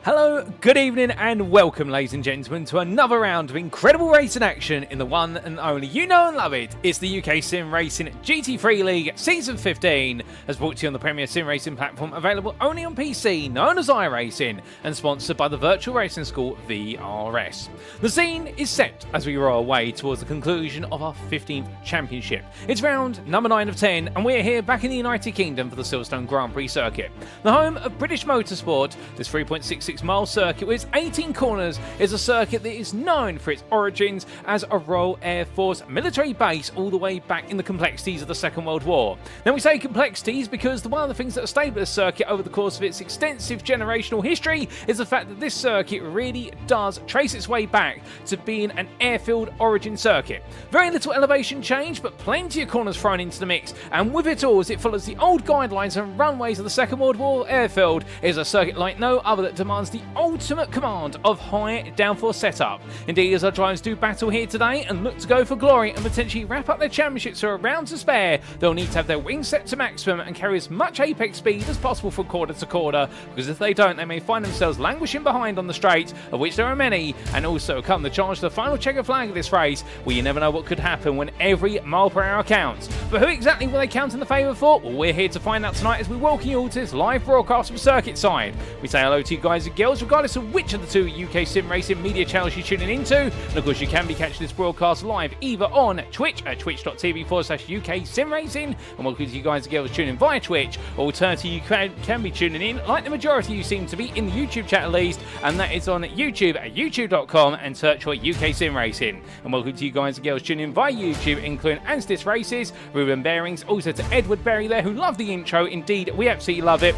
Hello, good evening and welcome ladies and gentlemen to another round of incredible racing action in the one and only, you know and love it, it's the UK Sim Racing GT3 League Season 15, as brought to you on the premier sim racing platform available only on PC, known as iRacing, and sponsored by the virtual racing school VRS. The scene is set as we roll away towards the conclusion of our 15th championship. It's round number 9 of 10 and we're here back in the United Kingdom for the Silverstone Grand Prix circuit. The home of British motorsport, this 3.66 mile circuit with its 18 corners is a circuit that is known for its origins as a Royal Air Force military base all the way back in the complexities of the Second World War. Now we say complexities because one of the things that have stayed with the circuit over the course of its extensive generational history is the fact that this circuit really does trace its way back to being an airfield origin circuit. Very little elevation change but plenty of corners thrown into the mix, and with it all, as it follows the old guidelines and runways of the Second World War airfield, is a circuit like no other that demands the ultimate command of high downforce setup. Indeed, as our drivers do battle here today and look to go for glory and potentially wrap up their championships for a round to spare, they'll need to have their wings set to maximum and carry as much apex speed as possible from quarter to quarter, because if they don't, they may find themselves languishing behind on the straight, of which there are many, and also come the charge to the final checker flag of this race, where you never know what could happen when every mile per hour counts. But who exactly will they count in the favour for? Well, we're here to find out tonight as we welcome you all to this live broadcast from circuit side. We say hello to you guys and girls, regardless of which of the two UK sim racing media channels you're tuning into. And of course, you can be catching this broadcast live either on Twitch at twitch.tv/UK sim racing. And welcome to you guys and girls tuning in via Twitch. Alternatively, you can be tuning in, like the majority of you seem to be, in the YouTube chat at least, and that is on YouTube at youtube.com and search for UK sim racing. And welcome to you guys and girls tuning in via YouTube, including Anstis Races, Ruben Berings, also to Edward Berry there, who loved the intro. Indeed, we absolutely love it.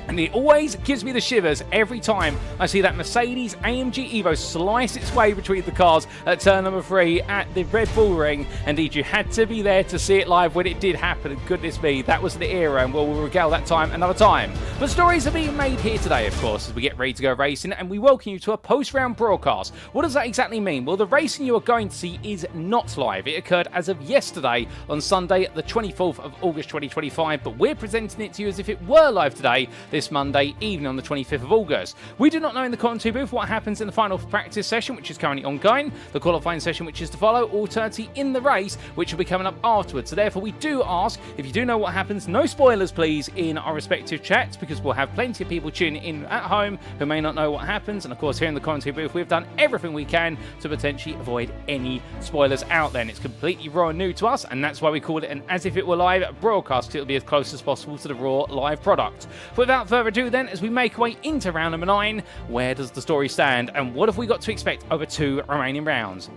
And it always gives me the shivers every time I see that Mercedes AMG Evo slice its way between the cars at turn number 3 at the Red Bull Ring. Indeed, you had to be there to see it live when it did happen, and goodness me, that was the era, and we'll regale that time another time. But stories are being made here today, of course, as we get ready to go racing, and we welcome you to a post-round broadcast. What does that exactly mean? Well, the racing you are going to see is not live. It occurred as of yesterday on Sunday, the 24th of August 2025, but we're presenting it to you as if it were live today, this Monday evening on the 25th of August. We do not know in the commentary booth what happens in the final practice session, which is currently ongoing, the qualifying session which is to follow, or alternatively in the race, which will be coming up afterwards. So therefore we do ask, if you do know what happens, no spoilers please in our respective chats, because we'll have plenty of people tuning in at home who may not know what happens. And of course here in the commentary booth we've done everything we can to potentially avoid any spoilers out there, and it's completely raw and new to us, and that's why we call it an as if it were live broadcast. It'll be as close as possible to the raw live product. But without further ado then, as we make our way into round number 9, where does the story stand and what have we got to expect over 2 remaining rounds?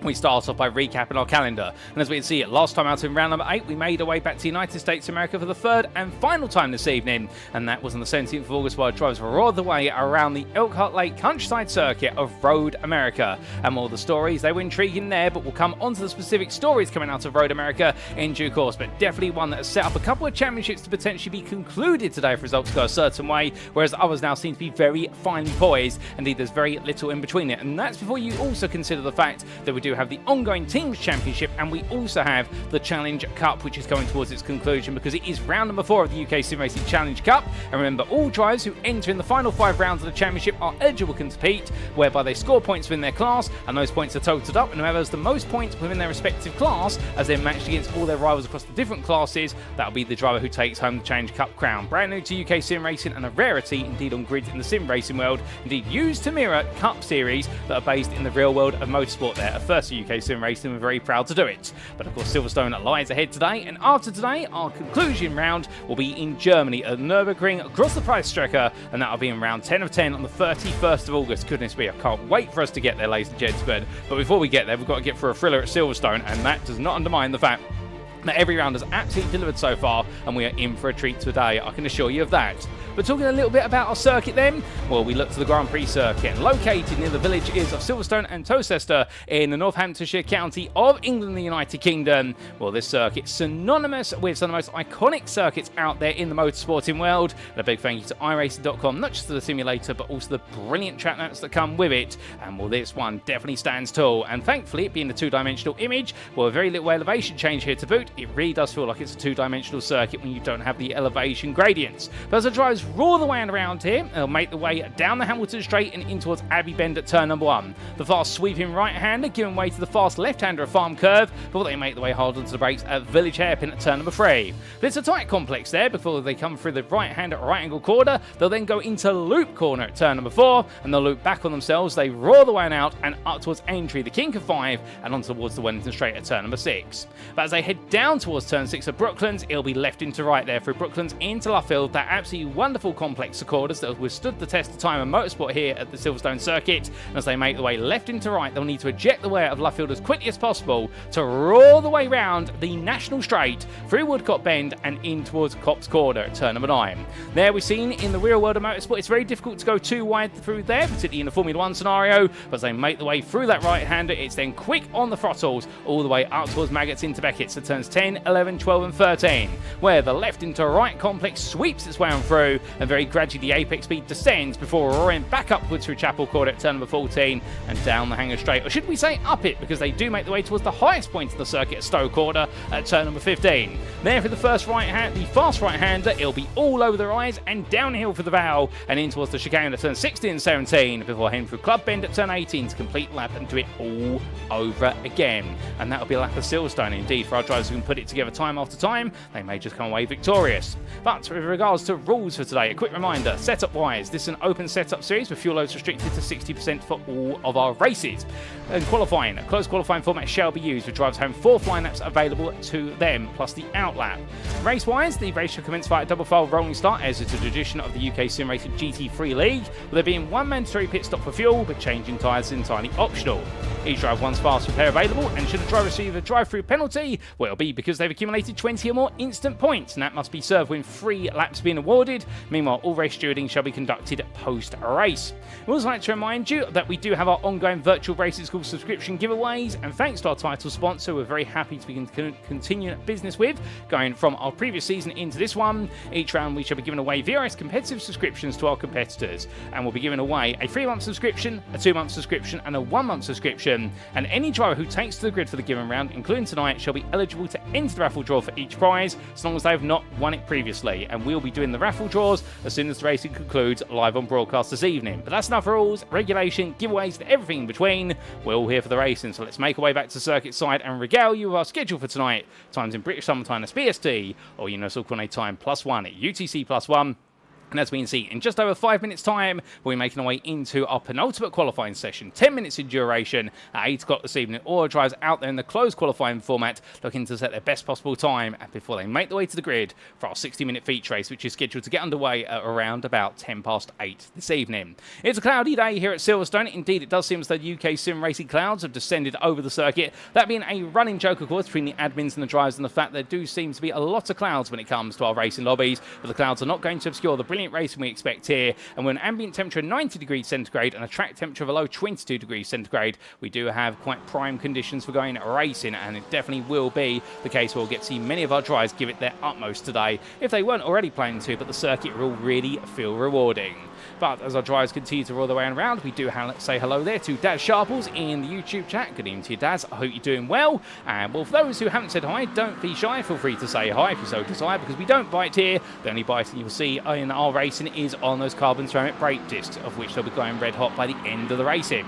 We start off by recapping our calendar, and as we can see, last time out in round number 8 we made our way back to the United States of America for the 3rd and final time this evening, and that was on the 17th of August, while drivers were all the way around the Elkhart Lake countryside circuit of Road America. And more of the stories, they were intriguing there, but we'll come onto the specific stories coming out of Road America in due course, but definitely one that has set up a couple of championships to potentially be concluded today if results go a certain way, whereas others now seem to be very finely poised. Indeed, there's very little in between it, and that's before you also consider the fact that we do have the ongoing Teams Championship, and we also have the Challenge Cup, which is coming towards its conclusion, because it is round number 4 of the UK Sim Racing Challenge Cup. And remember, all drivers who enter in the final 5 rounds of the championship are eligible to compete, whereby they score points within their class, and those points are totaled up, and whoever has the most points within their respective class, as they're matched against all their rivals across the different classes, that'll be the driver who takes home the Challenge Cup crown. Brand new to UK Sim Racing and a rarity indeed on grids in the sim racing world, indeed used to mirror Cup series that are based in the real world of motorsport there. A first for UK Sim Racing, we're very proud to do it. But of course, Silverstone lies ahead today, and after today, our conclusion round will be in Germany at Nürburgring across the Preisstrecke, and that'll be in round 10 of 10 on the 31st of August. Goodness me, I can't wait for us to get there, ladies and gentlemen. But before we get there, we've got to get through a thriller at Silverstone, and that does not undermine the fact that every round has absolutely delivered so far, and we are in for a treat today, I can assure you of that. But talking a little bit about our circuit then, well, we look to the Grand Prix circuit, and located near the villages of Silverstone and Towcester in the Northamptonshire county of England, the United Kingdom. Well, this circuit's synonymous with some of the most iconic circuits out there in the motorsporting world. And a big thank you to iRacing.com, not just to the simulator, but also the brilliant track maps that come with it. And well, this one definitely stands tall. And thankfully, it being the two-dimensional image, well, a very little elevation change here to boot. It really does feel like it's a two-dimensional circuit when you don't have the elevation gradients. But as the drivers roar the way around here. They'll make the way down the Hamilton Straight and in towards Abbey Bend at turn number 1. The fast sweeping right-hander giving way to the fast left-hander at Farm Curve before they make the way hard onto the brakes at Village Hairpin at turn number 3. But it's a tight complex there before they come through the right-hander right-angle corner. They'll then go into Loop Corner at turn number 4 and they'll loop back on themselves. They roar the way out and up towards Aintree, the kink of 5, and on towards the Wellington Straight at turn number 6. But as they head down towards turn 6 of Brooklands, it'll be left into right there through Brooklands into Luffield, that absolutely wonderful complex of corners that have withstood the test of time and motorsport here at the Silverstone circuit. And as they make the way left into right, they'll need to eject the way out of Luffield as quickly as possible to roar the way round the National Straight through Woodcote Bend and in towards Copse Corner at turn number 9. There we've seen in the real world of motorsport, it's very difficult to go too wide through there, particularly in a Formula 1 scenario, but as they make the way through that right-hander, it's then quick on the throttles all the way up towards Maggots into Beckett's at turns 10, 11, 12 and 13, where the left into right complex sweeps its way on through and very gradually the apex speed descends before roaring back upwards through Chapel Court at turn number 14 and down the Hanger Straight, or should we say up it, because they do make the way towards the highest point of the circuit at Stowe Corner at turn number 15. There for the first right-hand, the fast right-hander, it'll be all over the rise and downhill for the Val and in towards the chicane at turn 16 and 17 before heading through Club Bend at turn 18 to complete lap and do it all over again. And that'll be a lap of Silverstone indeed for our drivers who can put it together time after time. They may just come away victorious. But with regards to rules for today, a quick reminder, setup wise, this is an open setup series with fuel loads restricted to 60% for all of our races. And qualifying, a closed qualifying format shall be used with drivers having 4 flying laps available to them plus the out lap. Race wise, the race shall commence via a double file rolling start as it's a tradition of the UK Sim Racing GT3 League, with there being 1 mandatory pit stop for fuel but changing tyres is entirely optional. Each driver one's fast repair available, and should a driver receive a drive-through penalty, well, it'll be because they've accumulated 20 or more instant points, and that must be served when 3 laps being awarded. Meanwhile, all race stewarding shall be conducted post-race. We'd also like to remind you that we do have our ongoing virtual races called subscription giveaways, and thanks to our title sponsor, we're very happy to be continuing business with, going from our previous season into this one. Each round we shall be giving away VRS competitive subscriptions to our competitors, and we'll be giving away a 3-month subscription, a 2-month subscription, and a 1-month subscription. And any driver who takes to the grid for the given round, including tonight, shall be eligible to enter the raffle draw for each prize, as long as they have not won it previously. And we'll be doing the raffle draws as soon as the racing concludes live on broadcast this evening. But that's enough rules, regulation, giveaways, and everything in between. We're all here for the racing, so let's make our way back to the circuit side and regale you with our schedule for tonight. Times in British Summer Time as BST, or Universal Coordinate Time +1 at UTC +1. And as we can see, in just over 5 minutes' time, we'll be making our way into our penultimate qualifying session, 10 minutes in duration, at 8 o'clock this evening. All our drivers out there in the closed qualifying format looking to set their best possible time before they make their way to the grid for our 60-minute feature race, which is scheduled to get underway at around about 8:10 this evening. It's a cloudy day here at Silverstone. Indeed, it does seem as though the UK sim racing clouds have descended over the circuit. That being a running joke, of course, between the admins and the drivers, and the fact there do seem to be a lot of clouds when it comes to our racing lobbies, but the clouds are not going to obscure the brilliant racing we expect here. And with an ambient temperature of 90 degrees centigrade and a track temperature of a low 22 degrees centigrade, we do have quite prime conditions for going racing, and it definitely will be the case where we'll get to see many of our drivers give it their utmost today, if they weren't already planning to, but the circuit will really feel rewarding. But as our drivers continue to roll their way around, we do say hello there to Daz Sharples in the YouTube chat. Good evening to you, Daz. I hope you're doing well. And well, for those who haven't said hi, don't be shy. Feel free to say hi if you so desire, because we don't bite here. The only biting you'll see in our racing is on those carbon ceramic brake discs, of which they'll be going red hot by the end of the racing.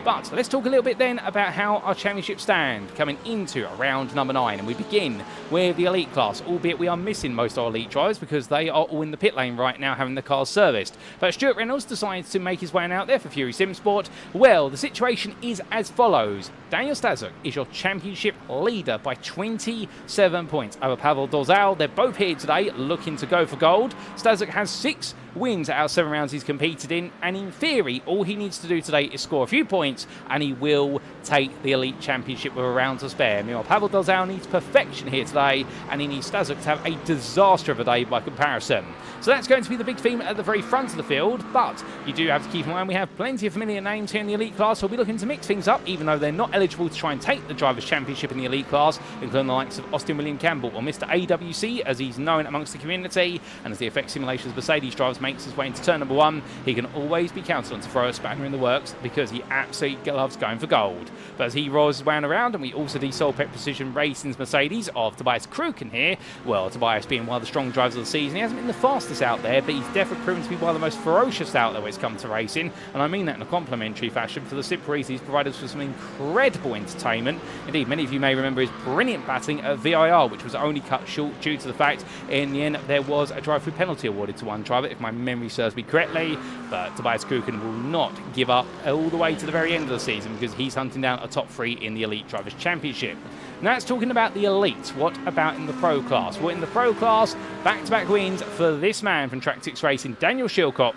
But let's talk a little bit then about how our championship stand coming into round number 9. And we begin with the elite class, albeit we are missing most of our elite drivers because they are all in the pit lane right now having the cars serviced. But Stuart Reynolds decides to make his way out there for Fury Sim Sport. Well, the situation is as follows. Daniel Stasuk is your championship leader by 27 points over Pavel Dolezal. They're both here today looking to go for gold. Stasuk has 6 wins out of 7 rounds he's competed in, and in theory all he needs to do today is score a few points and he will take the elite championship with a round to spare. Meanwhile, Pavel Dolezal needs perfection here today, and he needs Stasuk to have a disaster of a day by comparison. So that's going to be the big theme at the very front of the field, but you do have to keep in mind we have plenty of familiar names here in the elite class, so we'll be looking to mix things up, even though they're not eligible to try and take the Drivers' Championship in the elite class, including the likes of Austin William Campbell, or Mr. AWC, as he's known amongst the community, and as the Effect Simulations Mercedes drivers does make his way into turn number 1, he can always be counted on to throw a spanner in the works because he absolutely loves going for gold. But as he rolls wound around, and we also see Solpec Precision Racing's Mercedes of Tobias Kruken here. Well, Tobias being one of the strong drivers of the season, he hasn't been the fastest out there, but he's definitely proven to be one of the most ferocious out there when it's come to racing, and I mean that in a complimentary fashion for the simple reason he's provided us with some incredible entertainment. Indeed, many of you may remember his brilliant battling at VIR, which was only cut short due to the fact in the end there was a drive-through penalty awarded to one driver, if my memory serves me correctly. But Tobias Kruken will not give up all the way to the very end of the season because he's hunting down a top 3 in the Elite Drivers' Championship. Now it's talking about the Elite. What about in the Pro Class? Well, in the Pro Class, back-to-back wins for this man from Track 6 Racing, Daniel Shillcock,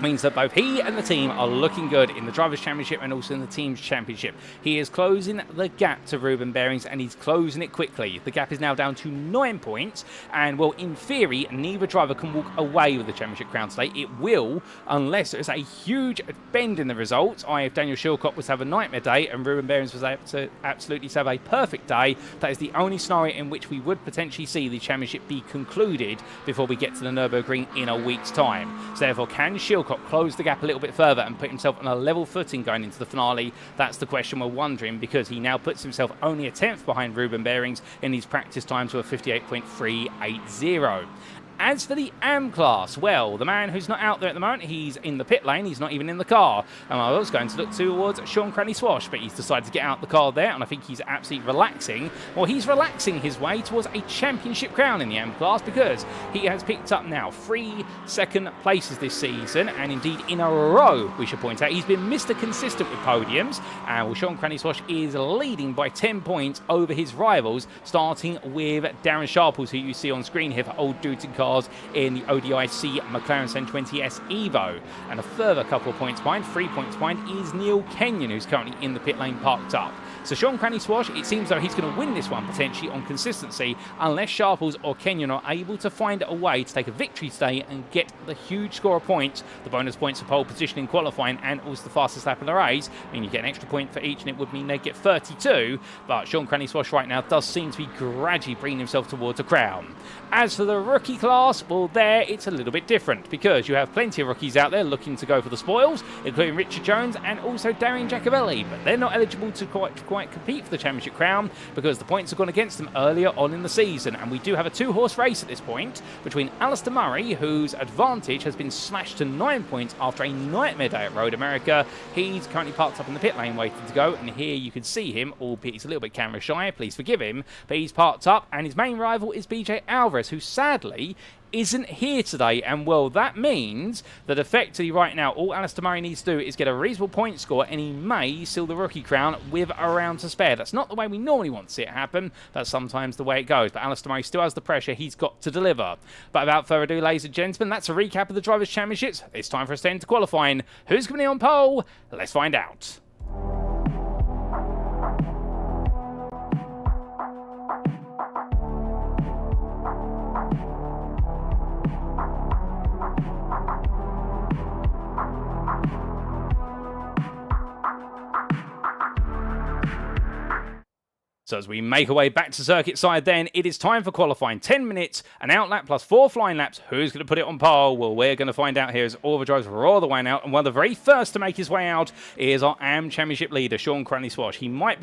means that both he and the team are looking good in the Drivers' Championship and also in the Team's Championship. He is closing the gap to Ruben Berings, and he's closing it quickly. The gap is now down to 9 points, and well, in theory, neither driver can walk away with the Championship crown today. It will, unless there's a huge bend in the results. If Daniel Shillcock was to have a nightmare day and Ruben Berings was able to absolutely have a perfect day, that is the only scenario in which we would potentially see the Championship be concluded before we get to the Nürburgring in a week's time. So therefore, can Shillcock close the gap a little bit further and put himself on a level footing going into the finale? That's the question we're wondering, because he now puts himself only a 10th behind Ruben Berings in his practice times with a 58.380. As for the AM class, well, the man who's not out there at the moment, he's in the pit lane, he's not even in the car. And I was going to look towards Sean Cranleigh-Swash, but he's decided to get out the car there, and I think he's absolutely relaxing. Well, he's relaxing his way towards a championship crown in the AM class because he has picked up now 3 second places this season, and indeed in a row, we should point out. He's been Mr. Consistent with podiums, and well, Sean Cranleigh-Swash is leading by 10 points over his rivals, starting with Darren Sharples, who you see on screen here for Old Dudes in Cars in the ODIC McLaren 720S Evo. And a further couple of points behind, 3 points behind, is Niel Kenyon, who's currently in the pit lane parked up. So Sean Cranleigh-Swash, it seems though he's going to win this one potentially on consistency, unless Sharples or Kenyon are able to find a way to take a victory today and get the huge score of points, the bonus points for pole position in qualifying and also the fastest lap in the race. I mean, you get an extra point for each and it would mean they get 32, but Sean Cranleigh-Swash right now does seem to be gradually bringing himself towards a crown. As for the rookie class, well, there it's a little bit different because you have plenty of rookies out there looking to go for the spoils, including Richard Jones and also Darian Jacobelli, but they're not eligible to quite compete for the championship crown because the points have gone against them earlier on in the season. And we do have a 2-horse race at this point between Alistair Murray, whose advantage has been slashed to 9 points after a nightmare day at Road America. He's currently parked up in the pit lane waiting to go, and here you can see him, albeit he's a little bit camera shy, please forgive him, but he's parked up, and his main rival is BJ Alvarez, who sadly isn't here today. And well, that means that effectively right now all Alistair Murray needs to do is get a reasonable point score and he may seal the rookie crown with a round to spare. That's not the way we normally want to see it happen. That's sometimes the way it goes, but Alistair Murray still has the pressure he's got to deliver. But without further ado, ladies and gentlemen, that's a recap of the Drivers' Championships. It's time for us to enter qualifying. Who's going to be on pole? Let's find out. So as we make our way back to circuit side then, it is time for qualifying. 10 minutes, an out lap plus 4 flying laps. Who's going to put it on pole? Well, we're going to find out here as all the drivers roar the way out. And one of the very first to make his way out is our AM Championship leader, Sean Cranleigh-Swash. He might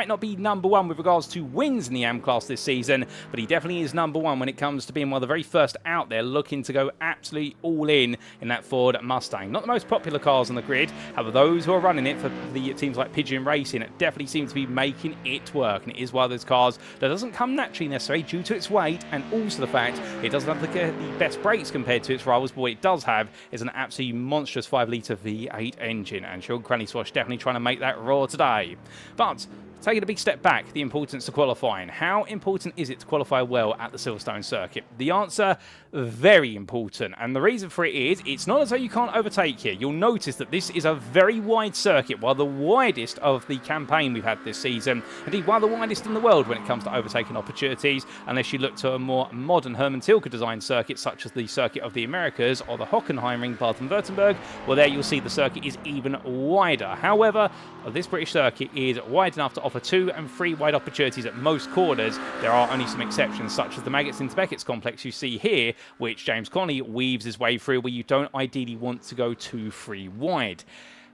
not be number 1 with regards to wins in the AM class this season, but he definitely is number 1 when it comes to being one of the very first out there looking to go absolutely all in that Ford Mustang. Not the most popular cars on the grid. However, those who are running it for the teams like Pigeon Racing definitely seem to be making it work. And it is one of those cars that doesn't come naturally necessarily due to its weight and also the fact it doesn't have the best brakes compared to its rivals, but what it does have is an absolutely monstrous 5-litre V8 engine, and Sean Cranleigh-Swash definitely trying to make that roar today. But taking a big step back, the importance of qualifying. How important is it to qualify well at the Silverstone circuit? The answer, very important. And the reason for it is, it's not as though you can't overtake here. You'll notice that this is a very wide circuit, one of the widest of the campaign we've had this season. Indeed, one of the widest in the world when it comes to overtaking opportunities, unless you look to a more modern Hermann Tilke designed circuit, such as the Circuit of the Americas or the Hockenheimring Baden-Württemberg. Well, there you'll see the circuit is even wider. However, this British circuit is wide enough to offer offer 2 and 3 wide opportunities at most corners. There are only some exceptions, such as the Maggots into Beckett's complex you see here, which James Connolly weaves his way through, where you don't ideally want to go too free wide.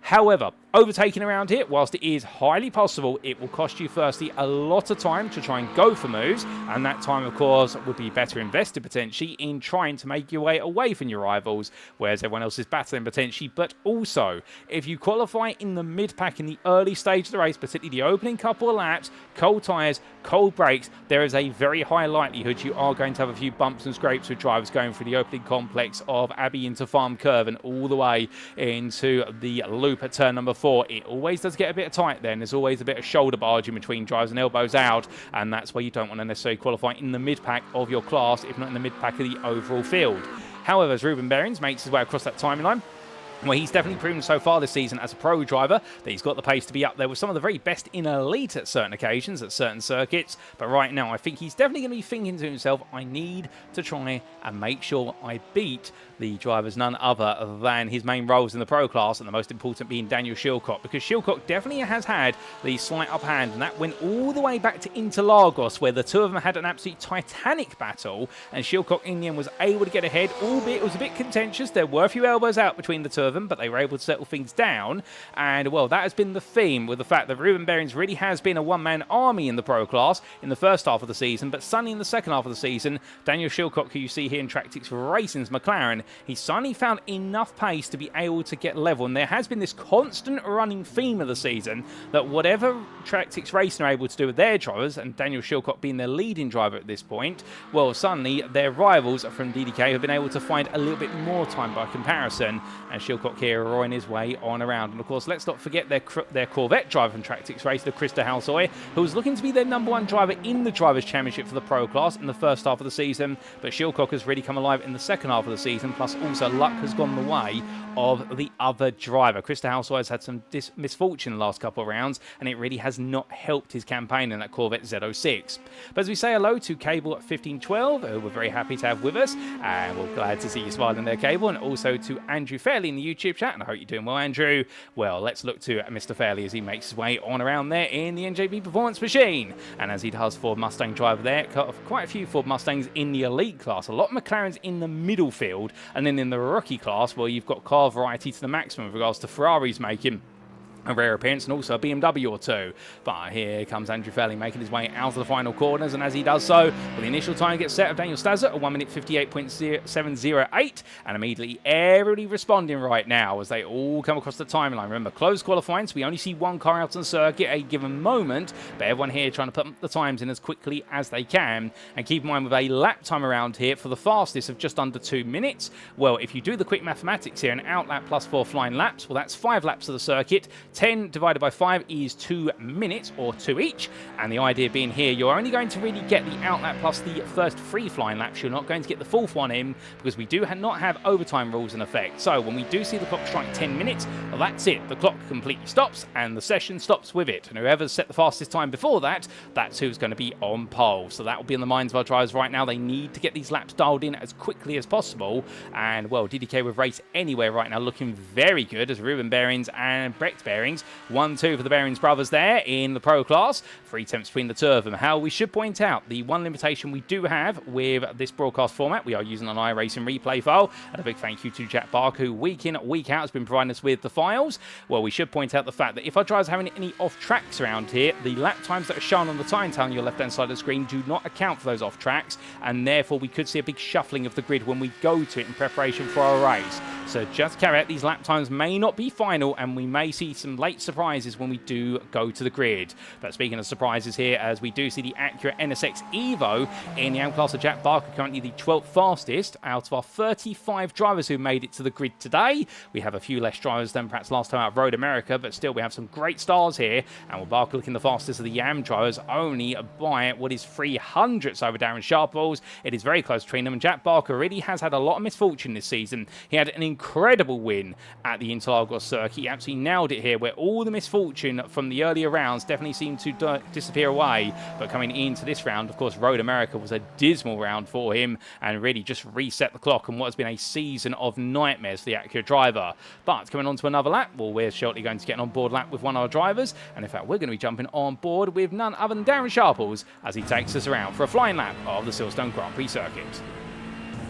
However, overtaking around here, whilst it is highly possible, it will cost you firstly a lot of time to try and go for moves, and that time of course would be better invested potentially in trying to make your way away from your rivals, whereas everyone else is battling potentially. But also, if you qualify in the mid-pack in the early stage of the race, particularly the opening couple of laps, cold tyres, cold brakes, there is a very high likelihood you are going to have a few bumps and scrapes with drivers going through the opening complex of Abbey into Farm Curve and all the way into the loop at turn number 4. It always does get a bit tight then. There's always a bit of shoulder barging between drives and elbows out, and that's why you don't want to necessarily qualify in the mid-pack of your class, if not in the mid-pack of the overall field. However, as Ruben Berings makes his way across that timeline, well, he's definitely proven so far this season as a pro driver that he's got the pace to be up there with some of the very best in elite at certain occasions, at certain circuits. But right now, I think he's definitely going to be thinking to himself, I need to try and make sure I beat the drivers none other than his main roles in the pro class, and the most important being Daniel Shillcock, because Shillcock definitely has had the slight upper hand, and that went all the way back to Interlagos, where the two of them had an absolute titanic battle, and Shillcock in the end was able to get ahead, albeit it was a bit contentious. There were a few elbows out between the two of them, but they were able to settle things down. And well, that has been the theme, with the fact that Ruben Berings really has been a one-man army in the pro class in the first half of the season, but suddenly in the second half of the season, Daniel Shillcock, who you see here in Tractics Racing's McLaren, he's suddenly found enough pace to be able to get level. And there has been this constant running theme of the season that whatever Tractics Racing are able to do with their drivers, and Daniel Shillcock being their leading driver at this point, well, suddenly their rivals from DDK have been able to find a little bit more time by comparison, and Shillcock here roaring his way on around. And of course, let's not forget their Corvette driver from Tractics Racing, Krista Halsoy, who was looking to be their #1 driver in the Drivers' Championship for the pro class in the first half of the season, but Shillcock has really come alive in the second half of the season, plus also luck has gone the way of the other driver. Krista Halsoy has had some misfortune in the last couple of rounds, and it really has not helped his campaign in that Corvette Z06. But as we say hello to Cable at 1512, who we're very happy to have with us, and we're glad to see you smiling there, Cable, and also to Andrew Fairley in the YouTube chat, and I hope you're doing well, Andrew. Well, let's look to Mr. Fairley as he makes his way on around there in the NJB Performance Machine, and as he does Ford Mustang driver there, quite a few Ford Mustangs in the elite class, a lot of McLarens in the middle field, and then in the rookie class, well, you've got car variety to the maximum with regards to Ferraris making a rare appearance, and also a BMW or two. But here comes Andrew Fairley making his way out of the final corners, and as he does so, well, the initial time gets set of Daniel Stasuk at 1:58.708, and immediately everybody responding right now as they all come across the timeline. Remember, closed qualifying, so we only see one car out on the circuit at a given moment, but everyone here trying to put the times in as quickly as they can. And keep in mind, with a lap time around here for the fastest of just under 2 minutes, well, if you do the quick mathematics here, an out lap plus 4 flying laps, well, that's 5 laps of the circuit. 10 divided by 5 is 2 minutes, or 2 each. And the idea being here, you're only going to really get the out lap plus the first 3 flying laps. You're not going to get the 4th one in, because we do not have overtime rules in effect. So when we do see the clock strike 10 minutes, well, that's it. The clock completely stops, and the session stops with it. And whoever's set the fastest time before that, that's who's going to be on pole. So that will be in the minds of our drivers right now. They need to get these laps dialed in as quickly as possible. And, well, DDK with race anywhere right now, looking very good as Ruben Berings and Brecht Berings. 1-2 for the Berings brothers there in the pro class. 3 attempts between the two of them. How we should point out, the one limitation we do have with this broadcast format, we are using an iRacing replay file. And a big thank you to Jack Barker, who week in, week out has been providing us with the files. Well, we should point out the fact that if our drivers are having any off tracks around here, the lap times that are shown on the time tally on your left hand side of the screen do not account for those off tracks. And therefore, we could see a big shuffling of the grid when we go to it in preparation for our race. So just carry out, these lap times may not be final, and we may see some late surprises when we do go to the grid. But speaking of surprises here, as we do see the Acura NSX Evo in the AM class of Jack Barker, currently the 12th fastest out of our 35 drivers who made it to the grid today. We have a few less drivers than perhaps last time out of Road America, but still we have some great stars here. And with Barker looking the fastest of the YAM drivers, only by what is 300ths over Darren Sharples. It is very close between them, and Jack Barker really has had a lot of misfortune this season. He had an incredible win at the Interlagos circuit. He absolutely nailed it here here, where all the misfortune from the earlier rounds definitely seemed to disappear away. But coming into this round, of course, Road America was a dismal round for him and really just reset the clock on what has been a season of nightmares for the Acura driver. But coming on to another lap, well, we're shortly going to get an on-board lap with one of our drivers. And in fact, we're going to be jumping on board with none other than Darren Sharples as he takes us around for a flying lap of the Silverstone Grand Prix circuit.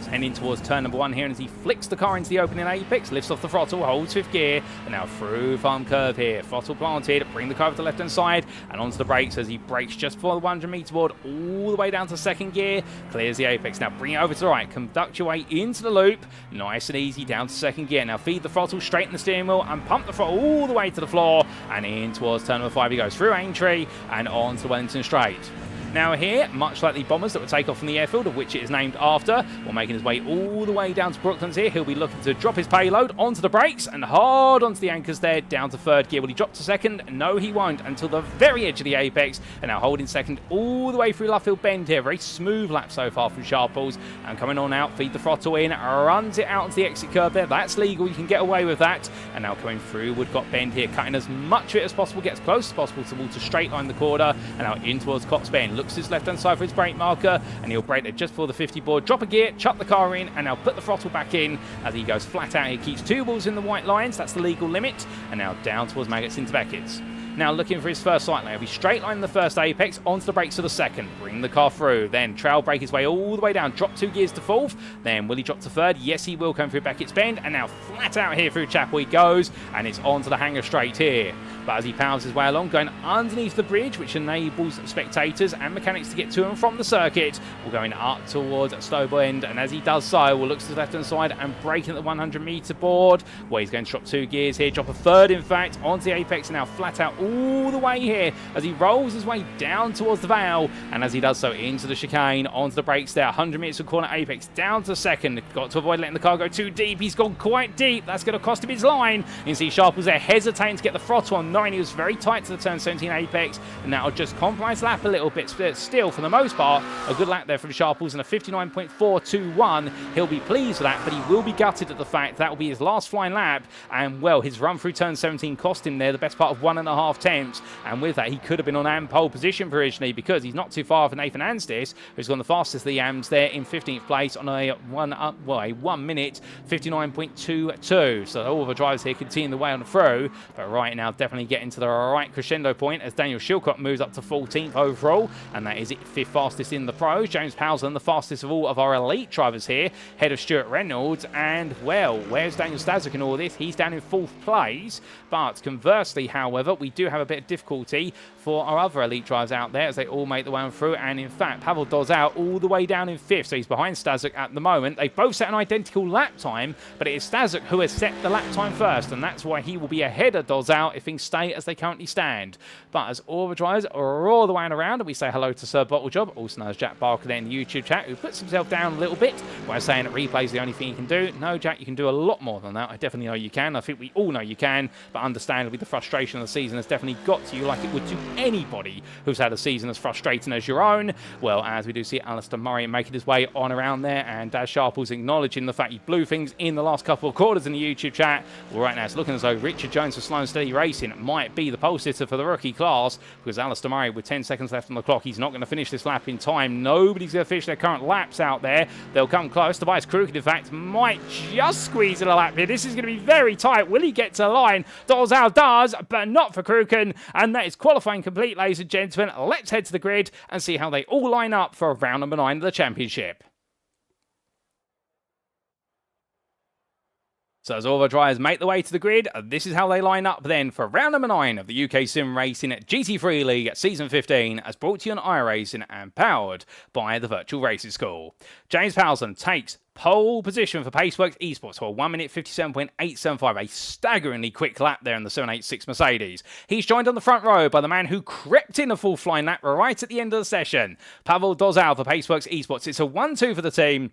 Heading towards turn number 1 here, and as he flicks the car into the opening apex, lifts off the throttle, holds 5th gear, and now through farm curve here. Throttle planted, bring the car over to the left-hand side, and onto the brakes as he brakes just before the 100 meter board, all the way down to 2nd gear, clears the apex. Now bring it over to the right, conduct your way into the loop, nice and easy down to 2nd gear. Now feed the throttle, straighten the steering wheel, and pump the throttle all the way to the floor, and in towards turn number 5 he goes, through Aintree, and on to the Wellington Straight. Now here, much like the bombers that would take off from the airfield, of which it is named after, while making his way all the way down to Brooklands here, he'll be looking to drop his payload onto the brakes and hard onto the anchors there, down to 3rd gear. Will he drop to 2nd? No, he won't, until the very edge of the apex, and now holding 2nd all the way through Luffield Bend here. Very smooth lap so far from Sharples, and coming on out, feed the throttle in, runs it out onto the exit curb there. That's legal, you can get away with that. And now coming through Woodcock Bend here, cutting as much of it as possible, get as close as possible to straight line the corner, and now in towards Cox Bend. Looks his left-hand side for his brake marker, and he'll brake there just before the 50 board, drop a gear, chuck the car in, and now put the throttle back in as he goes flat out. He keeps 2 balls in the white lines, that's the legal limit, and now down towards Maggots into Beckett's. Now looking for his first sight lane. He'll be straight line the first apex, onto the brakes of the 2nd, bring the car through, then trail brake his way all the way down, drop 2 gears to 4th, then will he drop to 3rd? Yes, he will, come through Beckett's Bend, and now flat out here through Chapel he goes, and it's onto the hangar straight here. But as he powers his way along, going underneath the bridge, which enables spectators and mechanics to get to and from the circuit, we're going up towards Stowbell End, and as he does so, we'll look to the left-hand side and braking at the 100 meter board, where he's going to drop 2 gears here, drop a 3rd in fact, onto the apex, and now flat out all the way here as he rolls his way down towards the Vale, and as he does so into the chicane, onto the brakes there, 100 meters from corner apex, down to 2nd, got to avoid letting the car go too deep. He's gone quite deep, that's going to cost him his line. You can see Sharples there hesitating to get the throttle on, knowing he was very tight to the turn 17 apex, and that'll just compromise lap a little bit. Still, for the most part, a good lap there from Sharples, and a 59.421. He'll be pleased with that, but he will be gutted at the fact that will be his last flying lap, and well, his run through turn 17 cost him there the best part of 1.5 tenths, and with that he could have been on AM pole position provisionally, because he's not too far for Nathan Anstis, who's gone the fastest of the AMs there in 15th place on a 1 minute 59.22. So all of the drivers here continue the way on the through, but right now definitely getting to the right crescendo point as Daniel Shillcock moves up to 14th overall, and that is it, 5th fastest in the pros. James Powell, the fastest of all of our elite drivers here, head of Stuart Reynolds, and well, where's Daniel Stasuk in all this? He's down in 4th place, but conversely, however, we do have a bit of difficulty for our other elite drivers out there as they all make the way on through, and in fact, Pavel Dolezal all the way down in 5th, so he's behind Stasuk at the moment. They both set an identical lap time, but it is Stasuk who has set the lap time first, and that's why he will be ahead of Dolezal if things stay as they currently stand. But as all the drivers are all the way around, we say hello to Sir Bottlejob, also known as Jack Barker there in the YouTube chat, who puts himself down a little bit by saying that replay is the only thing you can do. No, Jack, you can do a lot more than that. I definitely know you can. I think we all know you can, but understandably, the frustration of the season has definitely got to you, like it would to anybody who's had a season as frustrating as your own. Well, as we do see Alistair Murray making his way on around there, and Daz Sharples acknowledging the fact he blew things in the last couple of quarters in the YouTube chat. Well, right now it's looking as though Richard Jones for Slow and Steady Racing might be the pole sitter for the rookie class, because Alistair Murray, with 10 seconds left on the clock, he's not going to finish this lap in time. Nobody's going to finish their current laps out there. They'll come close. Tobias Crooked, in fact, might just squeeze in a lap here. This is going to be very tight. Will he get to the line? Dolezel does, but not for Kruken. And that is qualifying complete, ladies and gentlemen. Let's head to the grid and see how they all line up for round number 9 of the championship. So as all the drivers make the way to the grid, this is how they line up then for round number 9 of the UK Sim Racing GT3 League Season 15, as brought to you on iRacing and powered by the Virtual Racing School. James Powell takes pole position for Paceworks Esports for a 1 minute 57.875, a staggeringly quick lap there in the 786 Mercedes. He's joined on the front row by the man who crept in a full flying lap right at the end of the session, Pavel Dolezal for Paceworks Esports. It's a 1-2 for the team.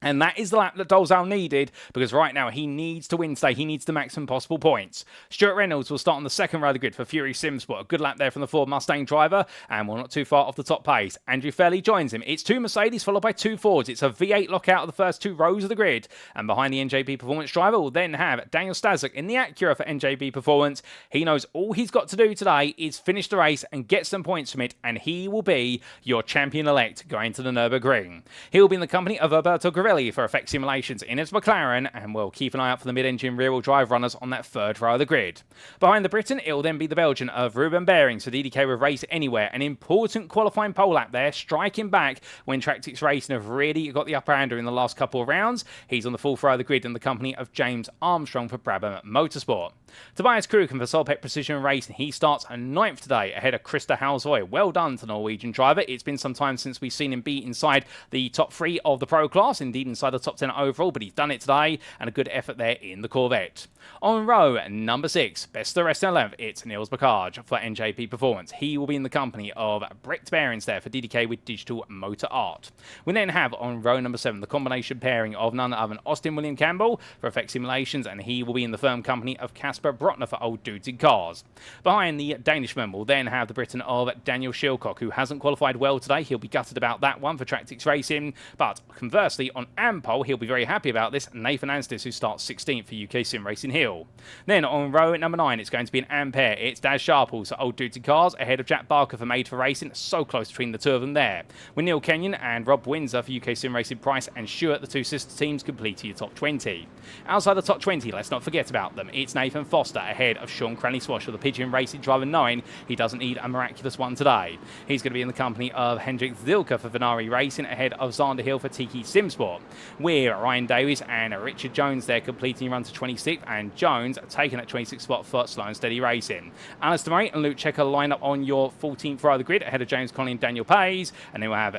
And that is the lap that Dolezel needed, because right now he needs to win today. He needs the maximum possible points. Stuart Reynolds will start on the second row of the grid for Fury Simsport. A good lap there from the Ford Mustang driver, and we're not too far off the top pace. Andrew Fairley joins him. It's 2 Mercedes followed by 2 Fords. It's a V8 lockout of the first 2 rows of the grid. And behind the NJB Performance driver, we'll then have Daniel Stasuk in the Acura for NJB Performance. He knows all he's got to do today is finish the race and get some points from it, and he will be your champion-elect going to the Nürburgring. He will be in the company of Alberto Grilli for Effect Simulations in his McLaren, and we'll keep an eye out for the mid-engine rear-wheel drive runners on that third row of the grid. Behind the Briton, it will then be the Belgian of Ruben Berings for DDK with Race Anywhere. An important qualifying pole lap there, striking back when Tractix Racing have really got the upper hand in the last couple of rounds. He's on the fourth row of the grid in the company of James Armstrong for Brabham Motorsport. Tobias Kruken for Solpec Precision Racing. He starts 9th today ahead of Krista Halsoy. Well done to the Norwegian driver. It's been some time since we've seen him be inside the top 3 of the Pro class, indeed inside the top 10 overall, but he's done it today, and a good effort there in the Corvette. On row number 6, best of the rest in 11th, it's Niels Bacage for NJP Performance. He will be in the company of Brett Behrens there for DDK with Digital Motor Art. We then have on row number 7 the combination pairing of none other than Austin William Campbell for Effect Simulations, and he will be in the firm company of Casper Brotner for Old Dudes in Cars. Behind the Danishman, we'll then have the Briton of Daniel Shillcock, who hasn't qualified well today. He'll be gutted about that one for Tractix Racing, but conversely on Ampol, he'll be very happy about this. Nathan Anstis, who starts 16th for UK Sim Racing Hill. Then on row number 9, it's going to be an Ampere. It's Daz Sharples for Old Dudes in Cars ahead of Jack Barker for Made for Racing. So close between the two of them there. With Niel Kenyon and Rob Windsor for UK Sim Racing Price and Stewart, the two sister teams, completing your top 20. Outside the top 20, let's not forget about them. It's Nathan Foster ahead of Sean Cranleigh-Swash for the Pigeon Racing driver, knowing he doesn't need a miraculous one today. He's going to be in the company of Hendrik Zilka for Venari Racing ahead of Xander Hill for Tiki Simsport. We're Ryan Davies and Richard Jones there completing your run to 26th, and Jones taking that 26th spot for Slow and Steady Racing. Alistair Murray and Luke Checker line up on your 14th row of the grid ahead of James Connolly and Daniel Pays, and then we'll have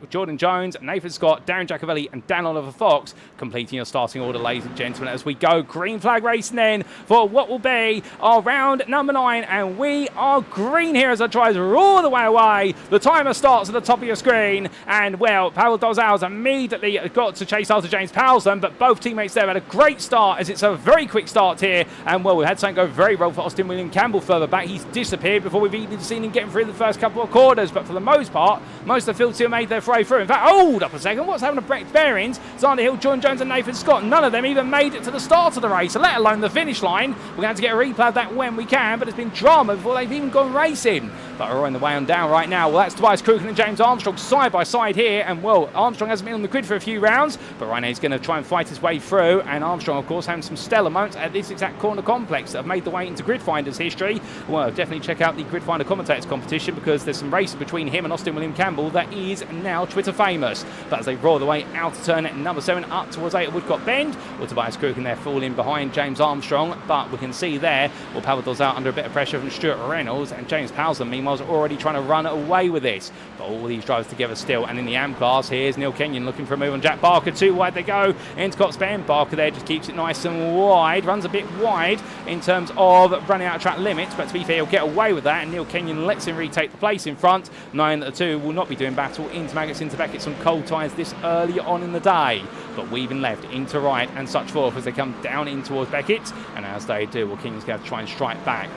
Jordan Jones, Nathan Scott, Darren Giacovelli and Dan Oliver Fox completing your starting order, ladies and gentlemen, as we go green flag racing then for what will be our round number 9, and we are green here as our drivers are all the way away. The timer starts at the top of your screen, and well, Pavel Dolezal immediately got to chase after James Powelson, but both teammates there had a great start, as it's a very quick start here, and well, we had something go very well for Austin William Campbell further back. He's disappeared before we've even seen him getting through the first couple of quarters, but for the most part, most of the field still made their way through. In fact, hold up a second, what's happened to Brett Behrens, Xander Hill, John Jones and Nathan Scott? None of them even made it to the start of the race, let alone the finish line. We're going to have to get a replay of that when we can, but it's been drama before they've even gone racing. But we're on the way on down right now. Well, that's Tobias Kruken and James Armstrong side by side here, and well, Armstrong hasn't been on the grid for a few rounds, but right now he's going to try and fight his way through, and Armstrong, of course, having some stellar moments at this exact corner complex that have made the way into Gridfinder's history. Well, definitely check out the Gridfinder Commentators competition, because there's some racing between him and Austin William Campbell that is now Twitter famous. But as they roar the way out to turn number 7 up towards 8 at Woodcock Bend, well, Tobias Kruken there falling behind James Armstrong, but we can see there, well, Pavel Dolezal under a bit of pressure from Stuart Reynolds, and James Powelson, meanwhile, is already trying to run away with this. But all these drivers together still, and in the AM class, here's Niel Kenyon looking for a move on Jack Barker. Too wide they go into Cox Bend. Barker there just keeps it nice and wide, runs a bit wide in terms of running out of track limits, but to be fair, he'll get away with that, and Niel Kenyon lets him retake the place in front, knowing that the two will not be doing battle into Maggots, into Beckett, some cold tyres this early on in the day. But weaving left into right and such forth as they come down in towards Beckett, and as they do, well, Kenyon's going to try and strike back.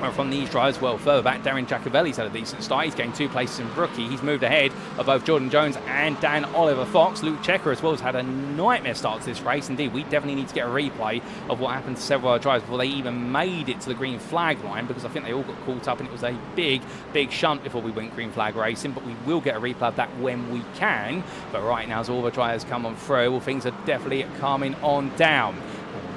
Well, from these drivers, well, further back, Darren Giacovelli's had a decent start. He's gained 2 places in rookie. He's moved ahead of both Jordan Jones and Dan Oliver Fox. Luke Checker as well has had a nightmare start to this race. Indeed, we definitely need to get a replay of what happened to several other drivers before they even made it to the green flag line, because I think they all got caught up and it was a big shunt before we went green flag racing. But we will get a replay of that when we can. But right now, as all the drivers come on through, well, things are definitely calming on down.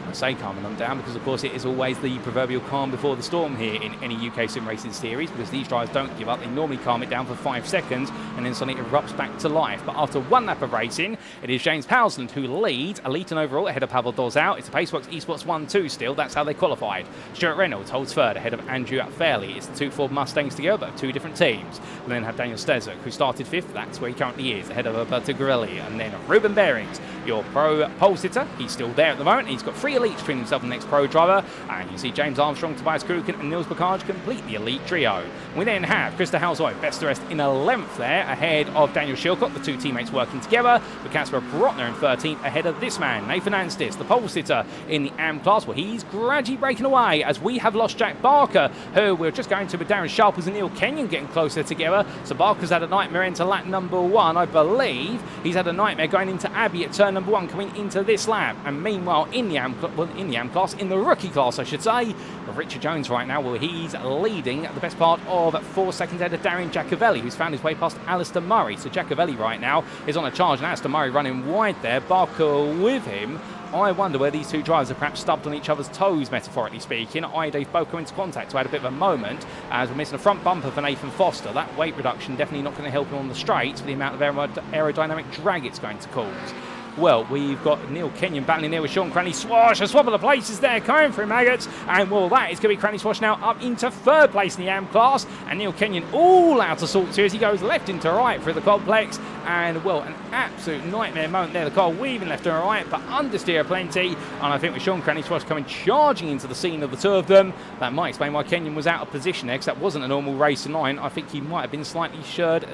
I say calming them down because, of course, it is always the proverbial calm before the storm here in any UK sim racing series, because these drivers don't give up. They normally calm it down for 5 seconds and then suddenly it erupts back to life. But after one lap of racing, it is James Powelson who leads, elite and overall, ahead of Pavel Dolezal. It's a Paceworks Esports 1-2 still. That's how they qualified. Stuart Reynolds holds third ahead of Andrew Fairley. It's the 2 Ford Mustangs together, but 2 different teams. We then have Daniel Stasuk, who started 5th. That's where he currently is, ahead of Alberto Grilli. And then Ruben Berings, your pro pole sitter. He's still there at the moment. He's got 3 elites between himself and the next pro driver. And you see James Armstrong, Tobias Kruken and Niels Bocage complete the elite trio. We then have Krista Halsoy, best the rest in 11th there, ahead of Daniel Shillcock, the two teammates working together, with Kasper Brotner in 13th, ahead of this man, Nathan Anstis, the pole sitter in the AM class. Well, he's gradually breaking away as we have lost Jack Barker, who we're just going to with Darren Sharples and Niel Kenyon getting closer together. So Barker's had a nightmare into lap number 1, I believe. He's had a nightmare going into Abbey at turn number 1, coming into this lap. And meanwhile, in the AM class, in the rookie class, I should say, Richard Jones right now, well, he's leading the best part of 4 seconds ahead of Darian Giacovelli, who's found his way past Alistair Murray. So Giacovelli right now is on a charge, and Alistair Murray running wide there, Barker with him. I wonder where these two drivers have perhaps stubbed on each other's toes, metaphorically speaking. They've both come into contact, so had a bit of a moment as we're missing a front bumper for Nathan Foster. That weight reduction definitely not going to help him on the straights for the amount of aerodynamic drag it's going to cause. Well, we've got Niel Kenyon battling there with Sean Cranleigh-Swash. A swap of the places there coming through Maggots. And, well, that is going to be Cranleigh-Swash now up into 3rd place in the AM class. And Niel Kenyon all out of sorts here as he goes left into right through the complex. And, well, an absolute nightmare moment there. The car weaving left and right, but understeer plenty. And I think with Sean Cranleigh-Swash coming charging into the scene of the two of them, that might explain why Kenyon was out of position there, because that wasn't a normal racing line. I think he might have been slightly stirred,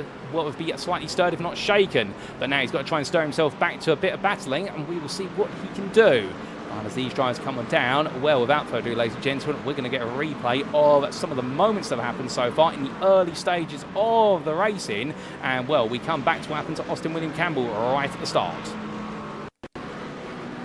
slightly stirred if not shaken. But now he's got to try and stir himself back to a bit of battling, and we will see what he can do. And as these drivers come down, well, without further ado, ladies and gentlemen, we're going to get a replay of some of the moments that have happened so far in the early stages of the racing. And, well, we come back to what happened to Austin William Campbell right at the start.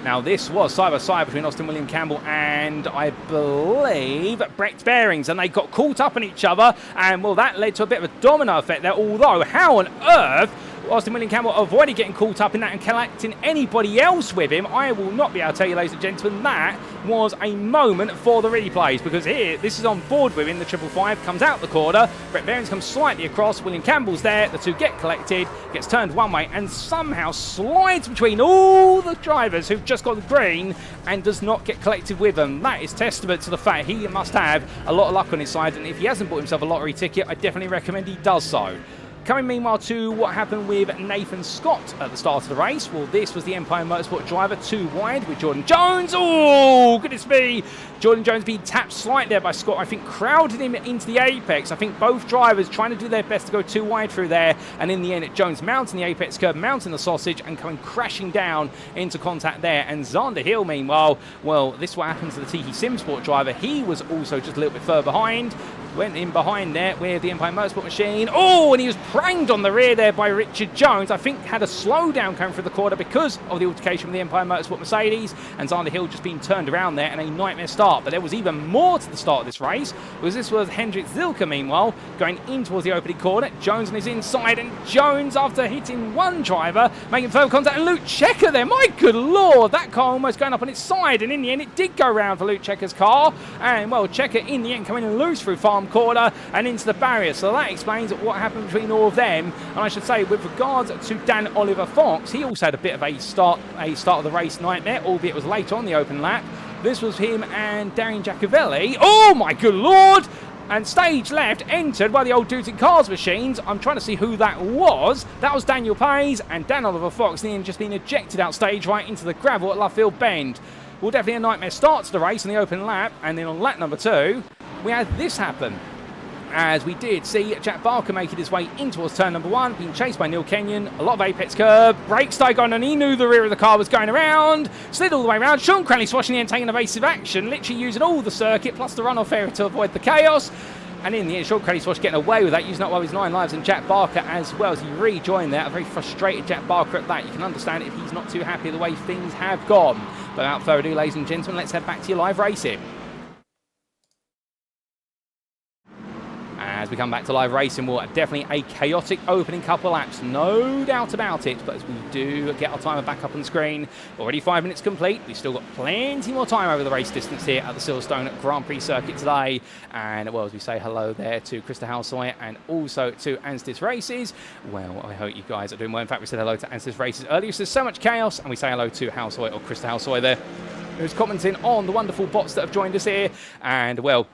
Now, this was side by side between Austin William Campbell and, I believe, Brett Berings, and they got caught up in each other, and, well, that led to a bit of a domino effect there, although how on earth Austin William Campbell avoided getting caught up in that and collecting anybody else with him, I will not be able to tell you, ladies and gentlemen. That was a moment for the replays, because here, this is on board with him. The 555 comes out the corner. Brett Berings comes slightly across. William Campbell's there. The two get collected, gets turned one way, and somehow slides between all the drivers who've just got the green and does not get collected with them. That is testament to the fact he must have a lot of luck on his side, and if he hasn't bought himself a lottery ticket, I definitely recommend he does so. Coming meanwhile to what happened with Nathan Scott at the start of the race. Well, this was the Empire Motorsport driver, too wide with Jordan Jones. Oh, goodness me. Jordan Jones being tapped slightly there by Scott. I think crowded him into the apex. I think both drivers trying to do their best to go too wide through there. And in the end, Jones mounting the apex curb, mounting the sausage, and coming crashing down into contact there. And Xander Hill, meanwhile, well, this is what happened to the Tiki Simsport driver. He was also just a little bit further behind. Went in behind there with the Empire Motorsport machine. Oh, and he was pranged on the rear there by Richard Jones. I think had a slowdown coming through the corner because of the altercation with the Empire Motorsport Mercedes, and Xander Hill just being turned around there and a nightmare start. But there was even more to the start of this race, because this was Hendrik Zilka, meanwhile, going in towards the opening corner. Jones on his inside, and Jones, after hitting one driver, making further contact, and Luke Checker there. My good lord, that car almost going up on its side, and in the end it did go round for Luke Checker's car. And, well, Checker in the end coming loose through farm corner and into the barrier. So that explains what happened between all of them. And I should say, with regards to Dan Oliver Fox, he also had a bit of a start of the race nightmare, albeit it was late on the open lap. This was him and Darian Giacovelli. Oh my good lord! And stage left entered by the old dudes in cars machines. I'm trying to see who that was. That was Daniel Pays, and Dan Oliver Fox in the end just being ejected out stage right into the gravel at Luffield Bend. Well, definitely a nightmare start to the race in the open lap, and then on lap number 2, we had this happen. As we did see Jack Barker making his way in towards turn number 1, being chased by Niel Kenyon, a lot of apex curb, brakes started going on, he knew the rear of the car was going around, slid all the way around, Sean Cranleigh-Swash in the end taking evasive action, literally using all the circuit plus the runoff area to avoid the chaos. And in the end, Sean Cranleigh-Swash getting away with that, using up one of his 9 lives, and Jack Barker as well as he rejoined there. A very frustrated Jack Barker at that. You can understand if he's not too happy with the way things have gone. But without further ado, ladies and gentlemen, let's head back to your live racing. As we come back to live racing, well, definitely a chaotic opening couple of laps, no doubt about it. But as we do get our timer back up on the screen, already 5 minutes complete. We've still got plenty more time over the race distance here at the Silverstone Grand Prix circuit today. And, well, as we say hello there to Krista Halsoy and also to Anstis Races, well, I hope you guys are doing well. In fact, we said hello to Anstis Races earlier. So there's so much chaos, and we say hello to Halsoy, or Krista Halsoy there, who's commenting on the wonderful bots that have joined us here. And, well,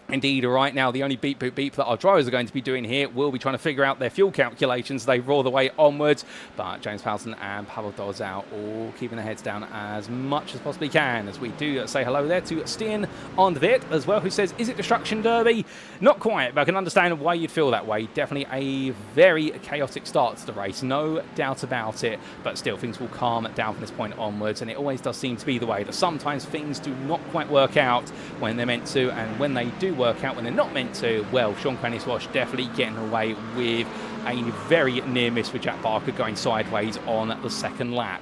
Indeed, right now, the only beep, boop, beep that our drivers are going to be doing here will be trying to figure out their fuel calculations. They roar the way onwards, but James Powelson and Pavel Dolezal all keeping their heads down as much as possibly can. As we do say hello there to Stian on Vit as well, who says, is it Destruction Derby? Not quite, but I can understand why you'd feel that way. Definitely a very chaotic start to the race, no doubt about it, but still things will calm down from this point onwards, and it always does seem to be the way that sometimes things do not quite work out when they're meant to, and when they do work out when they're not meant to, well, Sean Cranleigh-Swash definitely getting away with a very near miss with Jack Barker going sideways on the second lap.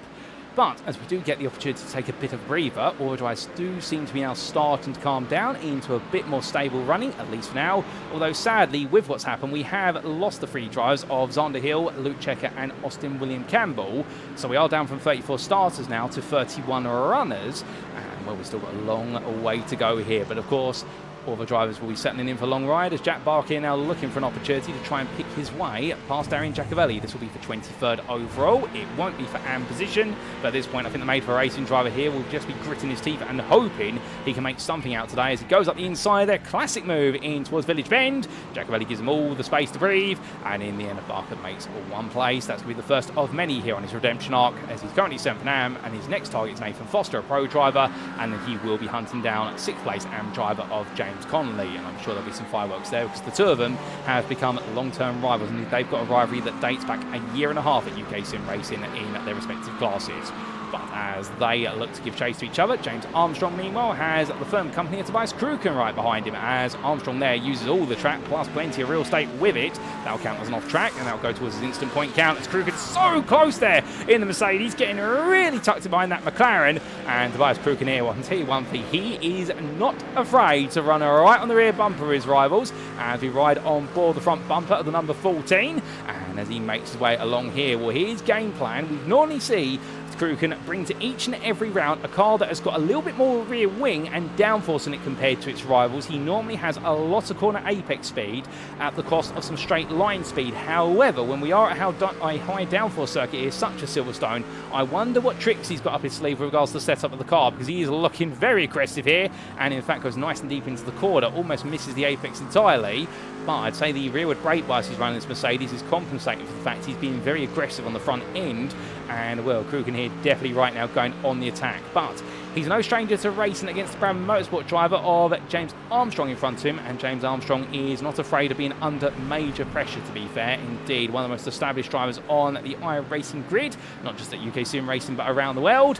But as we do get the opportunity to take a bit of a breather, all drivers do seem to be now starting to calm down into a bit more stable running, at least for now. Although sadly, with what's happened, we have lost the three drivers of Zander Hill, Luke Checker and Austin William Campbell. So we are down from 34 starters now to 31 runners. And well, we've still got a long way to go here. But of course, all the drivers will be settling in for a long ride as Jack Barker now looking for an opportunity to try and pick his way past Darian Giacovelli. This will be for 23rd overall. It won't be for AM position, but at this point I think the made for racing driver here will just be gritting his teeth and hoping he can make something out today as he goes up the inside there. Classic move in towards Village Bend. Giacovelli gives him all the space to breathe, and in the end Barker makes one place. That's going to be the first of many here on his redemption arc, as he's currently 7th in AM, and his next target is Nathan Foster, a pro driver, and then he will be hunting down 6th place AM driver of James Connolly, and I'm sure there'll be some fireworks there because the two of them have become long-term rivals, and they've got a rivalry that dates back a year and a half at UK Sim Racing in their respective classes. But as they look to give chase to each other, James Armstrong, meanwhile, has the firm company of Tobias Kruken right behind him, as Armstrong there uses all the track plus plenty of real estate with it. That'll count as an off track, and that'll go towards his instant point count as Kruken's so close there in the Mercedes, getting really tucked behind that McLaren. And Tobias Kruken here, well, I can tell you one thing, he is not afraid to run right on the rear bumper of his rivals as we ride on board the front bumper of the number 14. And as he makes his way along here, well, his game plan, we normally see Kruken bring to each and every round a car that has got a little bit more rear wing and downforce in it compared to its rivals. He normally has a lot of corner apex speed at the cost of some straight line speed. However, when we are at a high downforce circuit here, such as Silverstone, I wonder what tricks he's got up his sleeve with regards to the setup of the car, because he is looking very aggressive here and in fact goes nice and deep into the corner, almost misses the apex entirely. But I'd say the rearward brake bias he's running this Mercedes is compensating for the fact he's being very aggressive on the front end. And well, Kruken here definitely right now going on the attack. But he's no stranger to racing against the Brabham Motorsport driver of James Armstrong in front of him. And James Armstrong is not afraid of being under major pressure, to be fair. Indeed, one of the most established drivers on the iRacing grid, not just at UK Sim Racing, but around the world.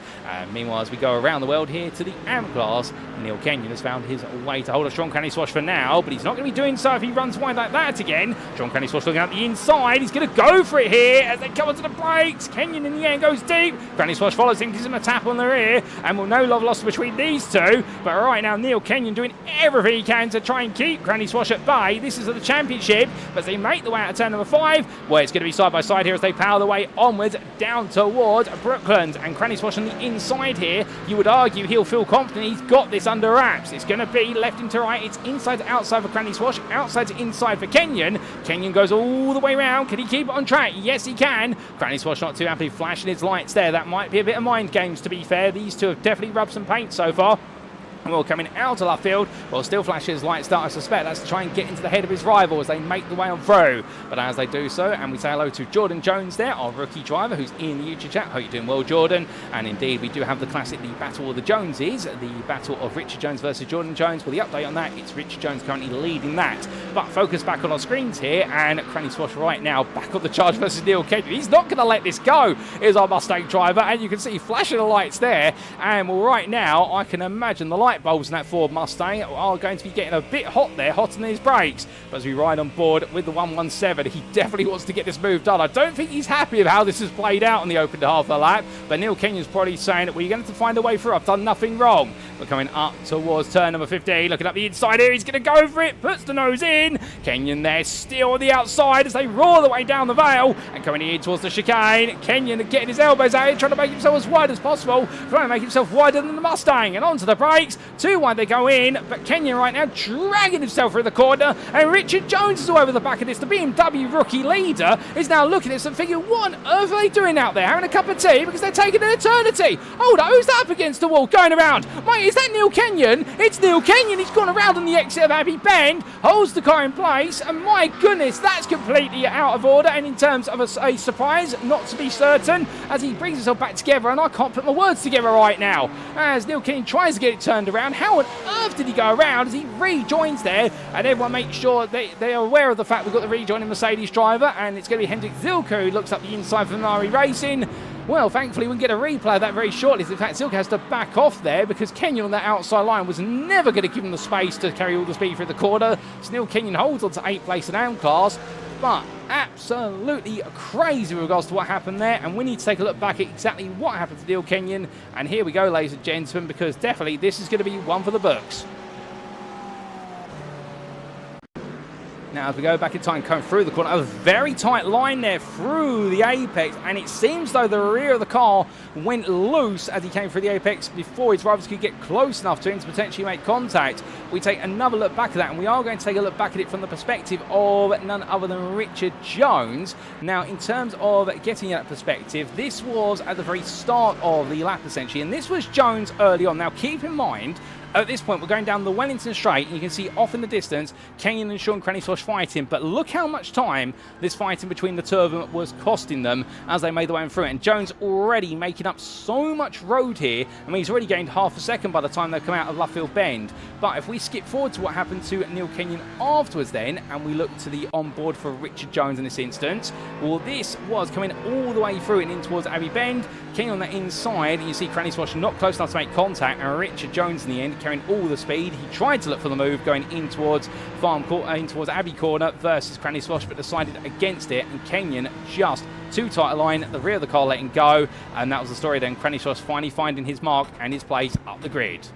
Meanwhile, as we go around the world here to the AM class, Niel Kenyon has found his way to hold off Sean Cranleigh-Swash for now, but he's not going to be doing so if he runs wide like that again. Sean Cranleigh-Swash looking out the inside. He's going to go for it here as they come onto the brakes. Kenyon in the end goes deep. Cranleigh-Swash follows him, gives him a tap on the rear, and will no love lost between these two. But right now, Niel Kenyon doing everything he can to try and keep Cranleigh-Swash at bay. This is the championship, but as they make the way out of turn number 5, well, it's going to be side by side here as they power their way onwards down towards Brooklands. And Cranleigh-Swash on the inside here, you would argue he'll feel confident he's got this under wraps. It's going to be left into right. It's inside to outside for Cranleigh-Swash, outside to inside for Kenyon. Kenyon goes all the way round. Can he keep it on track? Yes, he can. Cranleigh-Swash not too happy flashing his lights there. That might be a bit of mind games, to be fair. These two have definitely rubbed some paint so far. Well, coming out of left field, well, still flashes light start, I suspect. That's to try and get into the head of his rival as they make the way on through. But as they do so, and we say hello to Jordan Jones there, our rookie driver, who's in the YouTube chat. Hope you're doing well, Jordan. And indeed, we do have the classic, the Battle of the Joneses, the battle of Richard Jones versus Jordan Jones. Well, the update on that, it's Richard Jones currently leading that. But focus back on our screens here, and Cranleigh-Swash right now back on the charge versus Niel Kenyon. He's not going to let this go, is our Mustang driver. And you can see flashing the lights there. And well, right now, I can imagine the light bulbs in that Ford Mustang are going to be getting a bit hot there, hotter than his brakes. But as we ride on board with the 117, he definitely wants to get this move done. I don't think he's happy with how this has played out on the open half of the lap, but Niel Kenyon's probably saying that we're going to have to find a way through. I've done nothing wrong. We're coming up towards turn number 15, looking up the inside here. He's going to go for it, puts the nose in. Kenyon there still on the outside as they roar the way down the Vale and coming in towards the chicane. Kenyon getting his elbows out here, trying to make himself as wide as possible, trying to make himself wider than the Mustang, and onto the brakes. Too wide they go in, but Kenyon right now dragging himself through the corner, and Richard Jones is all over the back of this. The BMW rookie leader is now looking at this and thinking, what on earth are they doing out there? Having a cup of tea because they're taking an eternity. Hold on, who's that up against the wall going around? Mate, is that Niel Kenyon? It's Niel Kenyon. He's gone around on the exit of Abbey Bend, holds the car in place, and my goodness, that's completely out of order. And in terms of a surprise, not to be certain, as he brings himself back together, and I can't put my words together right now. As Niel Kenyon tries to get it turned around, how on earth did he go around as he rejoins there? And everyone makes sure they are aware of the fact we've got the rejoining Mercedes driver, and it's going to be Hendrik Zilko who looks up the inside for Ferrari Racing. Well, thankfully, we can get a replay of that very shortly. In fact, Zilko has to back off there because Kenyon on that outside line was never going to give him the space to carry all the speed through the corner. So Niel Kenyon holds on to 8th place in AM class, but absolutely crazy with regards to what happened there. And we need to take a look back at exactly what happened to Niel Kenyon. And here we go, ladies and gentlemen, because definitely this is going to be one for the books. Now, as we go back in time, coming through the corner, a very tight line there through the apex, and it seems though the rear of the car went loose as he came through the apex before his rivals could get close enough to him to potentially make contact. We take another look back at that, and we are going to take a look back at it from the perspective of none other than Richard Jones. Now, in terms of getting that perspective, this was at the very start of the lap, essentially, and this was Jones early on. Now, keep in mind, at this point, we're going down the Wellington Straight, and you can see off in the distance, Kenyon and Sean Cranleigh-Swash fighting. But look how much time this fighting between the two of them was costing them as they made their way through it. And Jones already making up so much road here. I mean, he's already gained half a second by the time they come out of Luffield Bend. But if we skip forward to what happened to Niel Kenyon afterwards then, and we look to the onboard for Richard Jones in this instance, well, this was coming all the way through and in towards Abbey Bend. Kenyon on the inside, and you see Cranleigh-Swash not close enough to make contact, and Richard Jones in the end carrying all the speed. He tried to look for the move going in towards in towards Abbey Corner versus Cranleigh-Swash, but decided against it, and Kenyon just too tight a line, the rear of the car letting go, and that was the story then. Cranleigh-Swash finally finding his mark and his place up the grid.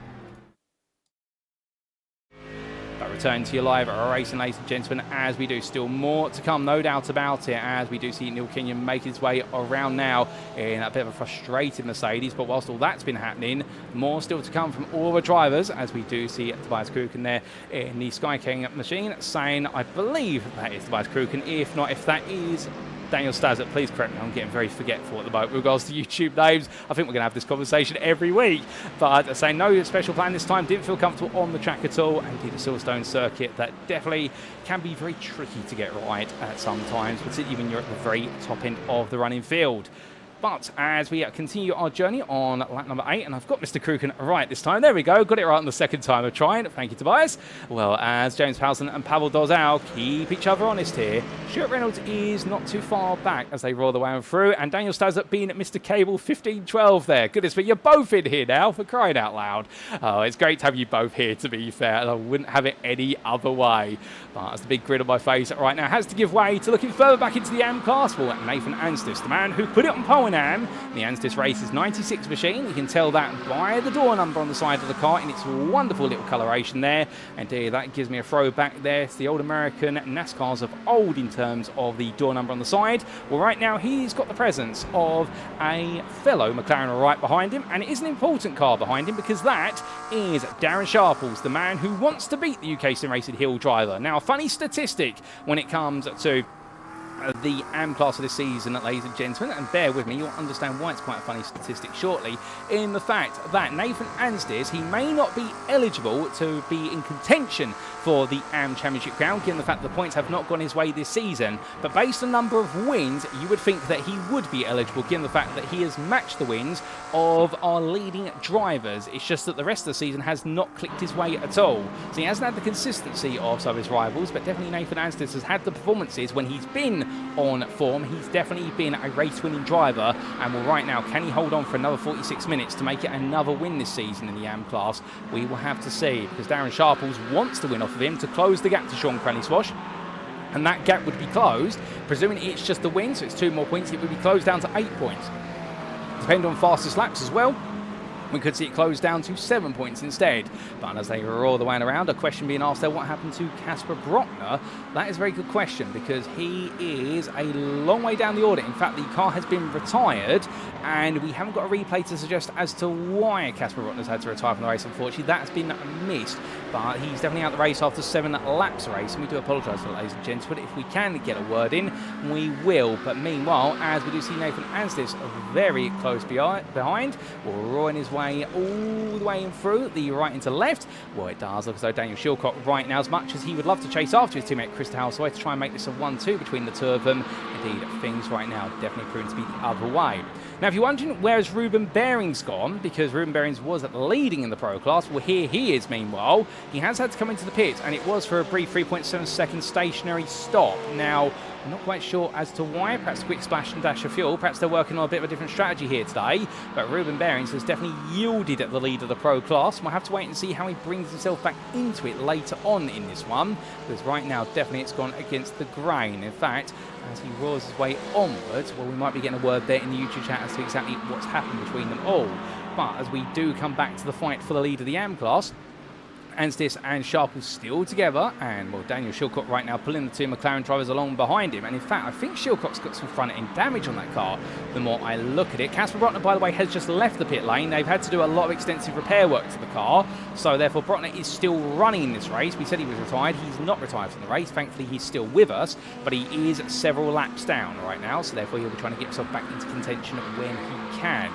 But return to your live racing, ladies and gentlemen, as we do still more to come, no doubt about it, as we do see Niel Kenyon make his way around now in a bit of a frustrated Mercedes. But whilst all that's been happening, more still to come from all the drivers, as we do see Tobias Kruken there in the Sky King machine saying, I believe that is Tobias Kruken. If not, if that is Daniel Stasuk, please correct me, I'm getting very forgetful at the moment with regards to YouTube names. I think we're going to have this conversation every week. But saying no special plan this time, didn't feel comfortable on the track at all. And indeed, a Silverstone circuit that definitely can be very tricky to get right at some times, particularly when you're at the very top end of the running field. But as we continue our journey on lap number 8, and I've got Mr. Kruken right this time. There we go. Got it right on the second time of trying. Thank you, Tobias. Well, as James Powelson and Pavel Dolezal keep each other honest here, Stuart Reynolds is not too far back as they roll the way on through, and Daniel Stasuk being at Mr. Cable 1512 there. Goodness, but you're both in here now, for crying out loud. Oh, it's great to have you both here, to be fair, and I wouldn't have it any other way. But as the big grin on my face right now has to give way to looking further back into the AM class for Nathan Anstis, the man who put it on pole in AM. The Anstis Races 96 machine. You can tell that by the door number on the side of the car in its wonderful little coloration there. And that gives me a throwback there to the old American NASCARs of old in terms of the door number on the side. Well, right now he's got the presence of a fellow McLaren right behind him, and it is an important car behind him because that is Darren Sharples, the man who wants to beat the UK Sim Racing Hill driver. Now, a funny statistic when it comes to the AM class of this season, ladies and gentlemen, and bear with me, you'll understand why it's quite a funny statistic shortly, in the fact that Nathan Anstis, he may not be eligible to be in contention for the AM Championship crown, given the fact that the points have not gone his way this season, but based on the number of wins, you would think that he would be eligible, given the fact that he has matched the wins of our leading drivers. It's just that the rest of the season has not clicked his way at all. So he hasn't had the consistency of some of his rivals, but definitely Nathan Anstis has had the performances when he's been on form. He's definitely been a race-winning driver, and well, right now, can he hold on for another 46 minutes to make it another win this season in the AM class? We will have to see, because Darren Sharples wants to win off of him to close the gap to Sean Cranleigh-Swash, and that gap would be closed, presuming it's just the win, so it's 2 more points, it would be closed down to 8 points. Depending on fastest laps as well. we could see it close down to 7 points instead. But as they roar the way around, a question being asked there, what happened to Casper Brockner? That is a very good question, because he is a long way down the order. In fact, the car has been retired, and we haven't got a replay to suggest as to why Casper Brockner's had to retire from the race. Unfortunately, that's been missed. But he's definitely out the race after 7 laps of race, and we do apologise for that, ladies and gents. But if we can get a word in, we will. But meanwhile, as we do see Nathan Anstis very close behind, roaring his way all the way in through the right into left. Well, it does look as though Daniel Shillcock right now, as much as he would love to chase after his teammate Chris Houseway to try and make this a 1-2 between the two of them, indeed things right now definitely proving to be the other way. Now, if you're wondering where's Ruben Berings gone, because Ruben Berings was leading in the Pro class, well, here he is. Meanwhile, he has had to come into the pits, and it was for a brief 3.7 second stationary stop. Now, I'm not quite sure as to why. Perhaps a quick splash and dash of fuel. Perhaps they're working on a bit of a different strategy here today. But Ruben Berings has definitely yielded at the lead of the Pro class. We'll have to wait and see how he brings himself back into it later on in this one, because right now, definitely it's gone against the grain. In fact, as he roars his way onwards, well, we might be getting a word there in the YouTube chat as to exactly what's happened between them all. But as we do come back to the fight for the lead of the AM class, Anstis and Sharples still together, and well, Daniel Shillcock right now pulling the two McLaren drivers along behind him. And in fact, I think Shillcock's got some front end damage on that car the more I look at it. Casper Brockner, by the way, has just left the pit lane. They've had to do a lot of extensive repair work to the car, so therefore Brockner is still running in this race. We said he was retired. He's not retired from the race. Thankfully, he's still with us, but he is several laps down right now, so therefore he'll be trying to get himself back into contention when he can.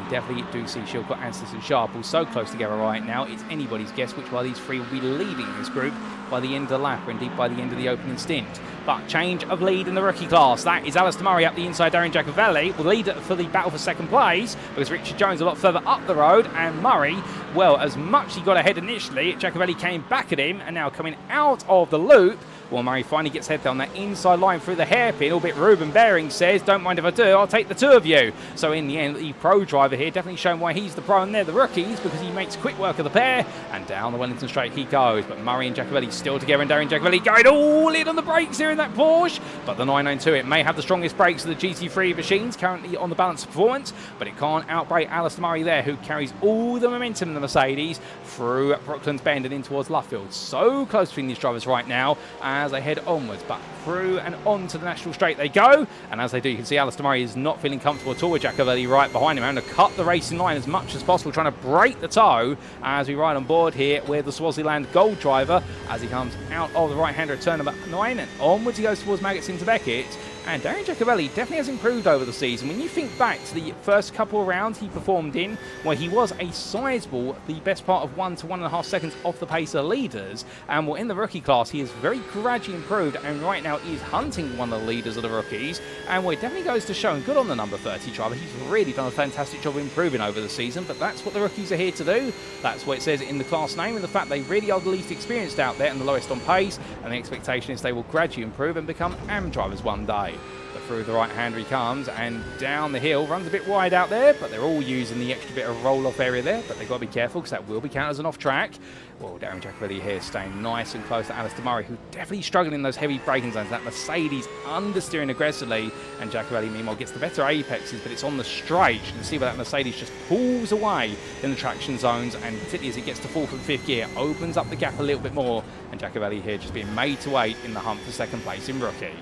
We definitely do see Shillcock, Anstis and Sharples so close together right now. It's anybody's guess which one of these three will be leading this group by the end of the lap, or indeed by the end of the opening stint. But change of lead in the rookie class. That is Alistair Murray up the inside. Darren Giacovelli will lead for the battle for second place, because Richard Jones a lot further up the road, and Murray, well, as much as he got ahead initially, Giacovelli came back at him, and now coming out of the loop, well, Murray finally gets head down that inside line through the hairpin, albeit Ruben Berings says, don't mind if I do, I'll take the two of you. So in the end, the pro driver here definitely showing why he's the pro and they're the rookies, because he makes quick work of the pair, and down the Wellington straight he goes. But Murray and Giacovelli still together, and Darren Giacovelli going all in on the brakes here in that Porsche. But the 992, it may have the strongest brakes of the GT3 machines, currently on the balance of performance, but it can't outbrake Alistair Murray there, who carries all the momentum in the Mercedes through Brooklands Bend and in towards Luffield. So close between these drivers right now as they head onwards, but through and on to the National Straight they go, and as they do, you can see Alistair Murray is not feeling comfortable at all with Giacovelli right behind him, having to cut the racing line as much as possible, trying to break the toe as we ride on board here with the Swaziland Gold driver as he comes out of the right-hander at turn number 9, and onwards he goes towards Maggots into Beckett. And Darren Giacovelli definitely has improved over the season. When you think back to the first couple of rounds he performed in, where he was a sizable, the best part of 1 to 1.5 seconds off the pace of the leaders, and well, in the rookie class he is very gradually improved, and right now he is hunting one of the leaders of the rookies, and well, it definitely goes to show, and good on the number 30 driver. He's really done a fantastic job of improving over the season, but that's what the rookies are here to do. That's what it says in the class name, and the fact they really are the least experienced out there and the lowest on pace, and the expectation is they will gradually improve and become AM drivers one day. But through the right hander he comes, and down the hill, runs a bit wide out there, but they're all using the extra bit of roll-off area there, but they've got to be careful because that will be counted as an off-track. Well, Darren Giacovelli here staying nice and close to Alistair Murray, who definitely struggling in those heavy braking zones. That Mercedes understeering aggressively, and Giacovelli meanwhile gets the better apexes, but it's on the straight. You can see where that Mercedes just pulls away in the traction zones, and particularly as it gets to 4th and 5th gear, opens up the gap a little bit more, and Giacovelli here just being made to wait in the hunt for second place in rookie.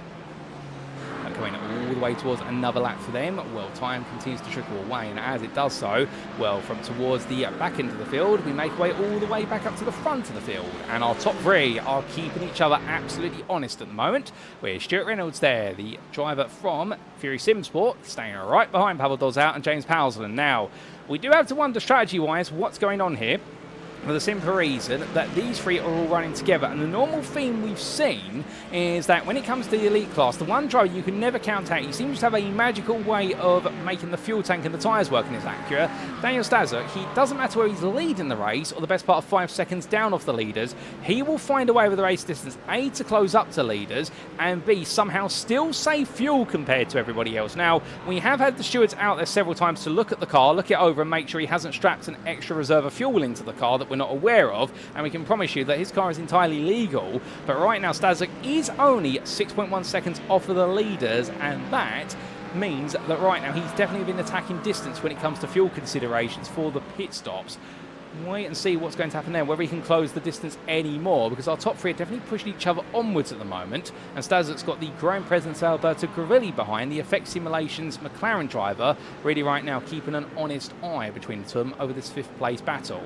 Going all the way towards another lap for them. Well, time continues to trickle away, and as it does so, well, from towards the back end of the field, we make way all the way back up to the front of the field, and our top three are keeping each other absolutely honest at the moment. With Stuart Reynolds there, the driver from Fury Sim Sport, staying right behind Pavel Dolezal and James Powsland. Now, we do have to wonder strategy-wise what's going on here, for the simple reason that these three are all running together, and the normal theme we've seen is that when it comes to the elite class, the one driver you can never count out, he seems to have a magical way of making the fuel tank and the tyres working as Acura. Daniel Stasuk, he doesn't matter where he's leading the race or the best part of 5 seconds down off the leaders, he will find a way with the race distance, A, to close up to leaders, and B, somehow still save fuel compared to everybody else. Now, we have had the stewards out there several times to look at the car, look it over and make sure he hasn't strapped an extra reserve of fuel into the car that we're not aware of, and we can promise you that his car is entirely legal. But right now Stasuk is only 6.1 seconds off of the leaders, and that means that right now he's definitely been attacking distance when it comes to fuel considerations for the pit stops. Wait and see what's going to happen there, whether he can close the distance anymore, because our top three are definitely pushing each other onwards at the moment, and Stasuk's got the growing presence of Alberto Gravilli behind, the Effect Simulations McLaren driver, really right now keeping an honest eye between the two of them over this 5th place battle.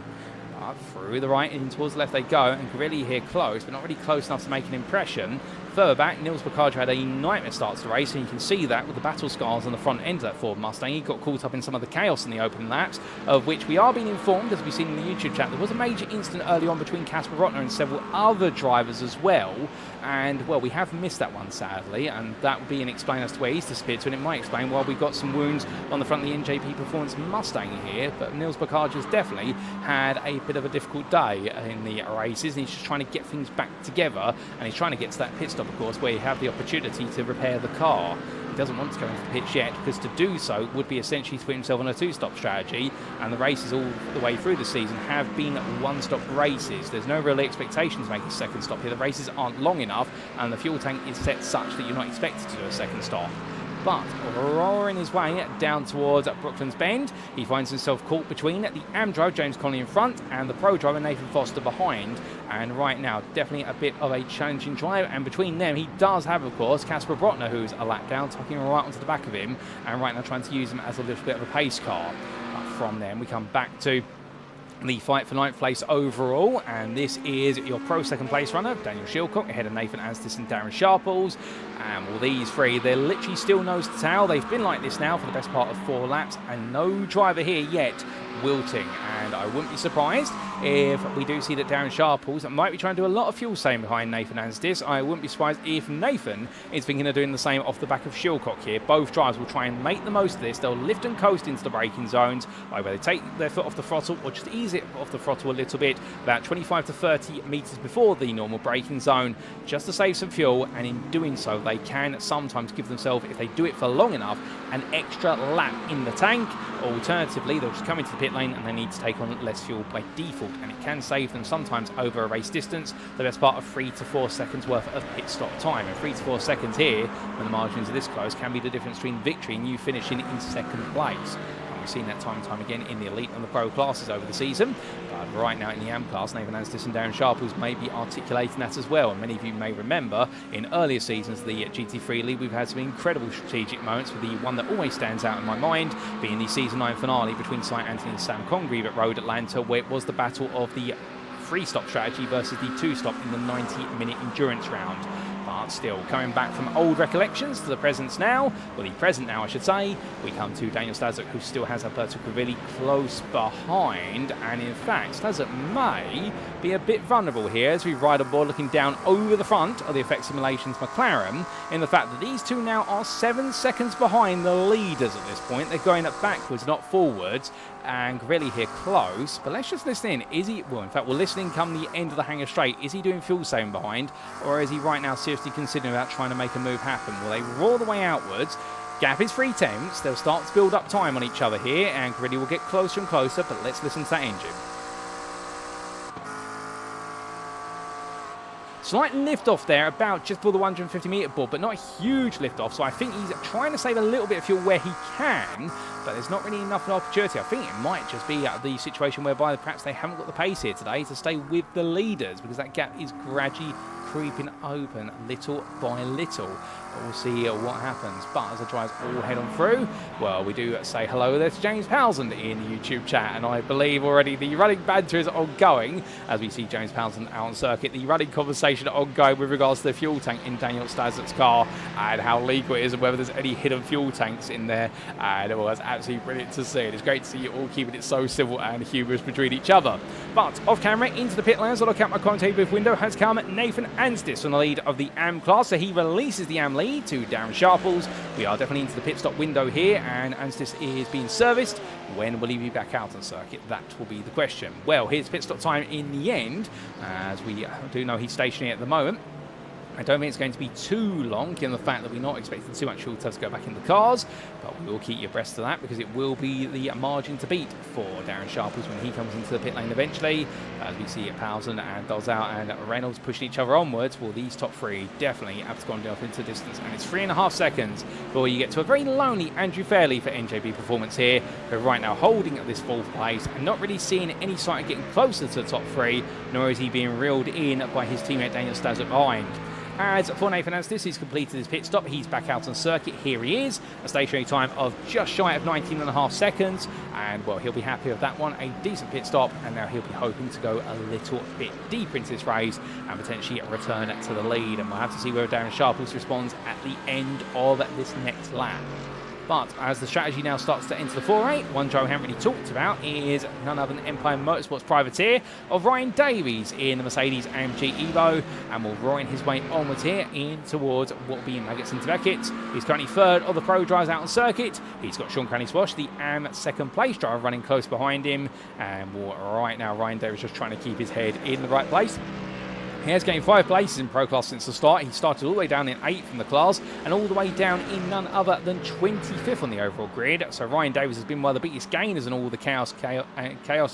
Through the right, in towards the left they go, and Gravilli here close, but not really close enough to make an impression. Further back, Niels Kenyon had a nightmare start to the race, and you can see that with the battle scars on the front end of that Ford Mustang. He got caught up in some of the chaos in the open laps, of which we are being informed, as we've seen in the YouTube chat. There was a major incident early on between Casper Rotner and several other drivers as well, and, well, we have missed that one, sadly, and that would be an explain as to where he's disappeared to, and it might explain why we've got some wounds on the front of the NJP Performance Mustang here, but Niels Kenyon has definitely had a bit of a difficult day in the races, and he's just trying to get things back together, and he's trying to get to that pit stop, of course, where you have the opportunity to repair the car. He doesn't want to go into the pits yet, because to do so would be essentially to put himself on a 2-stop strategy, and the races all the way through the season have been 1-stop races. There's no real expectation to make a 2nd stop here. The races aren't long enough, and the fuel tank is set such that you're not expected to do a 2nd stop. But roaring his way down towards Brooklands Bend, he finds himself caught between the AM driver James Connolly in front and the Pro driver Nathan Foster behind. And right now, definitely a bit of a challenging drive. And between them, he does have, of course, Casper Brotner, who's a lap down, tucking right onto the back of him, and right now trying to use him as a little bit of a pace car. But from them, we come back to the fight for 9th place overall, and this is your Pro 2nd place runner, Daniel Shillcock, ahead of Nathan Anstis and Darren Sharples. And well, these three, they're literally still nose to tail. They've been like this now for the best part of 4 laps, and no driver here yet wilting. And I wouldn't be surprised if we do see that Darren Sharples might be trying to do a lot of fuel saving behind Nathan Anstis. I wouldn't be surprised if Nathan is thinking of doing the same off the back of Shillcock here. Both drivers will try and make the most of this. They'll lift and coast into the braking zones, either they take their foot off the throttle or just ease it off the throttle a little bit, about 25 to 30 metres before the normal braking zone, just to save some fuel. And in doing so, they can sometimes give themselves, if they do it for long enough, an extra lap in the tank. Alternatively, they'll just come into the pit lane and they need to take on less fuel by default, and it can save them sometimes over a race distance the best part of 3 to 4 seconds worth of pit stop time. And 3 to 4 seconds here, when the margins are this close, can be the difference between victory and you finishing in 2nd place. We've seen that time and time again in the Elite and the Pro classes over the season. But right now in the AM class, Nathan Anstis and Darren Sharples may be articulating that as well. And many of you may remember in earlier seasons of the GT3 League, we've had some incredible strategic moments, with the one that always stands out in my mind being the Season 9 finale between Cy Anthony and Sam Congreve at Road Atlanta, where it was the battle of the 3-stop strategy versus the 2-stop in the 90-minute endurance round. But still, coming back from old recollections to the present now, well, the present now I should say, we come to Daniel Stasuk, who still has Alberto Gravilli close behind, and in fact Stasuk may be a bit vulnerable here as we ride aboard, looking down over the front of the Effect Simulations McLaren, in the fact that these two now are 7 seconds behind the leaders at this point. They're going up backwards, not forwards, and Gravilli here close. But let's just listen in. Is he, well, in fact, we'll listen in come the end of the hangar straight. Is he doing fuel saving behind, or is he right now seriously considering about trying to make a move happen? Well, they roar the way outwards. Gap is 3 tenths. They'll start to build up time on each other here, and Gravilli will get closer and closer, but let's listen to that engine. Slight lift off there, about just below the 150 metre board, but not a huge lift off. So I think he's trying to save a little bit of fuel where he can, but there's not really enough of an opportunity. I think it might just be the situation whereby perhaps they haven't got the pace here today to stay with the leaders, because that gap is gradually creeping open little by little. But we'll see what happens. But as the drivers all head on through, well, we do say hello there to James Powsand in the YouTube chat, and I believe already the running banter is ongoing as we see James Powsand out on circuit. The running conversation ongoing with regards to the fuel tank in Daniel Stasuk's car and how legal it is and whether there's any hidden fuel tanks in there. And it was absolutely brilliant to see. It's great to see you all keeping it so civil and humorous between each other. But off camera into the pit lane, as I look out my commentator booth window, has come Nathan Anstis on the lead of the AM class. So he releases the AM lead to Darren Sharples. We are definitely into the pit stop window here, and Anstis is being serviced. When will he be back out on circuit? That will be the question. Well, here's pit stop time in the end, as we do know he's stationary at the moment. I don't think it's going to be too long, given the fact that we're not expecting too much fuel to go back in the cars, but we will keep you abreast of that because it will be the margin to beat for Darren Sharples when he comes into the pit lane eventually. As we see Pavel and Dolezel and Reynolds pushing each other onwards, well, these top three definitely have gone off into the distance, and it's 3.5 seconds before you get to a very lonely Andrew Fairley for NJB Performance here, who are right now holding at this 4th place and not really seeing any sight of getting closer to the top 3, nor is he being reeled in by his teammate Daniel Stasuk behind. As for Nathan Astis, he's completed his pit stop. He's back out on circuit. Here he is, a stationary time of just shy of 19.5 seconds. And, well, he'll be happy with that one. A decent pit stop. And now he'll be hoping to go a little bit deeper into this race and potentially return to the lead. And we'll have to see whether Darren Sharples responds at the end of this next lap. But as the strategy now starts to enter the foray, one driver we haven't really talked about is none other than Empire Motorsports privateer of Ryan Davies in the Mercedes AMG Evo, and will roaring his way onwards here in towards what will be Maggots into Beckett. He's currently 3rd of the pro drivers out on circuit. He's got Sean Cranleigh-Swash, the AM 2nd place driver, running close behind him, and right now Ryan Davies just trying to keep his head in the right place. He has gained 5 places in Pro Class since the start. He started all the way down in 8th from the class and all the way down in none other than 25th on the overall grid. So Ryan Davies has been one of the biggest gainers in all the chaos,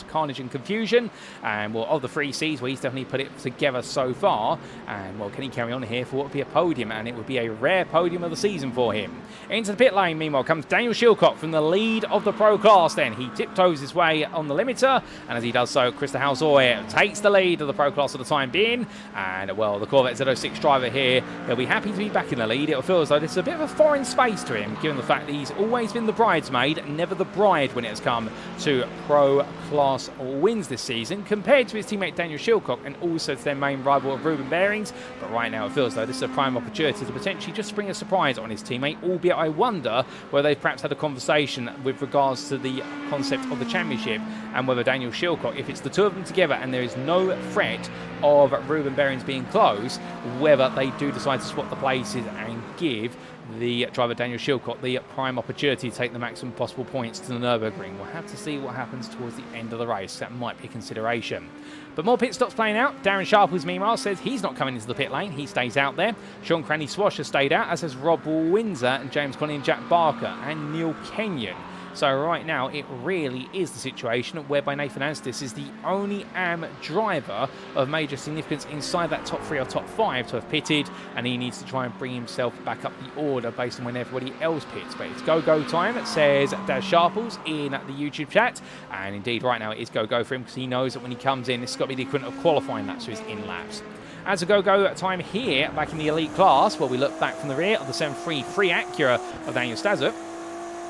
carnage and confusion. And, well, of the 3 Cs, well, he's definitely put it together so far. And, well, can he carry on here for what would be a podium? And it would be a rare podium of the season for him. Into the pit lane, meanwhile, comes Daniel Shillcock from the lead of the Pro Class then. He tiptoes his way on the limiter. And as he does so, Krista Halzoy takes the lead of the Pro Class for the time being. And, well, the Corvette Z06 driver here, he'll be happy to be back in the lead. It'll feel as though this is a bit of a foreign space to him, given the fact that he's always been the bridesmaid, never the bride when it has come to Pro Class wins this season, compared to his teammate Daniel Shillcock and also to their main rival of Ruben Berings. But right now it feels as though this is a prime opportunity to potentially just bring a surprise on his teammate, albeit I wonder whether they've perhaps had a conversation with regards to the concept of the championship and whether Daniel Shillcock, if it's the two of them together and there is no threat of Ruben Berings being close, whether they do decide to swap the places and give the driver Daniel Shillcock the prime opportunity to take the maximum possible points to the Nürburgring. We'll have to see what happens towards the end of the race. That might be a consideration. But more pit stops playing out. Darren Sharples, meanwhile, says he's not coming into the pit lane. He stays out there. Sean Cranleigh-Swash has stayed out, as has Rob Windsor and James Conley and Jack Barker and Niel Kenyon. So right now, it really is the situation whereby Nathan Astis is the only AM driver of major significance inside that top 3 or top 5 to have pitted, and he needs to try and bring himself back up the order based on when everybody else pits. But it's go-go time, it says Daz Sharples in the YouTube chat, and indeed right now it is go-go for him because he knows that when he comes in, this has got to be the equivalent of qualifying laps, so he's in laps. As a go-go time here, back in the elite class, where we look back from the rear of the 7.3 free Acura of Daniel Stasuk.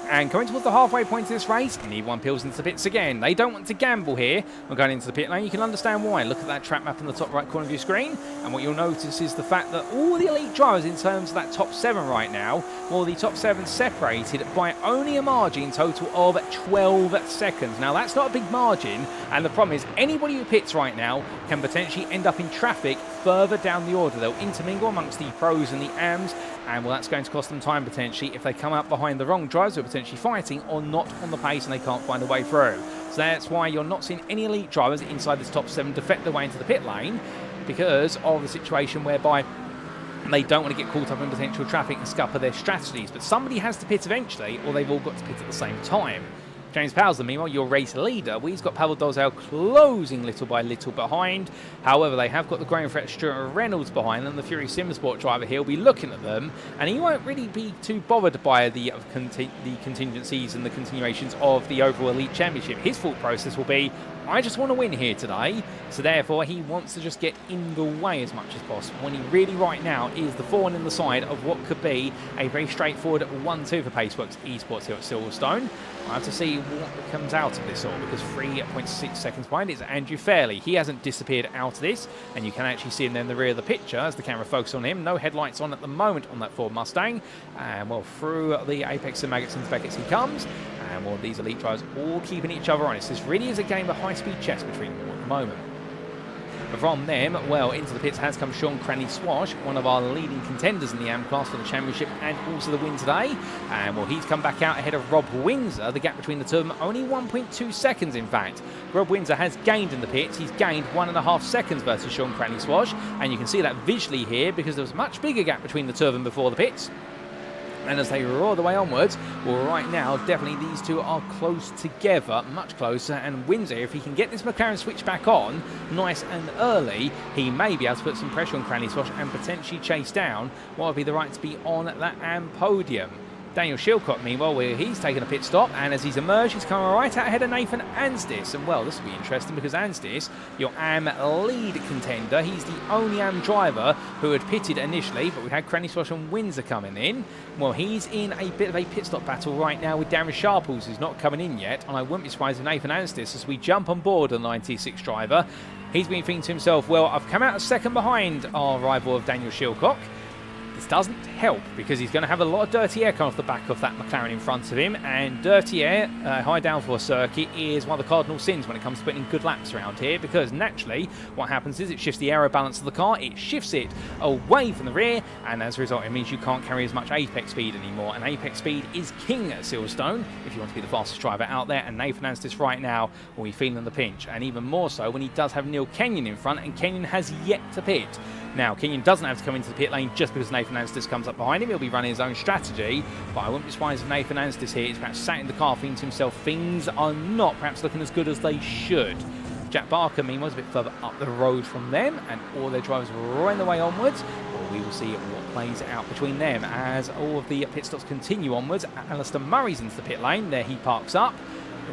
And coming towards the halfway point of this race, neither one peels into the pits again. They don't want to gamble here on going into the pit lane. You can understand why. Look at that track map in the top right corner of your screen. And what you'll notice is the fact that all the elite drivers in terms of that top 7 right now, well, the top 7 separated by only a margin total of 12 seconds. Now, that's not a big margin. And the problem is anybody who pits right now can potentially end up in traffic further down the order. They'll intermingle amongst the pros and the AMs. And, well, that's going to cost them time potentially if they come up behind the wrong drivers who are potentially fighting or not on the pace and they can't find a way through. So that's why you're not seeing any elite drivers inside this top 7 defect their way into the pit lane, because of the situation whereby they don't want to get caught up in potential traffic and scupper their strategies. But somebody has to pit eventually, or they've all got to pit at the same time. James Powell, meanwhile, your race leader, well, he's got Pavel Dolezal closing little by little behind. However, they have got the growing threat Stuart Reynolds behind them. The Fury Simsport driver, he'll be looking at them, and he won't really be too bothered by the contingencies and the continuations of the overall Elite Championship. His thought process will be, I just want to win here today, so therefore he wants to just get in the way as much as possible, when he really right now is the thorn in the side of what could be a very straightforward 1-2 for Paceworks Esports here at Silverstone. I have to see what comes out of this all, because 3.6 seconds behind is Andrew Fairley. He hasn't disappeared out of this, and you can actually see him in the rear of the picture as the camera focuses on him. No headlights on at the moment on that Ford Mustang, and well, through the Apex and Maggots and Beckett he comes. And all of these elite drivers all keeping each other honest. This really is a game of high-speed chess between them at the moment. From them, well, into the pits has come Sean Cranleigh-Swash, one of our leading contenders in the AM class for the championship and also the win today. And well, he's come back out ahead of Rob Windsor. The gap between the two of them only 1.2 seconds, in fact. Rob Windsor has gained in the pits. He's gained 1.5 seconds versus Sean Cranleigh-Swash, and you can see that visually here because there was a much bigger gap between the two of them before the pits. And as they roar the way onwards, well, right now, definitely these two are close together, much closer. And Windsor, if he can get this McLaren switch back on nice and early, he may be able to put some pressure on Cranleigh-Swash and potentially chase down what would be the right to be on that AM podium. Daniel Shillcock, meanwhile, where he's taken a pit stop, and as he's emerged, he's coming right out ahead of Nathan Anstis. And well, this will be interesting because Anstis, your AM lead contender, he's the only AM driver who had pitted initially, but we had Cranleigh-Swash and Windsor coming in. Well, he's in a bit of a pit stop battle right now with Darren Sharples, who's not coming in yet, and I wouldn't be surprised if Nathan Anstis, as we jump on board the 96 driver, he's been thinking to himself, well, I've come out a second behind our rival of Daniel Shillcock. This doesn't help because he's going to have a lot of dirty air coming off the back of that McLaren in front of him, and dirty air, high downforce circuit, is one of the cardinal sins when it comes to putting good laps around here, because naturally what happens is it shifts the aero balance of the car, it shifts it away from the rear, and as a result it means you can't carry as much apex speed anymore, and apex speed is king at Silverstone if you want to be the fastest driver out there, and Nathan Anstis right now will be feeling the pinch, and even more so when he does have Niel Kenyon in front, and Kenyon has yet to pit. Now, Kenyon doesn't have to come into the pit lane just because Nathan Anstis comes up behind him. He'll be running his own strategy, but I wouldn't be surprised if Nathan Anstis here is perhaps sat in the car thinking to himself, things are not perhaps looking as good as they should. Jack Barker, meanwhile, is a bit further up the road from them, and all their drivers are roaring the way onwards. Well, we will see what plays out between them as all of the pit stops continue onwards. Alistair Murray's into the pit lane. There he parks up.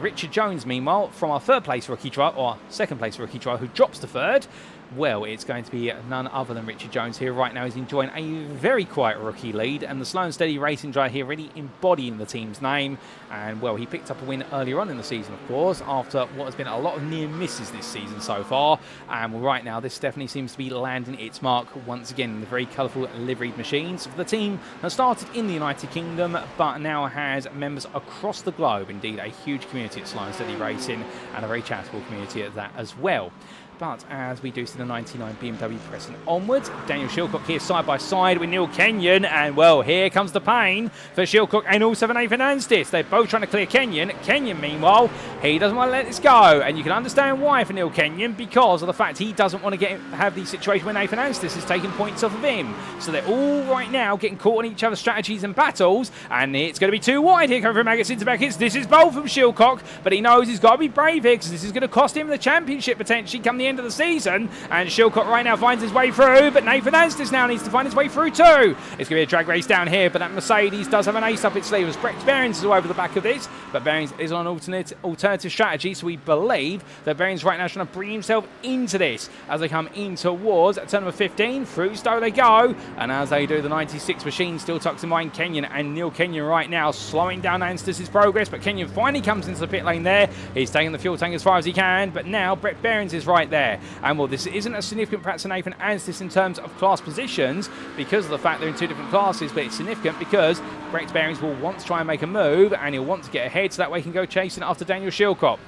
Richard Jones, meanwhile, from our third place rookie driver, or second place rookie driver, who drops to third. Well, it's going to be none other than Richard Jones here. Right now he's enjoying a very quiet rookie lead, and the slow and steady racing driver here really embodying the team's name. And well, he picked up a win earlier on in the season, of course, after what has been a lot of near misses this season so far. And well, right now this definitely seems to be landing its mark once again in the very colourful liveried machines. The team has started in the United Kingdom, but now has members across the globe. Indeed, a huge community at slow and steady racing, and a very charitable community at that as well. But as we do see the 99 BMW pressing onwards, Daniel Shillcock here side by side with Niel Kenyon, and well, here comes the pain for Shillcock and also for Nathan Anstis. They're both trying to clear Kenyon. Kenyon, meanwhile, he doesn't want to let this go, and you can understand why for Niel Kenyon, because of the fact he doesn't want to have the situation where Nathan Anstis is taking points off of him. So they're all right now getting caught on each other's strategies and battles, and it's going to be too wide here coming from Magazine to Beckett. This is bold from Shillcock, but he knows he's got to be brave here because this is going to cost him the championship potentially come the end of the season. And Shillcock right now finds his way through, but Nathan Anstis now needs to find his way through too. It's going to be a drag race down here, but that Mercedes does have an ace up its sleeve as Brett Berings is all over the back of this, but Berings is on an alternative strategy, so we believe that Berings right now is trying to bring himself into this as they come in towards turn number 15. Through Stowe they go, and as they do, the 96 machine still tucks in behind Kenyon, and Niel Kenyon right now slowing down Anstis' progress, but Kenyon finally comes into the pit lane there. He's taking the fuel tank as far as he can, but now Brett Berings is right there. And well, this isn't a significant perhaps to Nathan Anstis in terms of class positions because of the fact they're in two different classes, but it's significant because Brett Berings will want to try and make a move, and he'll want to get ahead so that way he can go chasing after Daniel Shillcock.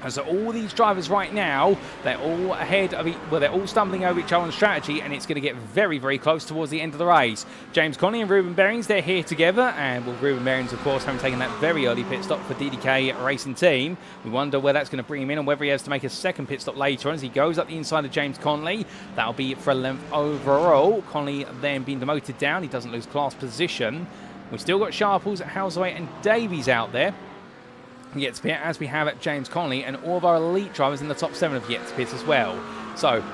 And so all these drivers right now, they're all ahead of they're all stumbling over each other on strategy, and it's going to get very, very close towards the end of the race. James Connolly and Ruben Berings, they're here together, and well, Ruben Berings, of course, having taken that very early pit stop for DDK Racing Team. We wonder where that's going to bring him in and whether he has to make a second pit stop later on as he goes up the inside of James Connolly. That'll be for a length overall. Connolly then being demoted down. He doesn't lose class position. We've still got Sharples, Houseway and Davies out there yet to pit, as we have at James Connolly, and all of our elite drivers in the top 7 have yet to pit as well. So,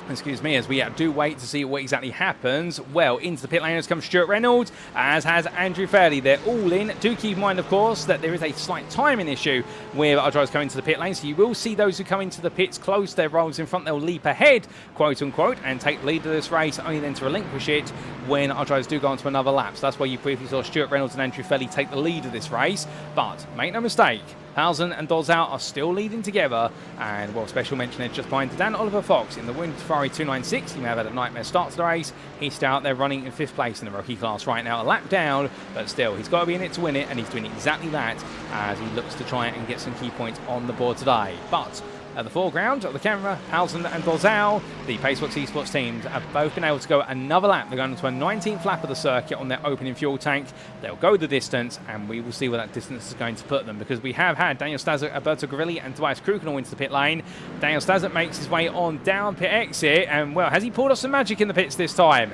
excuse me, as we do wait to see what exactly happens. Well, into the pit lane has come Stuart Reynolds, as has Andrew Fairley. They're all in. Do keep in mind, of course, that there is a slight timing issue with our drivers coming to the pit lane, so you will see those who come into the pits close their roles in front. They'll leap ahead, quote unquote, and take the lead of this race, only then to relinquish it when our drivers do go on to another lap. So that's why you briefly saw Stuart Reynolds and Andrew Fairley take the lead of this race. But make no mistake, Housen and Dolezel are still leading together, and well, special mention is just behind Dan Oliver Fox in the Williams Ferrari 296. He may have had a nightmare start to the race. He's still out there running in 5th place in the rookie class right now, a lap down, but still he's got to be in it to win it, and he's doing exactly that as he looks to try and get some key points on the board today. But At the foreground, of the camera, Halsen and Dolezel, the Paceworks Esports teams have both been able to go another lap. They're going into a 19th lap of the circuit on their opening fuel tank. They'll go the distance, and we will see where that distance is going to put them, because we have had Daniel Stasuk, Alberto Grilli, and Tobias Kruken all into the pit lane. Daniel Stasuk makes his way on down pit exit, and well, has he pulled off some magic in the pits this time?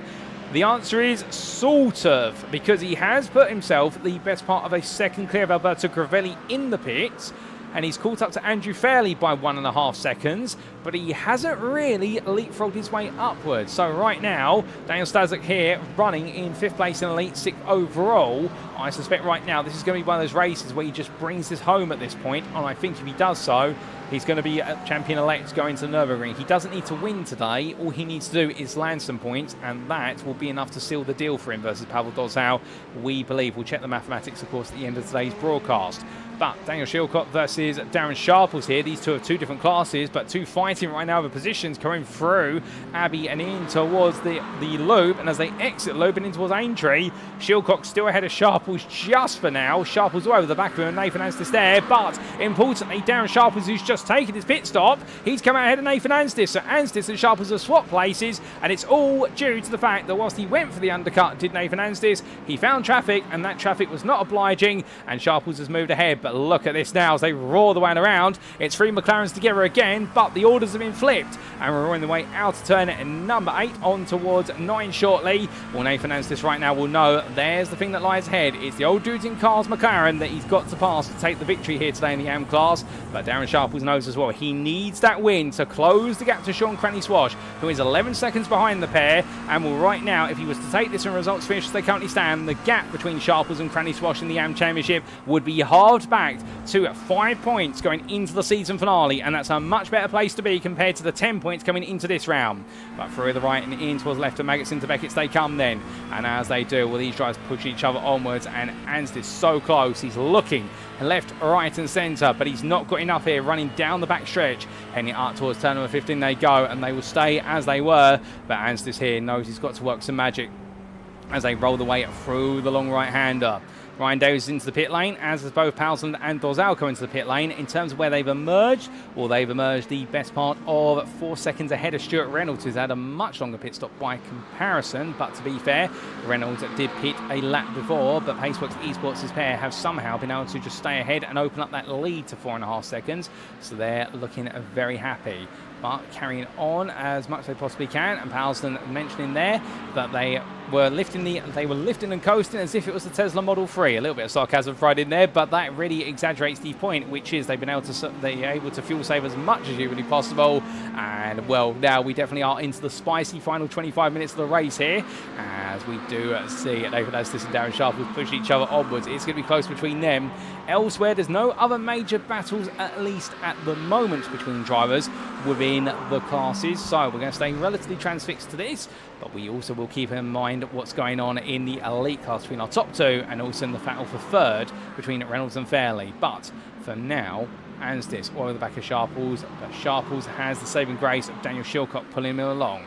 The answer is sort of, because he has put himself the best part of a second clear of Alberto Grilli in the pits, and he's caught up to Andrew Fairley by 1.5 seconds, but he hasn't really leapfrogged his way upwards. So right now, Daniel Stasuk here running in 5th place in Elite 6th overall. I suspect right now this is going to be one of those races where he just brings this home at this point, and I think if he does so, he's going to be a champion-elect going to Nürburgring. He doesn't need to win today. All he needs to do is land some points, and that will be enough to seal the deal for him versus Pavel Dolezal. We believe. We'll check the mathematics, of course, at the end of today's broadcast. But Daniel Shillcock versus Darren Sharples here. These two are two different classes, but two fighting right now over positions, coming through Abbey and in towards the loop. And as they exit the loop and in towards Aintree, Shillcock still ahead of Sharples just for now. Sharples all over the back of him, and Nathan Anstis there. But importantly, Darren Sharples, who's just taken his pit stop, he's come out ahead of Nathan Anstis. So Anstis and Sharples have swapped places, and it's all due to the fact that whilst he went for the undercut, did Nathan Anstis, he found traffic, and that traffic was not obliging, and Sharples has moved ahead. But look at this now as they roar the way around. It's 3 McLarens together again, but the orders have been flipped, and we're on the way out of turn number 8 on towards 9 shortly. Well, Nathan Anstis right now will know there's the thing that lies ahead. It's the old dudes in cars McLaren that he's got to pass to take the victory here today in the AM class. But Darren Sharples knows as well he needs that win to close the gap to Sean Cranleigh-Swash, who is 11 seconds behind the pair, and will right now, if he was to take this and results finish as they currently stand, the gap between Sharples and Cranleigh-Swash in the AM Championship would be halved back to 5 points going into the season finale, and that's a much better place to be compared to the 10 points coming into this round. But through the right and in towards left of Maggots into Beckett's they come then, and as they do, well, these drivers push each other onwards, and Anstis so close, he's looking left, right and centre, but he's not got enough here, running down the back stretch, heading up towards turn number 15 they go, and they will stay as they were, but Anstis here knows he's got to work some magic as they roll the way through the long right-hander. Ryan Davies is into the pit lane, as is both Palsland and Dolezel come into the pit lane. In terms of where they've emerged, well, they've emerged the best part of 4 seconds ahead of Stuart Reynolds, who's had a much longer pit stop by comparison. But to be fair, Reynolds did pit a lap before, but Paceworks Esports' pair have somehow been able to just stay ahead and open up that lead to 4.5 seconds. So they're looking very happy. But carrying on as much as they possibly can, and Palsland mentioning there that they were lifting and coasting as if it was the Tesla Model 3. A little bit of sarcasm thrown in there, but that really exaggerates the point, which is they're able to fuel save as much as humanly possible. And well, now we definitely are into the spicy final 25 minutes of the race here, as we do see Nathan Anstis and Darren Sharples push each other onwards. It's going to be close between them. Elsewhere, there's no other major battles, at least at the moment, between drivers within the classes, so we're going to stay relatively transfixed to this, but we also will keep in mind what's going on in the elite class between our top two, and also in the battle for third between Reynolds and Fairley. But for now, Anstis all over the back of Sharples, but Sharples has the saving grace of Daniel Shillcock pulling him along.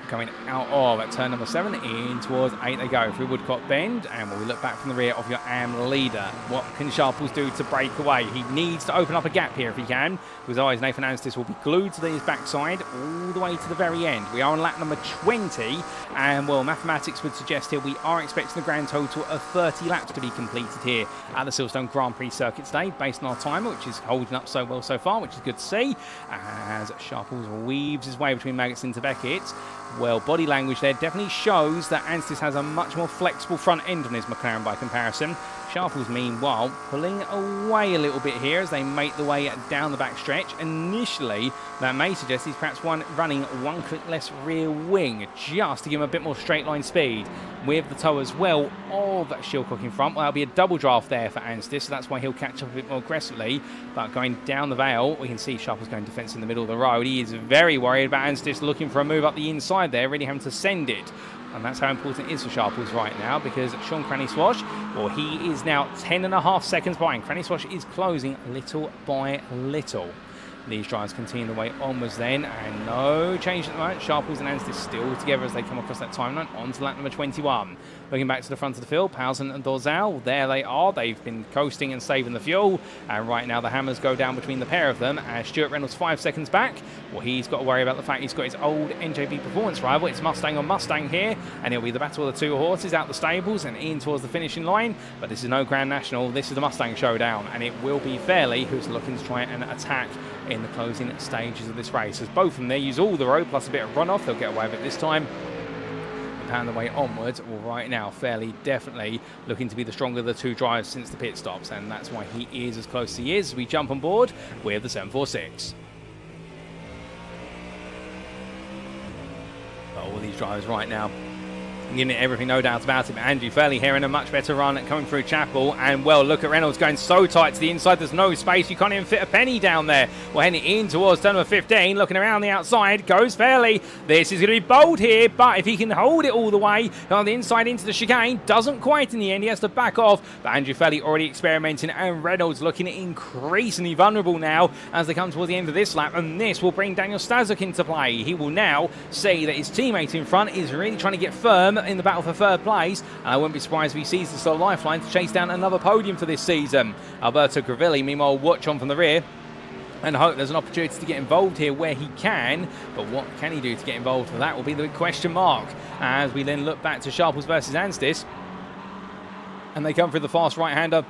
Coming out of turn number 7 in towards 8 they go through Woodcock Bend, and when we look back from the rear of your AM leader, what can Sharples do to break away? He needs to open up a gap here if he can, because otherwise Nathan Anstis will be glued to his backside all the way to the very end. We are on lap number 20, and well, mathematics would suggest here we are expecting a grand total of 30 laps to be completed here at the Silverstone Grand Prix circuit today, based on our timer, which is holding up so well so far, which is good to see, as Sharples weaves his way between Maggots into Beckett. Well, body language there definitely shows that Anstis has a much more flexible front end on his McLaren by comparison. Sharples, meanwhile, pulling away a little bit here as they make the way down the back stretch. Initially, that may suggest he's perhaps running one click less rear wing, just to give him a bit more straight line speed. With the toe as well of Shillcock in front, well, that'll be a double draft there for Anstis, so that's why he'll catch up a bit more aggressively. But going down the Vale, we can see Sharples going defence in the middle of the road. He is very worried about Anstis looking for a move up the inside there, really having to send it. And that's how important it is for Sharples right now, because Sean Cranleigh-Swash, well, he is now 10.5 seconds behind. Cranleigh-Swash is closing little by little. These drivers continue the way onwards then, and no change at the moment. Sharples and Anstis still together as they come across that timeline onto lap number 21. Looking back to the front of the field, Powson and Dolezel, there they are. They've been coasting and saving the fuel. And right now the hammers go down between the pair of them. As Stuart Reynolds 5 seconds back. Well, he's got to worry about the fact he's got his old NJB performance rival. It's Mustang on Mustang here. And it'll be the battle of the two horses out the stables and in towards the finishing line. But this is no Grand National. This is the Mustang Showdown. And it will be Fairley who's looking to try and attack in the closing stages of this race. As both of them there use all the road plus a bit of runoff. They'll get away with it this time. Pound their way onwards. Well, right now, Fairley definitely looking to be the stronger of the two drivers since the pit stops, and that's why he is as close as he is. We jump on board with the 746. All these drivers right now giving it everything, no doubt about it. Andrew Fairley here in a much better run coming through Chapel, and well, look at Reynolds going so tight to the inside, there's no space, you can't even fit a penny down there. Well, heading in towards turn number 15, looking around the outside goes Fairley. This is going to be bold here, but if he can hold it all the way on the inside into the chicane, doesn't quite in the end, he has to back off. But Andrew Fairley already experimenting, and Reynolds looking increasingly vulnerable now as they come towards the end of this lap, and this will bring Daniel Stasuk into play. He will now see that his teammate in front is really trying to get firm in the battle for third place, and I wouldn't be surprised if he sees this sort of lifeline to chase down another podium for this season. Alberto Gravilli, meanwhile, watch on from the rear and hope there's an opportunity to get involved here where he can, but what can he do to get involved? For that will be the big question mark as we then look back to Sharples versus Anstis, and they come through the fast right-hander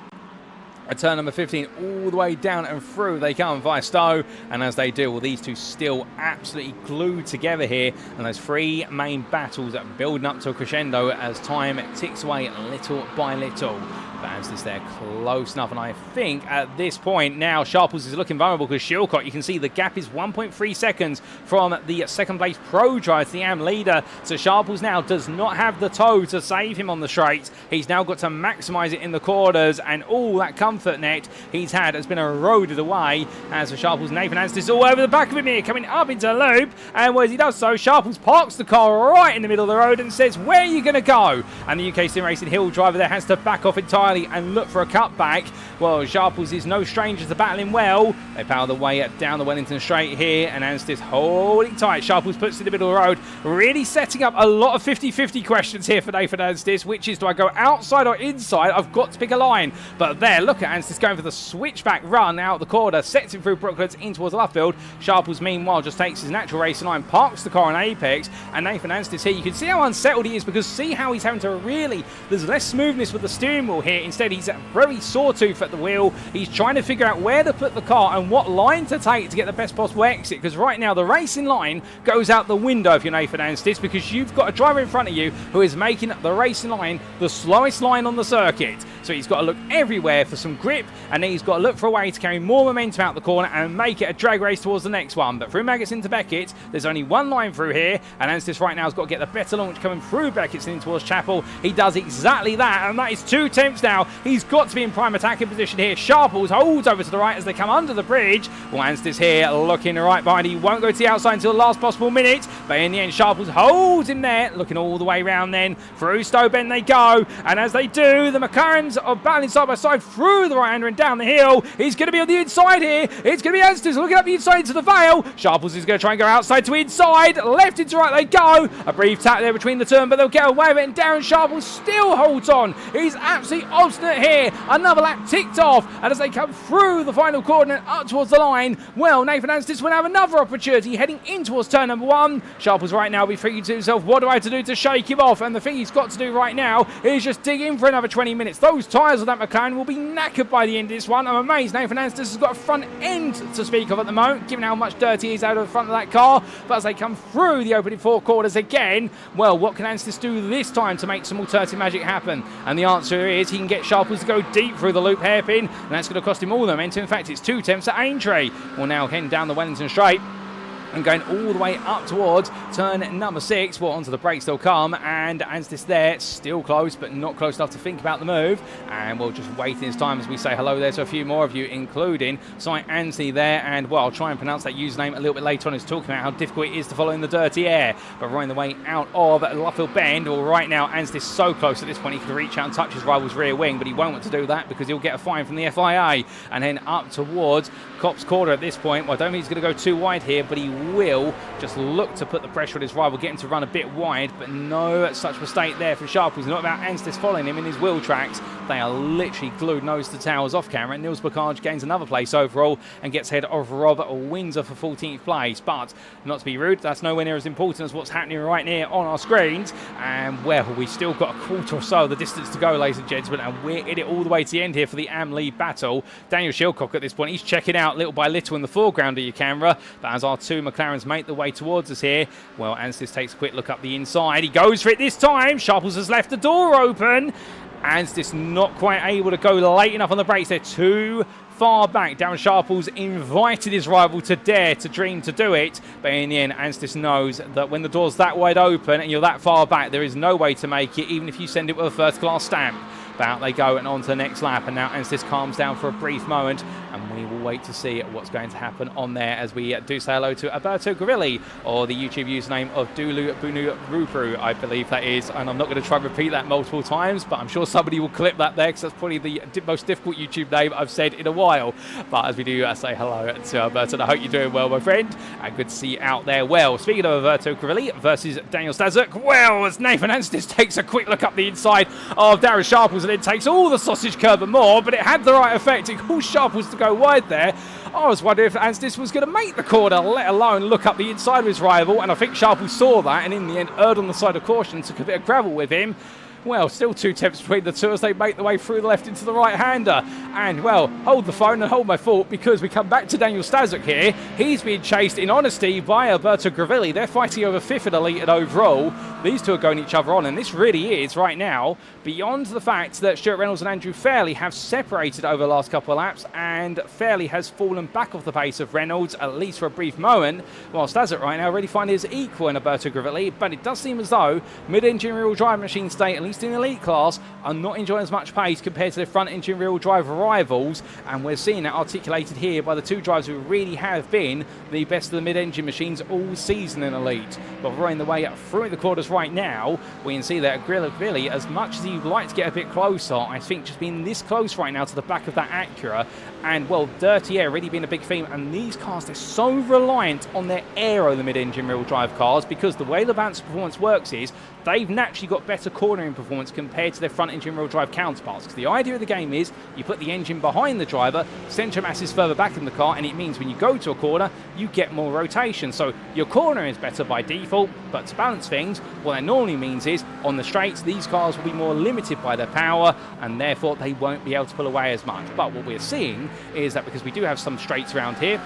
at turn number 15, all the way down and through they come via Stowe, and as they do, well, these two still absolutely glued together here, and those three main battles are building up to a crescendo as time ticks away little by little. But Anstis there close enough, and I think at this point now Sharples is looking vulnerable because Shillcock, you can see the gap is 1.3 seconds from the second place pro driver to the AM leader, so Sharples now does not have the toe to save him on the straights. He's now got to maximise it in the corners, and all that comfort net he's had has been eroded away as for Sharples. Nathan Anstis all over the back of him here, coming up into the loop, and as he does so, Sharples parks the car right in the middle of the road and says, where are you going to go? And the UK Sim Racing Hill driver there has to back off entirely and look for a cutback. Well, Sharples is no stranger to battling well. They power the way down the Wellington straight here, and Anstis holding tight. Sharples puts it in the middle of the road, really setting up a lot of 50-50 questions here for Nathan Anstis, which is, do I go outside or inside? I've got to pick a line. But there, look at Anstis going for the switchback run out the corner, sets him through Brooklands in towards Luffield. Sharples, meanwhile, just takes his natural racing line, parks the car on Apex, and Nathan Anstis here, you can see how unsettled he is because see how he's having to really, there's less smoothness with the steering wheel here. Instead, he's very sawtooth at the wheel. He's trying to figure out where to put the car and what line to take to get the best possible exit, because right now the racing line goes out the window if you're Nathan Anstis, because you've got a driver in front of you who is making the racing line the slowest line on the circuit. So he's got to look everywhere for some grip, and then he's got to look for a way to carry more momentum out the corner and make it a drag race towards the next one. But through Maggots into Beckett, there's only one line through here, and Anstis right now has got to get the better launch coming through Beckett's in towards Chapel. He does exactly that, and that is 2 attempts now. He's got to be in prime attacking position here. Sharples holds over to the right as they come under the bridge. Well, Anstis here looking right behind. He won't go to the outside until the last possible minute, but in the end, Sharples holds him there, looking all the way round then. Through Stowe Bend they go, and as they do, the McLarens are battling side by side through the right-hander and down the hill. He's going to be on the inside here. It's going to be Anstis looking up the inside into the Vale. Sharples is going to try and go outside to inside. Left into right they go. A brief tap there between the turn, but they'll get away with it, and Darren Sharples still holds on. He's absolutely obstinate here. Another lap ticked off, and as they come through the final corner and up towards the line, well, Nathan Anstis will have another opportunity heading in towards turn number 1. Sharples right now will be thinking to himself, what do I have to do to shake him off? And the thing he's got to do right now is just dig in for another 20 minutes. Those tyres of that McLaren will be knackered by the end of this one. I'm amazed Nathan Anstis has got a front end to speak of at the moment, given how much dirt he is out of the front of that car. But as they come through the opening 4 quarters again, well, what can Anstis do this time to make some alternative magic happen? And the answer is he can get Sharples to go deep through the loop hairpin, and that's going to cost him all the momentum. In fact, it's 2 attempts at Aintree. Well, now heading down the Wellington straight and going all the way up towards turn number 6. Well, onto the brakes they'll come, and Anstis there, still close, but not close enough to think about the move. And we'll just wait in his time as we say hello there to a few more of you, including Cy Anstey there. And, well, I'll try and pronounce that username a little bit later on. He's talking about how difficult it is to follow in the dirty air. But running the way out of Luffield Bend, well, right now, Anstis so close at this point, he could reach out and touch his rival's rear wing, but he won't want to do that because he'll get a fine from the FIA. And then up towards Copse Corner at this point. Well, I don't think he's going to go too wide here, but he will just look to put the pressure on his rival, get him to run a bit wide, but no such mistake there for Sharples. Not about Anstis following him in his wheel tracks. They are literally glued nose to tails off camera. Niels Bocage gains another place overall and gets ahead of Robert Windsor for 14th place. But not to be rude, that's nowhere near as important as what's happening right here on our screens. And well, we've still got a quarter or so of the distance to go, ladies and gentlemen, and we're in it all the way to the end here for the AM lead battle. Daniel Shillcock at this point, he's checking out little by little in the foreground of your camera. But as our two McLarens make the way towards us here, well, Anstis takes a quick look up the inside. He goes for it this time. Sharples has left the door open. Anstis not quite able to go late enough on the brakes. They're too far back. Darren Sharples invited his rival to dare, to dream, to do it. But in the end, Anstis knows that when the door's that wide open and you're that far back, there is no way to make it, even if you send it with a first-class stamp. But out they go and on to the next lap. And now Anstis calms down for a brief moment. And we will wait to see what's going to happen on there as we do say hello to Alberto Grilli, or the YouTube username of Dulu Bunu Rupru, I believe that is. And I'm not going to try and repeat that multiple times, but I'm sure somebody will clip that there because that's probably the most difficult YouTube name I've said in a while. But as we do say hello to Alberto, I hope you're doing well, my friend. And good to see you out there. Well, speaking of Alberto Grilli versus Daniel Stasuk, well, as Nathan Anstis takes a quick look up the inside of Darren Sharples and it takes all the sausage curve and more, but it had the right effect. It caused Sharples to go wide there. I was wondering if Anstis was going to make the corner, let alone look up the inside of his rival, and I think Sharples saw that and in the end erred on the side of caution, took a bit of gravel with him. Well, still 2 tenths between the two as they make the way through the left into the right-hander. And, well, hold the phone and hold my thought because we come back to Daniel Stasuk here. He's being chased in honesty by Alberto Grilli. They're fighting over 5th and elite and overall. These two are going each other on, and this really is, right now, beyond the fact that Stuart Reynolds and Andrew Fairley have separated over the last couple of laps, and Fairley has fallen back off the pace of Reynolds, at least for a brief moment, while Stasuk right now already find his equal in Alberto Grilli. But it does seem as though mid-engine rear-wheel drive machines stay, at least in the elite class, are not enjoying as much pace compared to their front-engine rear-wheel drive rivals, and we're seeing that articulated here by the two drivers who really have been the best of the mid-engine machines all season in elite. But running the way through the quarters right now, we can see that Grilli, as much as he'd like to get a bit closer, I think just being this close right now to the back of that Acura, and well, dirty air really being a big theme, and these cars, they're so reliant on their aero, the mid-engine rear-wheel drive cars, because the way the balance performance works is they've naturally got better cornering performance compared to their front-engine rear-wheel drive counterparts. Because the idea of the game is you put the engine behind the driver, centre mass is further back in the car, and it means when you go to a corner, you get more rotation. So your cornering is better by default, but to balance things, what that normally means is on the straights, these cars will be more limited by their power, and therefore they won't be able to pull away as much. But what we're seeing is that because we do have some straights around here,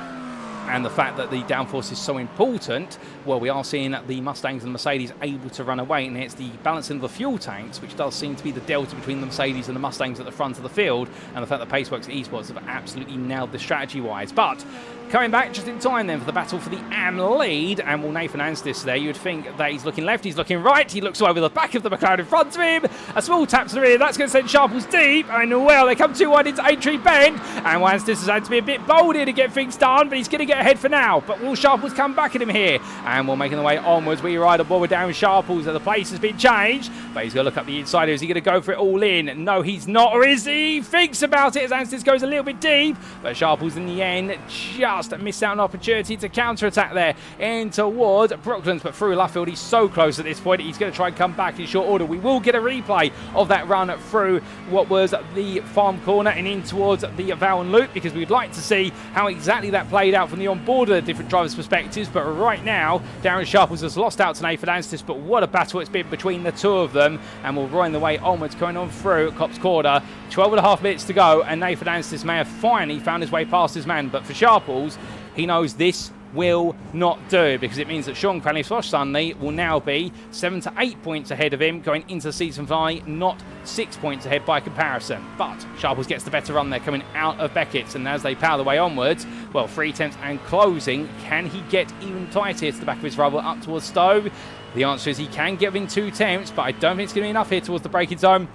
and the fact that the downforce is so important, well, we are seeing that the Mustangs and the Mercedes able to run away, and it's the balancing of the fuel tanks, which does seem to be the delta between the Mercedes and the Mustangs at the front of the field, and the fact that Paceworks Esports have absolutely nailed this strategy-wise. But coming back just in time then for the battle for the AM lead, and well, Nathan Anstis there, you'd think that he's looking left, he's looking right, he looks over the back of the McLaren in front of him, a small tap to the rear, that's going to send Sharples deep, and well, they come too wide into Aintree Bend, and well, Anstis has had to be a bit bold here to get things done, but he's going to get ahead for now. But will Sharples come back at him here? And we're making the way onwards. We ride aboard with Darren Sharples. The place has been changed, but he's going to look up the inside. Is he going to go for it all in? No, he's not. Or is he? He thinks about it as Anstis goes a little bit deep, but Sharples in the end just missed out an opportunity to counter-attack there in towards Brooklands, but through Luffield, he's so close at this point. He's going to try and come back in short order. We will get a replay of that run through what was the farm corner and in towards the Vaughan Loop, because we'd like to see how exactly that played out from the onboard of the different drivers' perspectives. But right now, Darren Sharples has lost out to Nathan Anstis, but what a battle it's been between the two of them, and we'll run the way onwards, going on through Cops Corner. 12.5 minutes to go, and Nathan Anstis may have finally found his way past his man, but for Sharples, he knows this will not do, because it means that Sean Cranleigh-Swash suddenly will now be 7 to 8 points ahead of him going into the season finale, not 6 points ahead by comparison. But Sharples gets the better run there coming out of Beckett's, and as they power the way onwards, well, 3 attempts and closing. Can he get even tighter here to the back of his rival up towards Stove? The answer is he can get within 2 attempts, but I don't think it's going to be enough here towards the braking zone.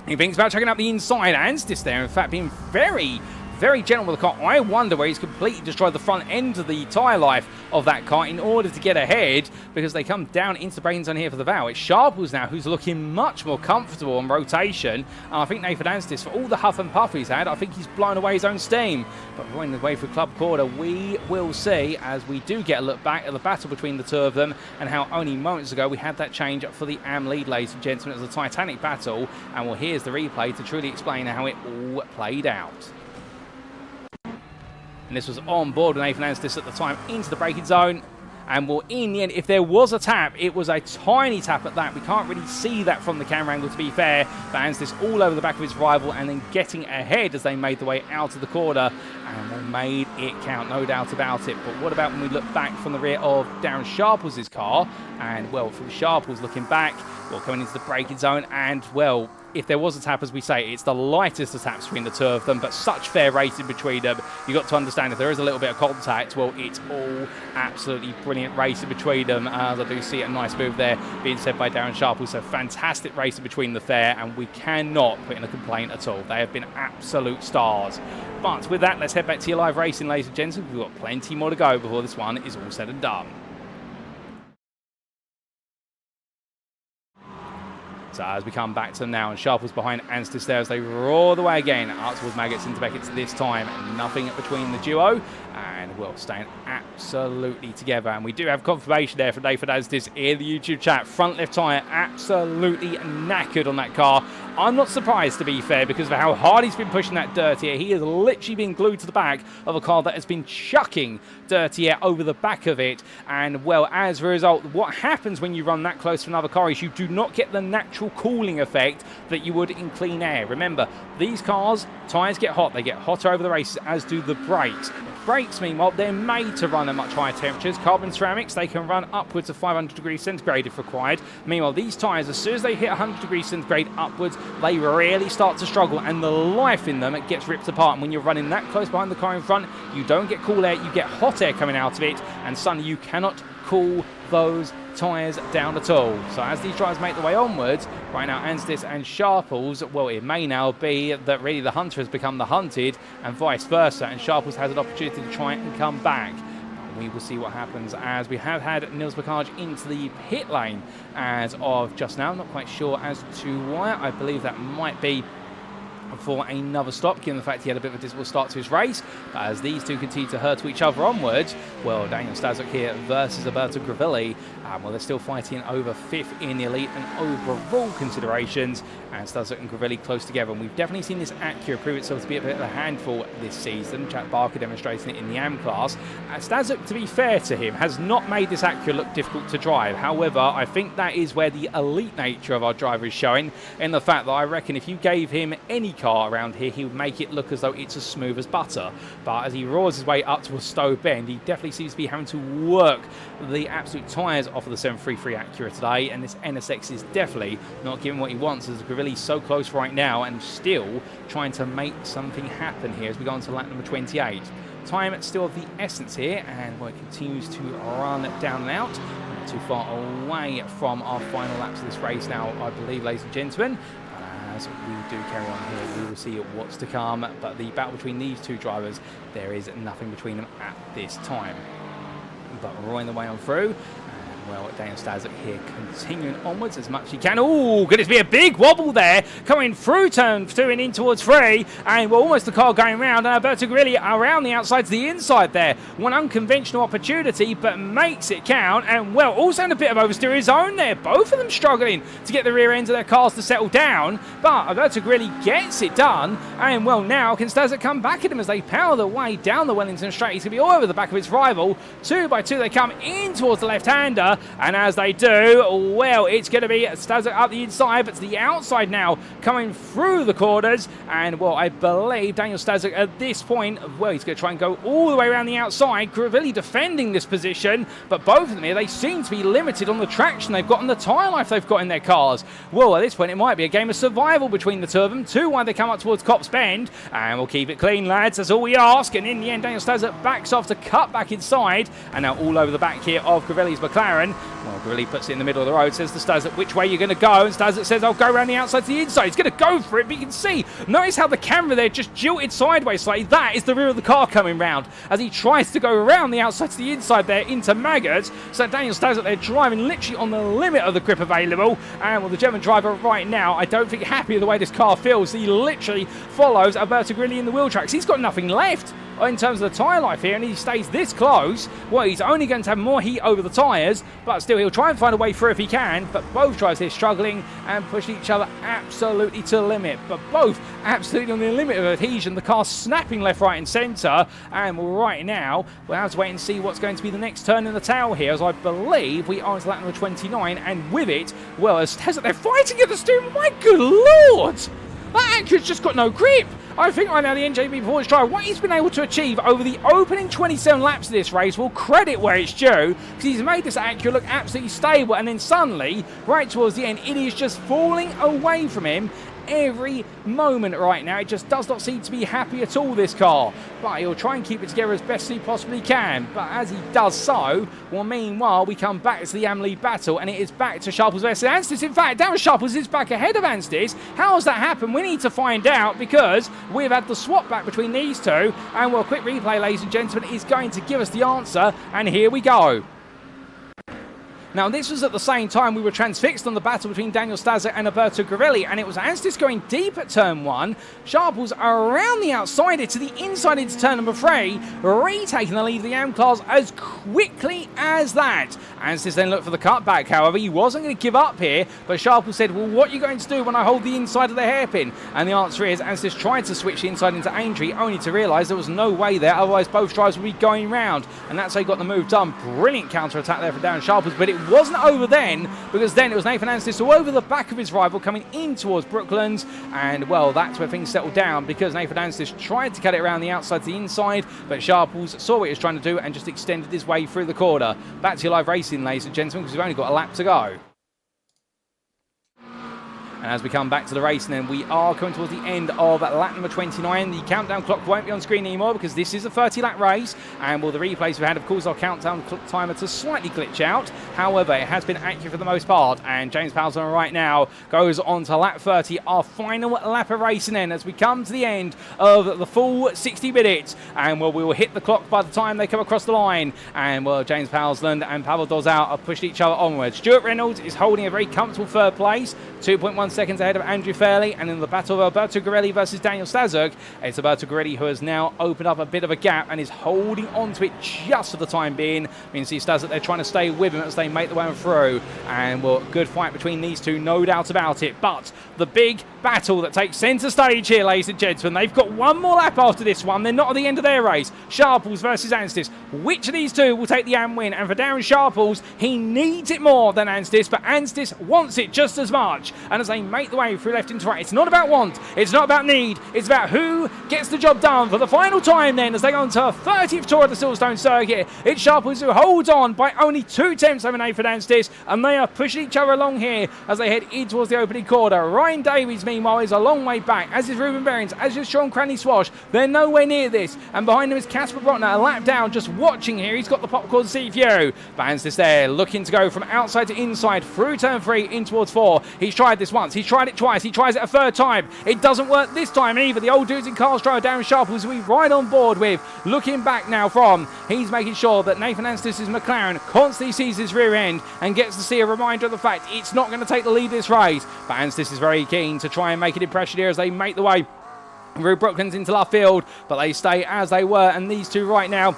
He thinks about checking up the inside. Anstis there, in fact, being very very gentle with the car. I wonder where he's completely destroyed the front end of the tyre life of that car in order to get ahead, because they come down into the braking zone here for the Val. It's Sharples now who's looking much more comfortable on rotation, and I think Nathan Anstis, for all the huff and puff he's had, I think he's blown away his own steam. But running the way through Club Quarter, we will see as we do get a look back at the battle between the two of them, and how only moments ago we had that change for the AM lead, ladies and gentlemen. It was a titanic battle, and well, here's the replay to truly explain how it all played out. And this was on board with Nathan Anstis at the time into the braking zone. And well, in the end, if there was a tap, it was a tiny tap at that. We can't really see that from the camera angle, to be fair. But Anstis all over the back of his rival and then getting ahead as they made the way out of the corner. And they made it count, no doubt about it. But what about when we look back from the rear of Darren Sharples' car? And well, from Sharples looking back, well, coming into the braking zone, and well, if there was a tap, as we say, it's the lightest of taps between the two of them, but such fair racing between them. You've got to understand, if there is a little bit of contact, well, it's all absolutely brilliant racing between them. As I do see a nice move there being said by Darren Sharples. So fantastic racing between the fair, and we cannot put in a complaint at all. They have been absolute stars. But with that, let's head back to your live racing, ladies and gentlemen. We've got plenty more to go before this one is all said and done. So as we come back to them now, and Sharples behind Anstis there as they roar the way again out towards Maggots into Beckett's this time. Nothing between the duo, and well, staying absolutely together. And we do have confirmation there from Nathan Anstis in the YouTube chat. Front left tyre absolutely knackered on that car. I'm not surprised, to be fair, because of how hard he's been pushing that dirt here. He has literally been glued to the back of a car that has been chucking dirty air over the back of it. And well, as a result, what happens when you run that close to another car is you do not get the natural cooling effect that you would in clean air. Remember, these cars, tyres get hot. They get hotter over the races, as do the brakes. Brakes, meanwhile, they're made to run at much higher temperatures. Carbon ceramics, they can run upwards of 500 degrees centigrade if required. Meanwhile, these tyres, as soon as they hit 100 degrees centigrade upwards, they really start to struggle, and the life in them, it gets ripped apart. And when you're running that close behind the car in front, you don't get cool air, you get hot air coming out of it, and suddenly you cannot cool those tyres down at all. So as these drivers make their way onwards, right now Anstis and Sharples, well, it may now be that really the hunter has become the hunted and vice versa, and Sharples has an opportunity to try and come back. We will see what happens, as we have had Niels Bacage into the pit lane as of just now. Not quite sure as to why. I believe that might be for another stop, given the fact he had a bit of a dismal start to his race. But as these two continue to hurt to each other onwards, well, Daniel Stasuk here versus Alberto Gravilli. Well, they're still fighting over 5th in the elite and overall considerations, and Stasuk and Gravilli close together. And we've definitely seen this Acura prove itself to be a bit of a handful this season. Chad Barker demonstrating it in the AM class. Stasuk, to be fair to him, has not made this Acura look difficult to drive. However, I think that is where the elite nature of our driver is showing, in the fact that I reckon if you gave him any car around here, he would make it look as though it's as smooth as butter. But as he roars his way up to a Stowe bend, he definitely seems to be having to work the absolute tyres off of the 733 Acura today, and this NSX is definitely not giving what he wants, as Gravilli's so close right now and still trying to make something happen here as we go on to lap number 28. Time still of the essence here, and well, it continues to run down and out. Not too far away from our final laps of this race now, I believe, ladies and gentlemen. As we do carry on here, we will see what's to come, but the battle between these two drivers, there is nothing between them at this time. But roaring the way on through. Well, Daniel Stasuk here continuing onwards as much as he can. Oh, goodness me, a big wobble there coming through turn 2 and in towards 3. And well, almost the car going round. And Alberto Gravilli around the outside to the inside there. One unconventional opportunity, but makes it count. And well, also in a bit of oversteer of his own there. Both of them struggling to get the rear ends of their cars to settle down. But Alberto Gravilli gets it done. And well, now can Stasuk come back at him as they power their way down the Wellington straight. He's going to be all over the back of his rival. 2 by 2 they come in towards the left-hander. And as they do, well, it's going to be Stasuk up the inside, but to the outside now, coming through the corners. And, well, I believe Daniel Stasuk at this point, well, he's going to try and go all the way around the outside. Gravilli defending this position, but both of them here, they seem to be limited on the traction they've got and the tyre life they've got in their cars. Well, at this point, it might be a game of survival between the two of them. 2 wide they come up towards Cops Bend, and we'll keep it clean, lads. That's all we ask. And in the end, Daniel Stasuk backs off to cut back inside, and now all over the back here of Gravilli's McLaren. Well, Grilli puts it in the middle of the road, says to Stasuk, which way are you going to go? And Stasuk says, I'll go around the outside to the inside. He's going to go for it, but you can see, notice how the camera there just jilted sideways slightly. That is the rear of the car coming round as he tries to go around the outside to the inside there into Maggots. So Daniel Stasuk there driving literally on the limit of the grip available. And well, the German driver right now, I don't think happy with the way this car feels. He literally follows Alberto Grilli in the wheel tracks. He's got nothing left in terms of the tyre life here, and he stays this close. Well, he's only going to have more heat over the tyres, but still he'll try and find a way through if he can. But both drivers here struggling and pushing each other absolutely to the limit, but both absolutely on the limit of adhesion. The car snapping left, right and centre, and well, right now we'll have to wait and see what's going to be the next turn in the tail here, as I believe we are into lap number 29, and with it, well, as they're fighting at the steering. My good lord, that Acura's just got no grip. I think right now the NJB Performance driver, what he's been able to achieve over the opening 27 laps of this race, will credit where it's due, because he's made this Acura look absolutely stable, and then suddenly, right towards the end, it is just falling away from him every moment right now. It just does not seem to be happy at all, this car, but he'll try and keep it together as best he possibly can. But as he does so, well, meanwhile we come back to the AM-Lead battle, and it is back to Sharples versus Anstis. In fact, Darren Sharples is back ahead of Anstis. How has that happened? We need to find out, because we've had the swap back between these two, and well, quick replay, ladies and gentlemen, is going to give us the answer, and here we go. Now, this was at the same time we were transfixed on the battle between Daniel Stasuk and Alberto Grilli, and it was Anstis going deep at turn 1, Sharples around the outsider to the inside into turn number 3, retaking the lead of the AM class as quickly as that. Anstis then looked for the cutback, however, he wasn't going to give up here, but Sharples said, well, what are you going to do when I hold the inside of the hairpin? And the answer is, Anstis tried to switch the inside into Aintree, only to realise there was no way there, otherwise both drivers would be going round, and that's how he got the move done. Brilliant counter-attack there from Darren Sharples, but it wasn't over then, because then it was Nathan Anstis all over the back of his rival coming in towards Brooklands, and well, that's where things settled down, because Nathan Anstis tried to cut it around the outside to the inside, but Sharples saw what he was trying to do and just extended his way through the corner. Back to your live racing, ladies and gentlemen, because we've only got a lap to go. And as we come back to the race, then we are coming towards the end of lap number 29. The countdown clock won't be on screen anymore, because this is a 30-lap race, and well, the replays we had, of course, our countdown timer to slightly glitch out. However, it has been accurate for the most part, and James Powell's right now goes on to lap 30, our final lap of racing then, as we come to the end of the full 60 minutes. And well, we will hit the clock by the time they come across the line, and well, James Powellsland and Pavel Dolezal are pushing each other onwards. Stuart Reynolds is holding a very comfortable third place, 2.1 seconds ahead of Andrew Fairley, and in the battle of Alberto Grilli versus Daniel Stasuk, it's Alberto Grilli who has now opened up a bit of a gap and is holding on to it just for the time being. You can see Stasuk, they're trying to stay with him as they make the way through, and well, good fight between these two, no doubt about it. But the big battle that takes centre stage here, ladies and gentlemen, they've got one more lap after this one. They're not at the end of their race. Sharples versus Anstis. Which of these two will take the AM win? And for Darren Sharples, he needs it more than Anstis, but Anstis wants it just as much. And as they make the way through left into right, it's not about want, it's not about need, it's about who gets the job done for the final time then, as they go on to a 30th tour of the Silverstone circuit. It's Sharples who holds on by only 2 tenths over Nathan Anstis, and they are pushing each other along here as they head in towards the opening corner. Ryan Davies, meanwhile, is a long way back, as is Ruben Berings, as is Sean Cranleigh-Swash. They're nowhere near this, and behind them is Casper Brotner, a lap down, just watching here. He's got the popcorn seat view. But Anstis there, looking to go from outside to inside through turn 3 in towards 4. He's tried this once, he's tried it twice, he tries it a third time. It doesn't work this time either. The old dudes in cars driver Darren Sharples, who we ride on board with, looking back now from, he's making sure that Nathan Anstis' McLaren constantly sees his rear end and gets to see a reminder of the fact it's not going to take the lead this race. But Anstis is very keen to try and make an impression here as they make the way through Brooklands into left field, but they stay as they were, and these two right now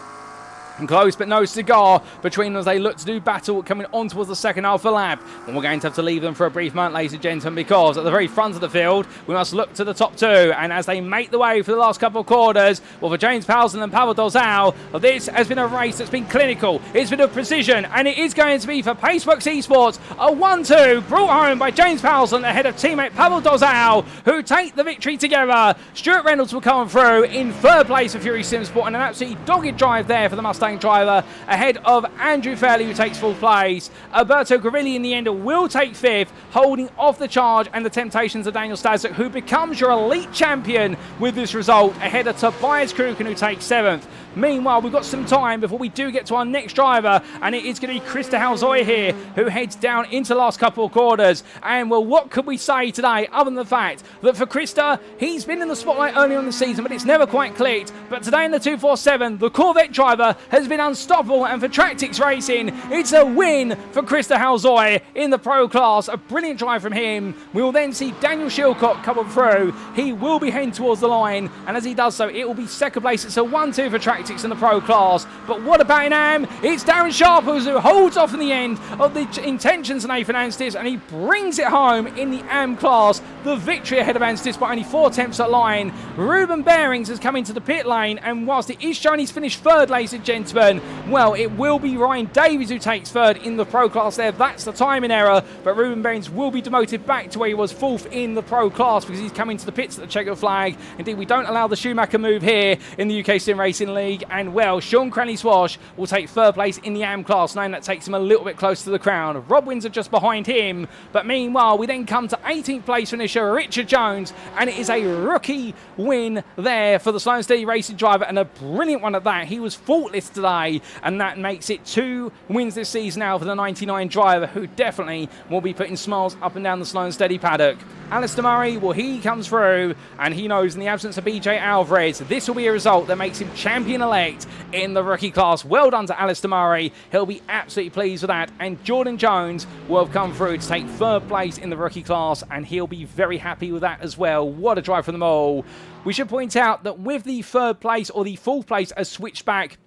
close but no cigar between them as they look to do battle coming on towards the second half of the lap. And we're going to have to leave them for a brief moment, ladies and gentlemen, because at the very front of the field we must look to the top two, and as they make the way for the last couple of quarters, well, for James Powellsland and Pavel Dolezal, this has been a race that's been clinical, it's been of precision, and it is going to be for Paceworks Esports a 1-2 brought home by James Powellsland ahead of teammate Pavel Dolezal, who take the victory together. Stuart Reynolds will come through in third place for Fury Simsport, and an absolutely dogged drive there for the Mustang driver ahead of Andrew Fairley, who takes 4th place. Alberto Grilli in the end will take 5th, holding off the charge and the temptations of Daniel Stasuk, who becomes your elite champion with this result, ahead of Tobias Kruken, who takes 7th. Meanwhile, we've got some time before we do get to our next driver, and it is going to be Krista Halzoy here, who heads down into the last couple of quarters. And, well, what could we say today other than the fact that for Krista, he's been in the spotlight early on in the season, but it's never quite clicked. But today in the 247, the Corvette driver has been unstoppable, and for Tractix Racing, it's a win for Krista Halzoy in the Pro class. A brilliant drive from him. We will then see Daniel Shillcock come through. He will be heading towards the line, and as he does so, it will be second place. It's a 1-2 for Tractix in the Pro class. But what about in AM? It's Darren Sharples who holds off in the end of the intentions of Nathan Anstis, and he brings it home in the AM class. The victory ahead of Anstis by only 4 tenths at line. Ruben Berings has come into the pit lane, and whilst it is showing he's finished third, ladies and gentlemen, well, it will be Ryan Davies who takes third in the Pro class there. That's the timing error, but Ruben Berings will be demoted back to where he was fourth in the Pro class because he's coming to the pits at the checkered flag. Indeed, we don't allow the Schumacher move here in the UK Sim Racing League, and well, Sean Cranleigh-Swash will take third place in the AM class, knowing that takes him a little bit close to the crown. Rob Windsor just behind him, but meanwhile, we then come to 18th place finisher Richard Jones, and it is a rookie win there for the Slow and Steady Racing driver, and a brilliant one at that. He was faultless today, and that makes it 2 wins this season now for the 99 driver, who definitely will be putting smiles up and down the Slow and Steady paddock. Alistair Murray, well, he comes through, and he knows in the absence of BJ Alvarez, this will be a result that makes him champion-elect in the rookie class. Well done to Alistair Murray. He'll be absolutely pleased with that. And Jordan Jones will have come through to take third place in the rookie class, and he'll be very happy with that as well. What a drive from them all. We should point out that with the third place, or the fourth place, has switched back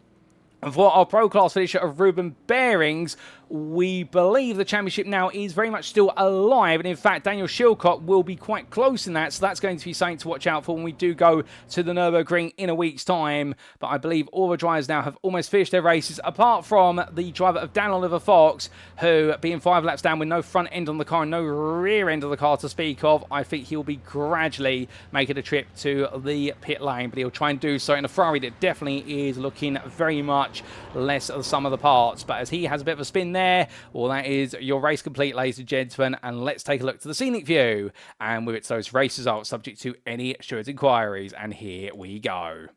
for our Pro class finisher of Ruben Berings, we believe the championship now is very much still alive, and in fact Daniel Shillcock will be quite close in that, so that's going to be something to watch out for when we do go to the Nürburgring in a week's time. But I believe all the drivers now have almost finished their races, apart from the driver of Dan Oliver Fox, who, being 5 laps down with no front end on the car and no rear end of the car to speak of, I think he'll be gradually making a trip to the pit lane, but he'll try and do so in a Ferrari that definitely is looking very much less of the sum of the parts. But as he has a bit of a spin there, well, that is your race complete, ladies and gentlemen, and let's take a look to the scenic view, and with it, those race results subject to any assured inquiries, and here we go.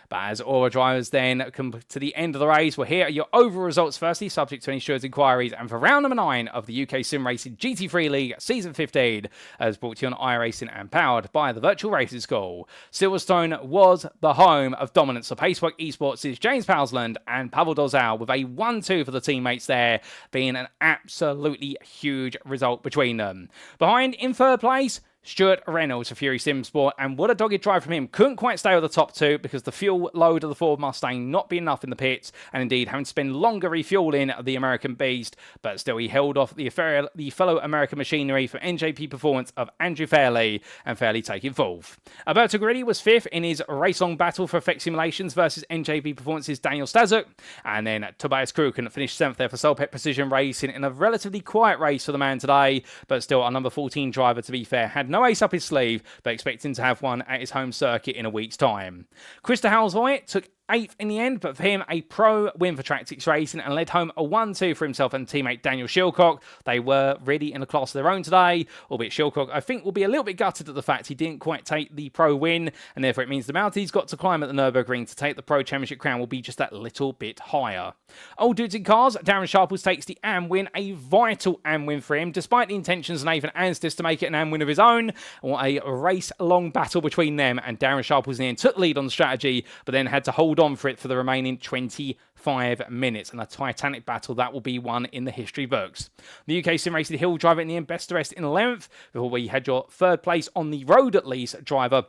But as all the drivers then come to the end of the race, well, here are your overall results firstly, subject to any assured inquiries. And for round number 9 of the UK Sim Racing GT3 League Season 15, as brought to you on iRacing and powered by the Virtual Racing School, Silverstone was the home of dominance of Pacework Esports' James Powsland and Pavel Dolezal, with a 1-2 for the teammates there, being an absolutely huge result between them. Behind in third place, Stuart Reynolds for Fury Sim Sport, and what a dogged drive from him. Couldn't quite stay with the top 2 because the fuel load of the Ford Mustang not being enough in the pits, and indeed having to spend longer refueling the American Beast, but still he held off the fellow American machinery for NJP Performance of Andrew Fairley, and Fairley taking 4th. Alberto Grilli was 5th in his race-long battle for Effect Simulations versus NJP Performance's Daniel Stasuk, and then Tobias Kruken finished 7th there for Solpet Precision Racing in a relatively quiet race for the man today, but still our number 14 driver, to be fair, had no ace up his sleeve, but expecting to have one at his home circuit in a week's time. Krista Halzoy took 8th in the end, but for him, a pro win for Tractix Racing, and led home a 1-2 for himself and teammate Daniel Shillcock. They were really in a class of their own today, albeit Shillcock, I think, will be a little bit gutted at the fact he didn't quite take the pro win, and therefore it means the amount he's got to climb at the Nürburgring to take the pro championship crown will be just that little bit higher. Old dudes in cars, Darren Sharples takes the AM win, a vital AM win for him, despite the intentions of Nathan Anstis to make it an AM win of his own. What a race-long battle between them, and Darren Sharples in the end took lead on the strategy, but then had to hold on for it for the remaining 25 minutes, and a titanic battle that will be one in the history books. The UK Sim Racing Hill driver in the end, best to rest in 11th, before we had your third place on the road at least driver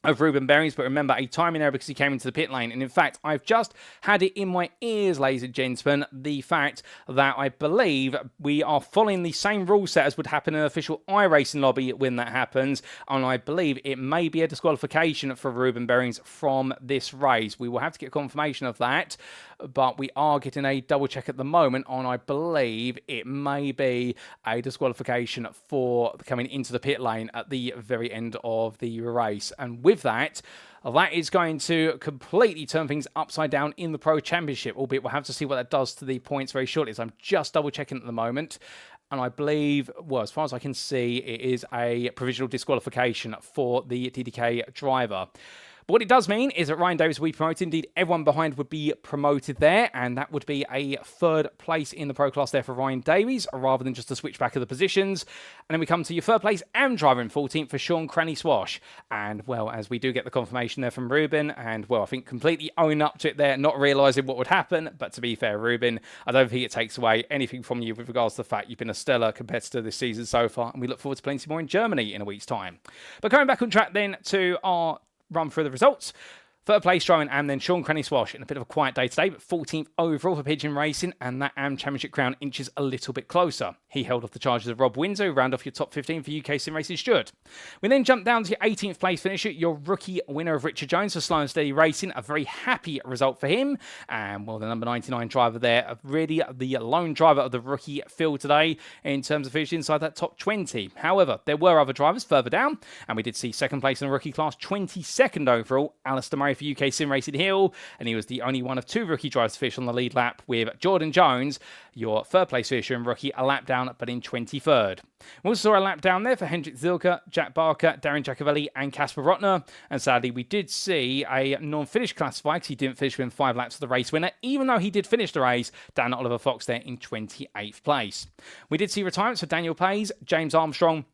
of Ruben Berings, but remember, a timing error because he came into the pit lane. And in fact, I've just had it in my ears, ladies and gentlemen, the fact that I believe we are following the same rule set as would happen in an official iRacing lobby when that happens, and I believe it may be a disqualification for Ruben Berings from this race. We will have to get confirmation of that, but we are getting a double check at the moment on, I believe it may be a disqualification for coming into the pit lane at the very end of the race. And with that is going to completely turn things upside down in the Pro Championship, albeit we'll have to see what that does to the points very shortly. So I'm just double checking at the moment, and I believe, well, as far as I can see, it is a provisional disqualification for the TDK driver. But what it does mean is that Ryan Davies will be promoted. Indeed, everyone behind would be promoted there, and that would be a third place in the Pro Class there for Ryan Davies, rather than just a switch back of the positions. And then we come to your third place AM driver in 14th for Sean Cranleigh-Swash. And, well, as we do get the confirmation there from Ruben, and, well, I think completely owning up to it there, not realising what would happen. But to be fair, Ruben, I don't think it takes away anything from you with regards to the fact you've been a stellar competitor this season so far, and we look forward to plenty more in Germany in a week's time. But coming back on track then to our run through the results. Third place driving AM, then Sean Cranleigh-Swash in a bit of a quiet day today, but 14th overall for Pigeon Racing, and that AM Championship crown inches a little bit closer. He held off the charges of Rob Windsor, who round off your top 15 for UK Sim Racing Stewart. We then jump down to your 18th place finisher, your rookie winner of Richard Jones for Slow and Steady Racing. A very happy result for him. And, well, the number 99 driver there, really the lone driver of the rookie field today in terms of finishing inside that top 20. However, there were other drivers further down, and we did see second place in the rookie class, 22nd overall, Alistair Murray for UK Sim Racing Hill, and he was the only one of two rookie drivers to finish on the lead lap, with Jordan Jones, your third place finisher and rookie, a lap down, but in 23rd. We also saw a lap down there for Hendrik Zilka, Jack Barker, Darren Giacovelli, and Casper Rotner, and sadly we did see a non-finish classified because he didn't finish within 5 laps of the race winner, even though he did finish the race, Dan Oliver Fox there in 28th place. We did see retirements for Daniel Pays, James Armstrong,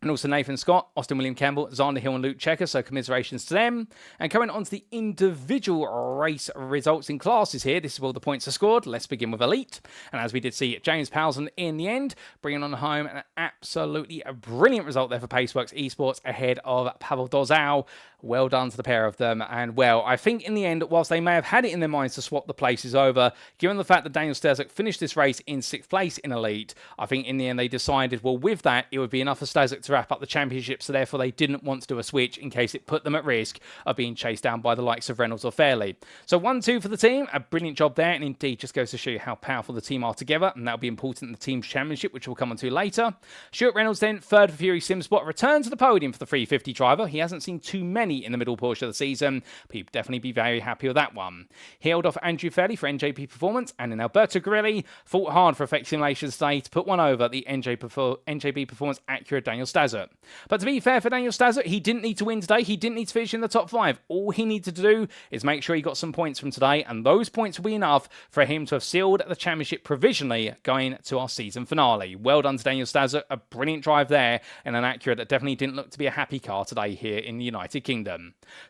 and also Nathan Scott, Austin William Campbell, Xander Hill and Luke Checker, so commiserations to them. And coming on to the individual race results in classes here, this is where the points are scored. Let's begin with Elite. And as we did see, James Powelson in the end, bringing on home an absolutely brilliant result there for Paceworks Esports ahead of Pavel Dolezal. Well done to the pair of them. And, well, I think in the end, whilst they may have had it in their minds to swap the places over, given the fact that Daniel Stasuk finished this race in 6th place in Elite, I think in the end they decided, well, with that, it would be enough for Stasuk to wrap up the championship, so therefore they didn't want to do a switch in case it put them at risk of being chased down by the likes of Reynolds or Fairley. So 1-2 for the team, a brilliant job there, and indeed just goes to show you how powerful the team are together, and that'll be important in the team's championship, which we'll come on to later. Stuart Reynolds then, third for Fury Simspot, returned to the podium for the 350 driver. He hasn't seen too many in the middle portion of the season, but he'd definitely be very happy with that one. He held off Andrew Fairley for NJP Performance, and then Alberto Grilli fought hard for Effect Simulations today to put one over the NJP Performance accurate Daniel Stasuk. But to be fair for Daniel Stasuk, he didn't need to win today. He didn't need to finish in the top 5. All he needed to do is make sure he got some points from today, and those points will be enough for him to have sealed the championship provisionally going to our season finale. Well done to Daniel Stasuk. A brilliant drive there, and an Acura that definitely didn't look to be a happy car today here in the United Kingdom.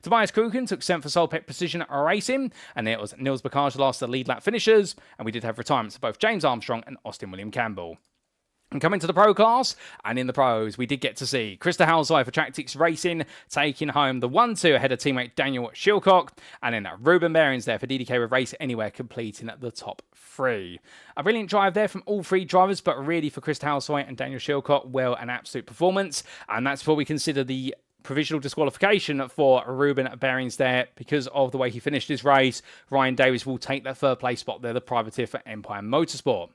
Tobias Kruken took 7th for Solpec Precision Racing, and it was Nils Bacage last the lead lap finishers, and we did have retirements of both James Armstrong and Austin William Campbell. And coming to the Pro class, and in the Pros, we did get to see Krista Halsey for Tractics Racing taking home the 1-2 ahead of teammate Daniel Shillcock, and then Ruben Berings there for DDK with Race Anywhere completing the top 3. A brilliant drive there from all 3 drivers, but really for Krista Halsey and Daniel Shillcock, well, an absolute performance, and that's what we consider the provisional disqualification for Ruben Berings there because of the way he finished his race. Ryan Davies will take that 3rd place spot there, the privateer for Empire Motorsport.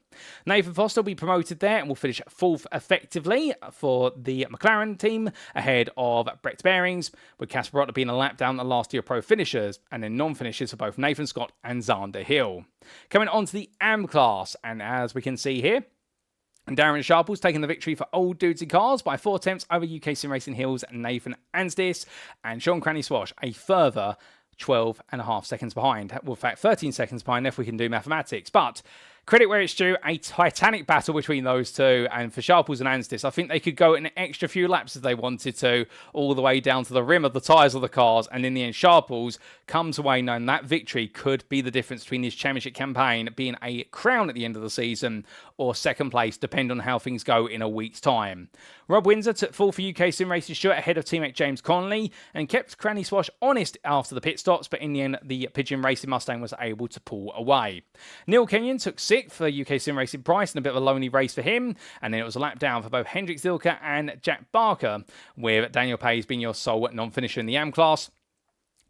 Nathan Foster will be promoted there and will finish 4th effectively for the McLaren team ahead of Brett Berings, with Casper Rotner being a lap down the last year pro finishers, and then non-finishers for both Nathan Scott and Xander Hill. Coming on to the AM class, and as we can see here, and Darren Sharples taking the victory for Old Dudes in Cars by 4 attempts over UK Sim Racing Hills Nathan Anstis, and Sean Cranleigh-Swash a further 12.5 seconds behind. Well, in fact, 13 seconds behind if we can do mathematics. But credit where it's due, a titanic battle between those two, and for Sharples and Anstis, I think they could go an extra few laps if they wanted to, all the way down to the rim of the tyres of the cars, and in the end, Sharples comes away knowing that victory could be the difference between his championship campaign being a crown at the end of the season, or 2nd place, depending on how things go in a week's time. Rob Windsor took 4th for UK Sim Racing Stewart ahead of teammate James Connolly, and kept Cranleigh-Swash honest after the pit stops, but in the end, the Pigeon Racing Mustang was able to pull away. Niel Kenyon took 6th for UK Sim Racing Price, and a bit of a lonely race for him, and then it was a lap down for both Hendrik Zilka and Jack Barker, with Daniel Pays being your sole non-finisher in the AM class.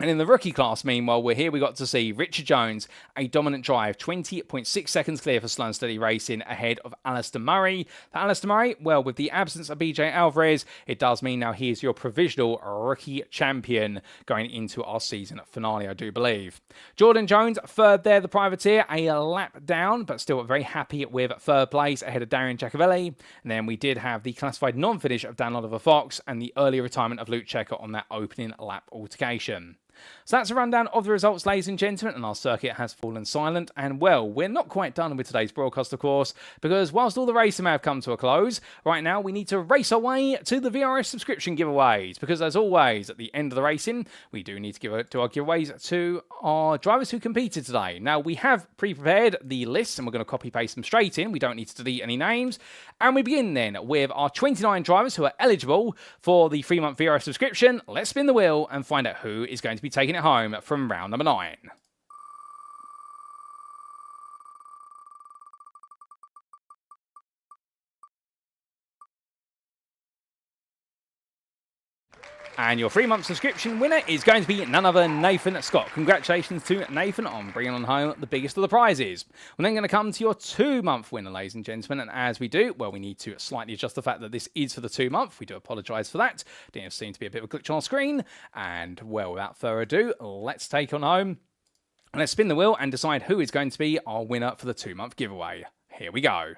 And in the rookie class, meanwhile, we got to see Richard Jones, a dominant drive, 20.6 seconds clear for Slow and Steady Racing ahead of Alistair Murray. For Alistair Murray, well, with the absence of BJ Alvarez, it does mean now he is your provisional rookie champion going into our season finale, I do believe. Jordan Jones, 3rd there, the privateer, a lap down, but still very happy with 3rd place ahead of Darren Giacovelli. And then we did have the classified non-finish of Dan Oliver Fox and the early retirement of Luke Checker on that opening lap altercation. So that's a rundown of the results, ladies and gentlemen, and our circuit has fallen silent. And well, we're not quite done with today's broadcast, of course, because whilst all the racing may have come to a close, right now we need to race our way to the VRS subscription giveaways, because as always, at the end of the racing, we do need to give our giveaways to our drivers who competed today. Now, we have pre-prepared the list, and we're going to copy-paste them straight in. We don't need to delete any names. And we begin then with our 29 drivers who are eligible for the 3-month VRS subscription. Let's spin the wheel and find out who is going to be taking it home from round number 9. And your 3-month subscription winner is going to be none other than Nathan Scott. Congratulations to Nathan on bringing on home the biggest of the prizes. We're then going to come to your 2-month winner, ladies and gentlemen. And as we do, well, we need to slightly adjust the fact that this is for the 2-month. We do apologise for that. Didn't seem to be a bit of a glitch on our screen. And, well, without further ado, let's take on home. Let's spin the wheel and decide who is going to be our winner for the 2-month giveaway. Here we go.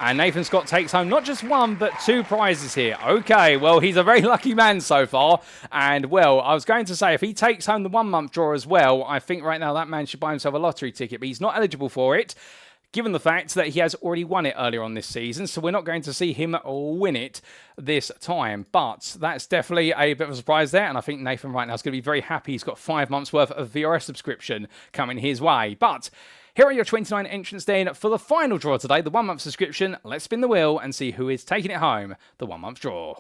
And Nathan Scott takes home not just 1, but 2 prizes here. Okay, well, he's a very lucky man so far. And, well, I was going to say, if he takes home the 1-month draw as well, I think right now that man should buy himself a lottery ticket. But he's not eligible for it, given the fact that he has already won it earlier on this season. So we're not going to see him win it this time. But that's definitely a bit of a surprise there. And I think Nathan right now is going to be very happy. He's got 5 months worth of VRS subscription coming his way. But here are your 29 entrants then for the final draw today, the 1-month subscription. Let's spin the wheel and see who is taking it home, the 1-month draw.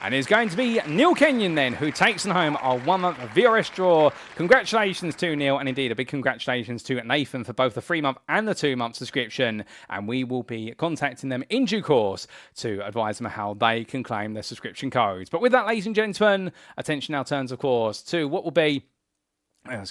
And it's going to be Niel Kenyon then, who takes home our 1-month VRS draw. Congratulations to Neil, and indeed a big congratulations to Nathan for both the 3-month and the 2-month subscription. And we will be contacting them in due course to advise them how they can claim their subscription codes. But with that, ladies and gentlemen, attention now turns, of course, to what will be our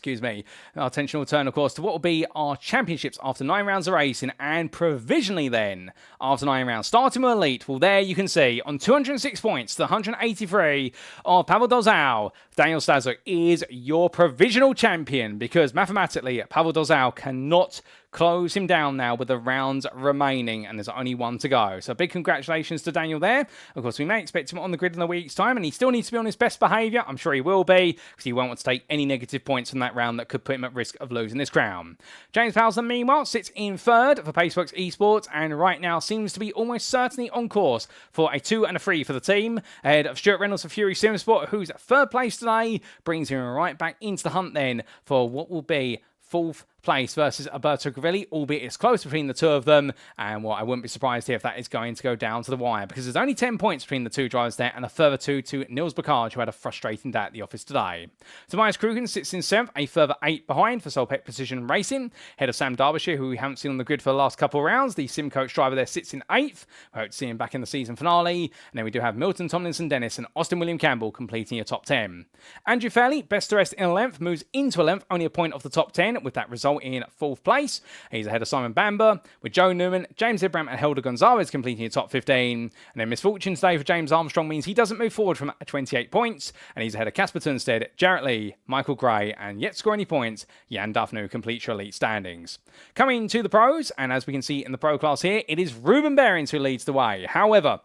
attention will turn, of course, to what will be our championships after 9 rounds of racing, and provisionally then, after 9 rounds, starting with Elite, well, there you can see, on 206 points to 183 of Pavel Dolezal, Daniel Stasuk is your provisional champion, because mathematically, Pavel Dolezal cannot close him down now with the rounds remaining, and there's only 1 to go. So big congratulations to Daniel there. Of course, we may expect him on the grid in a week's time, and he still needs to be on his best behaviour. I'm sure he will be, because he won't want to take any negative points from that round that could put him at risk of losing this crown. James Powelson, meanwhile, sits in 3rd for Paceworks Esports, and right now seems to be almost certainly on course for a 2 and a 3 for the team, ahead of Stuart Reynolds for Fury Simsport, who's 3rd place today, brings him right back into the hunt then for what will be 4th place versus Alberto Gravelli, albeit it's close between the 2 of them, and well, I wouldn't be surprised here if that is going to go down to the wire, because there's only 10 points between the 2 drivers there, and a further 2 to Niels Bacard, who had a frustrating day at the office today. Tobias Krugen sits in 7th, a further 8 behind for Solpec Precision Racing, ahead of Sam Derbyshire, who we haven't seen on the grid for the last couple of rounds. The sim coach driver there sits in 8th. We hope to see him back in the season finale. And then we do have Milton Tomlinson Dennis and Austin William Campbell completing your top 10. Andrew Fairley, best to rest in 11th, moves into 11th, only a point off the top 10, with that result in 4th place. He's ahead of Simon Bamber, with Joe Newman, James Ibram and Helder Gonzalez completing your top 15. And then misfortune today for James Armstrong means he doesn't move forward from 28 points, and he's ahead of Casper Tunstead, Jarrett Lee, Michael Gray, and yet score any points, Jan Duffner completes your elite standings. Coming to the pros, and as we can see in the pro class here, it is Ruben Berings who leads the way. However,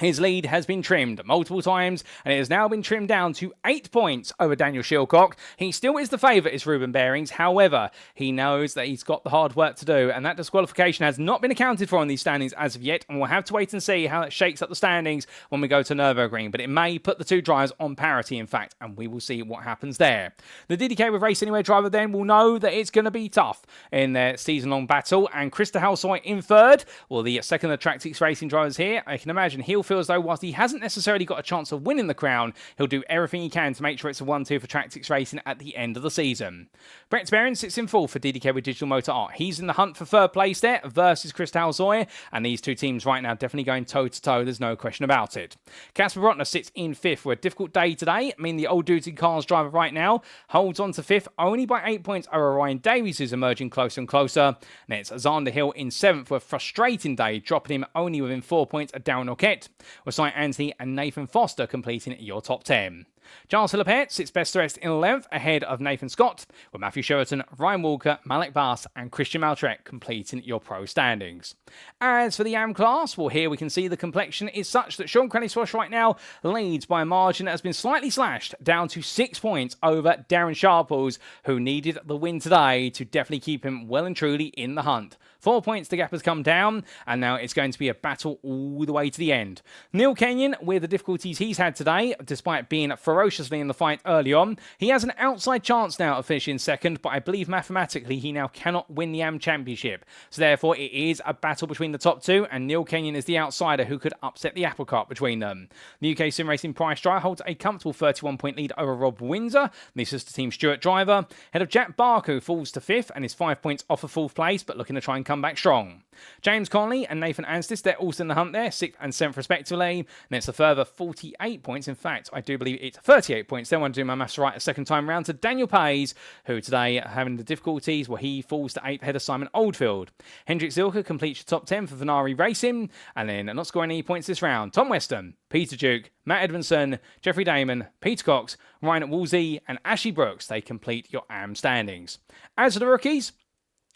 his lead has been trimmed multiple times, and it has now been trimmed down to 8 points over Daniel Shillcock. He still is the favourite, is Ruben Berings. However, he knows that he's got the hard work to do, and that disqualification has not been accounted for in these standings as of yet, and we'll have to wait and see how it shakes up the standings when we go to Nürburgring. But it may put the 2 drivers on parity, in fact, and we will see what happens there. The DDK with Race Anywhere driver then will know that it's going to be tough in their season-long battle, and Krista Halsoy in 3rd. Well, the second of the Track 6 racing drivers here, I can imagine he'll feels though, whilst he hasn't necessarily got a chance of winning the crown, he'll do everything he can to make sure it's a 1-2 for Tractix Racing at the end of the season. Brett Berings sits in fourth for DDK with Digital Motor Art. He's in the hunt for third place there versus Cristal Zoy, and these two teams right now definitely going toe-to-toe, there's no question about it. Casper Brotner sits in fifth for a difficult day today. I mean, the old dudes in cars driver right now holds on to fifth only by 8 points over Ryan Davies, who's emerging closer and closer. And it's Xander Hill in seventh for a frustrating day, dropping him only within 4 points of Darren Sharples, with Cy Anthony and Nathan Foster completing your top 10. Giles Philippette sits best dressed in 11th ahead of Nathan Scott, with Matthew Sheraton, Ryan Walker, Malek Bass and Christian Maltrek completing your pro standings. As for the AM class, well, here we can see the complexion is such that Sean Cranleigh-Swash right now leads by a margin that has been slightly slashed down to 6 points over Darren Sharples, who needed the win today to definitely keep him well and truly in the hunt. 4 points the gap has come down, and now it's going to be a battle all the way to the end. Niel Kenyon, with the difficulties he's had today, despite being ferociously in the fight early on, he has an outside chance now of finishing second, but I believe mathematically he now cannot win the AM Championship. So therefore it is a battle between the top two, and Niel Kenyon is the outsider who could upset the apple cart between them. The UK Sim Racing Price Driver holds a comfortable 31-point lead over Rob Windsor, the sister team Stuart driver. Head of Jack Barker, who falls to fifth and is 5 points off of fourth place, but looking to try and come back strong. James Conley and Nathan Anstis, they're also in the hunt there, 6th and 7th respectively. And it's a further 48 points. In fact, I do believe it's 38 points. Don't want to do my maths right a second time round to Daniel Pays, who today having the difficulties where he falls to 8th ahead of Simon Oldfield. Hendrik Zilka completes your top 10 for Venari Racing, and then not scoring any points this round, Tom Weston, Peter Duke, Matt Edmondson, Jeffrey Damon, Peter Cox, Ryan Woolsey and Ashley Brooks, they complete your AM standings. As for the rookies,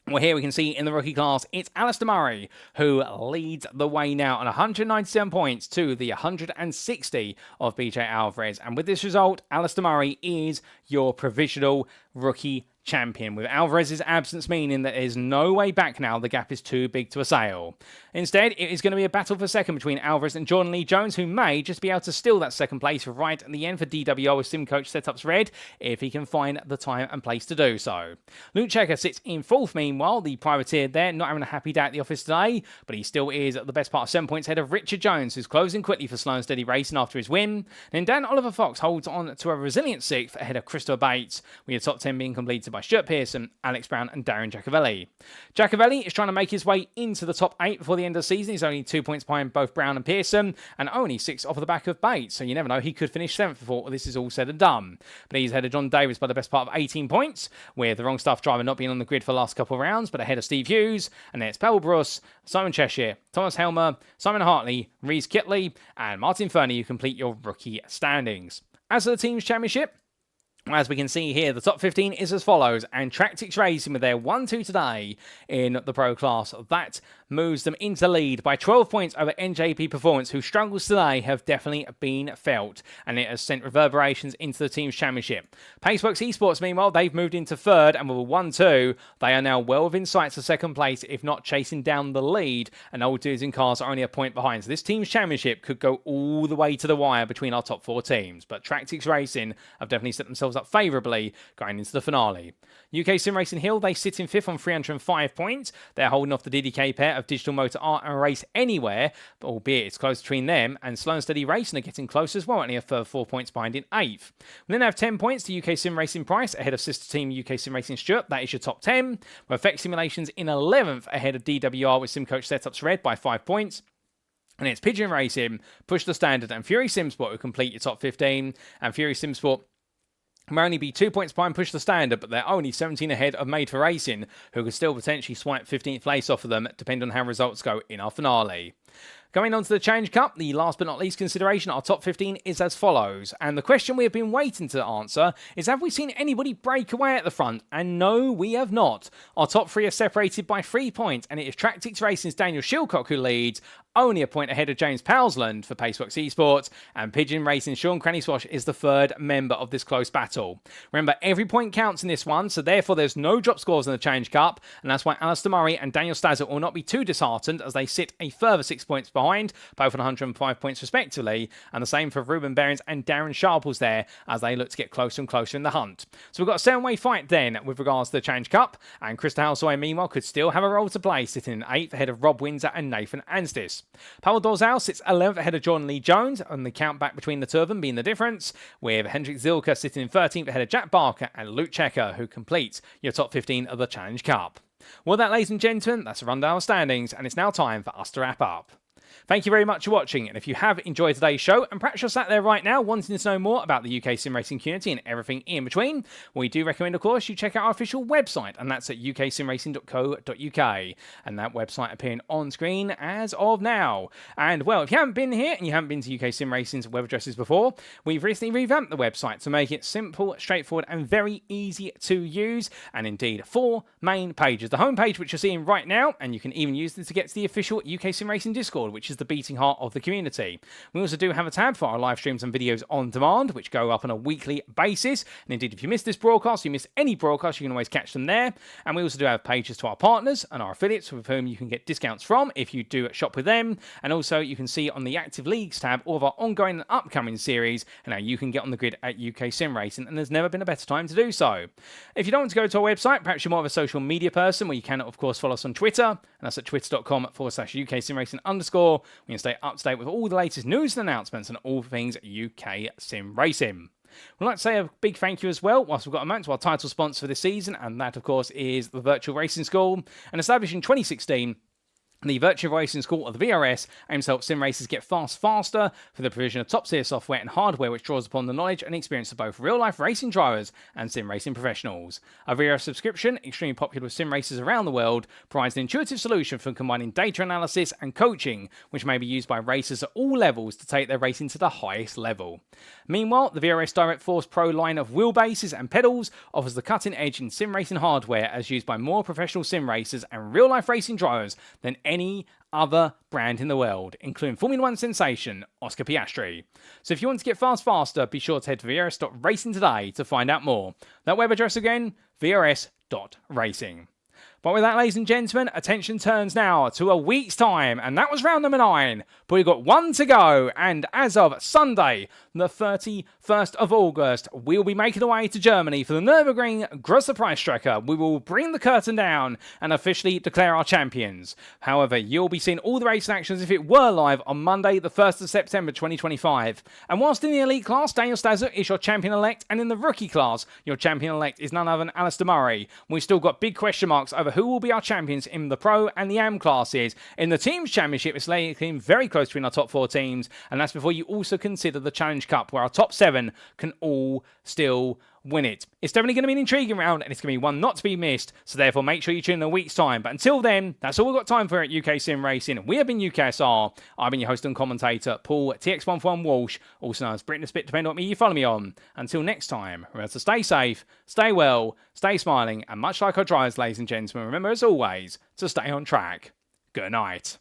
well, here we can see in the rookie class, it's Alistair Murray who leads the way now on 197 points to the 160 of BJ Alvarez. And with this result, Alistair Murray is your provisional rookie champion, with Alvarez's absence meaning that there's no way back now. The gap is too big to assail. Instead, it is going to be a battle for second between Alvarez and Jordan Lee Jones, who may just be able to steal that second place right at the end for DWR with SimCoach Setups Red, if he can find the time and place to do so. Luke Checker sits in fourth, meanwhile, the privateer there, not having a happy day at the office today, but he still is at the best part of 7 points ahead of Richard Jones, who's closing quickly for Slow and Steady Racing after his win. Then Dan Oliver Fox holds on to a resilient 6th ahead of Christopher Bates, with your top 10 being completed by Stuart Pearson, Alex Brown and Darren Giacovelli. Giacovelli is trying to make his way into the top 8 before the end of the season. He's only 2 points behind both Brown and Pearson, and only 6 off of the back of Bates, so you never know, he could finish 7th before this is all said and done. But he's ahead of John Davis by the best part of 18 points, with the Wrong Stuff driver not being on the grid for the last couple of rounds, but ahead of Steve Hughes, and then it's Pavel Bruce, Simon Cheshire, Thomas Helmer, Simon Hartley, Reese Kitley, and Martin Fernie, who complete your rookie standings. As for the team's championship, as we can see here, the top 15 is as follows, and Tractix Racing with their 1-2 today in the pro class. That moves them into lead by 12 points over NJP Performance, whose struggles today have definitely been felt, and it has sent reverberations into the team's championship. Paceworks Esports, meanwhile, they've moved into third, and with a 1-2, they are now well within sights of second place, if not chasing down the lead, and Old Dudes in Cars are only a point behind. So this team's championship could go all the way to the wire between our top 4 teams, but Tractix Racing have definitely set themselves up favourably going into the finale. UK Sim Racing Hill, they sit in 5th on 305 points. They're holding off the DDK pair of Digital Motor Art and Race Anywhere, but albeit it's close between them, and Slow and Steady Racing are getting close as well, only a further 4 points behind in 8th. We then have 10 points to UK Sim Racing Price ahead of sister team UK Sim Racing Stuart. That is your top 10. With Effect Simulations in 11th ahead of DWR with SimCoach Setups Red by 5 points. And it's Pigeon Racing, Push the Standard, and Fury Simsport who complete your top 15. And Fury Simsport may only be 2 points behind Push the Standard, but they're only 17 ahead of Made for Racing, who could still potentially swipe 15th place off of them, depending on how results go in our finale. Going on to the Challenge Cup, the last but not least consideration, our top 15 is as follows. And the question we have been waiting to answer is, have we seen anybody break away at the front? And no, we have not. Our top 3 are separated by 3 points, and it is Tractix Racing's Daniel Shillcock who leads, only a point ahead of James Powsland for Paceworks Esports, and Pigeon Racing Sean Cranleigh-Swash is the 3rd member of this close battle. Remember, every point counts in this one, so therefore there's no drop scores in the Challenge Cup, and that's why Alistair Murray and Daniel Stasuk will not be too disheartened as they sit a further 6 points behind behind, both on 105 points respectively, and the same for Ruben Berings and Darren Sharples there as they look to get closer and closer in the hunt. So we've got a 7-way fight then with regards to the Challenge Cup, and Krista Halsaway meanwhile could still have a role to play, sitting in 8th ahead of Rob Windsor and Nathan Anstis. Pavel Dolezal sits 11th ahead of Jordan Lee Jones, and the count back between the two of them being the difference, with Hendrik Zilka sitting in 13th ahead of Jack Barker and Luke Checker, who completes your top 15 of the Challenge Cup. Well, that, ladies and gentlemen, that's a rundown of standings, and it's now time for us to wrap up. Thank you very much for watching, and if you have enjoyed today's show, and perhaps you're sat there right now wanting to know more about the UK sim racing community and everything in between, we do recommend, of course, you check out our official website, and that's at uksimracing.co.uk, and that website appearing on screen as of now. And, well, if you haven't been here, and you haven't been to UK Sim Racing's web addresses before, we've recently revamped the website to make it simple, straightforward, and very easy to use, and indeed, 4 main pages. The homepage, which you're seeing right now, and you can even use this to get to the official UK Sim Racing Discord, which is the beating heart of the community. We also do have a tab for our live streams and videos on demand, which go up on a weekly basis. And indeed, if you miss this broadcast, you miss any broadcast, you can always catch them there. And we also do have pages to our partners and our affiliates with whom you can get discounts from if you do shop with them. And also, you can see on the Active Leagues tab all of our ongoing and upcoming series and how you can get on the grid at UK Sim Racing. And there's never been a better time to do so. If you don't want to go to our website, perhaps you're more of a social media person, where you can, of course, follow us on Twitter. And that's at twitter.com/UK Sim Racing _ We can stay up to date with all the latest news and announcements and all things UK Sim Racing. We'd like to say a big thank you as well, whilst we've got a moment, to our title sponsor for this season, and that, of course, is the Virtual Racing School. And established in 2016, the Virtual Racing School of the VRS aims to help sim racers get faster for the provision of top-tier software and hardware which draws upon the knowledge and experience of both real-life racing drivers and sim racing professionals. Our VRS subscription, extremely popular with sim racers around the world, provides an intuitive solution for combining data analysis and coaching, which may be used by racers at all levels to take their racing to the highest level. Meanwhile, the VRS Direct Force Pro line of wheelbases and pedals offers the cutting edge in sim racing hardware as used by more professional sim racers and real-life racing drivers than any other brand in the world, including Formula 1 sensation Oscar Piastri. So if you want to get faster, be sure to head to vrs.racing today to find out more. That web address again, vrs.racing. But with that, ladies and gentlemen, attention turns now to a week's time, and that was round number 9. But we've got 1 to go, and as of Sunday, the 31st of August, we'll be making our way to Germany for the Nürburgring Grosser Preisstrecke. We will bring the curtain down and officially declare our champions. However, you'll be seeing all the racing actions as if it were live on Monday, the 1st of September 2025. And whilst in the elite class, Daniel Stasuk is your champion-elect, and in the rookie class, your champion-elect is none other than Alistair Murray. We've still got big question marks over who will be our champions in the Pro and the Am classes. In the Teams Championship, it's looking very close between our top 4 teams, and that's before you also consider the Challenge Cup, where our top 7 can all still win it. It's definitely going to be an intriguing round, and it's going to be one not to be missed, so therefore make sure you tune in a week's time. But until then, that's all we've got time for at UK Sim Racing. We have been UKSR. I've been your host and commentator, Paul TX141 Walsh, also known as Britain Spit, depending on what you follow me on. Until next time, remember to stay safe, stay well, stay smiling, and much like our drivers, ladies and gentlemen, remember as always to stay on track. Good night.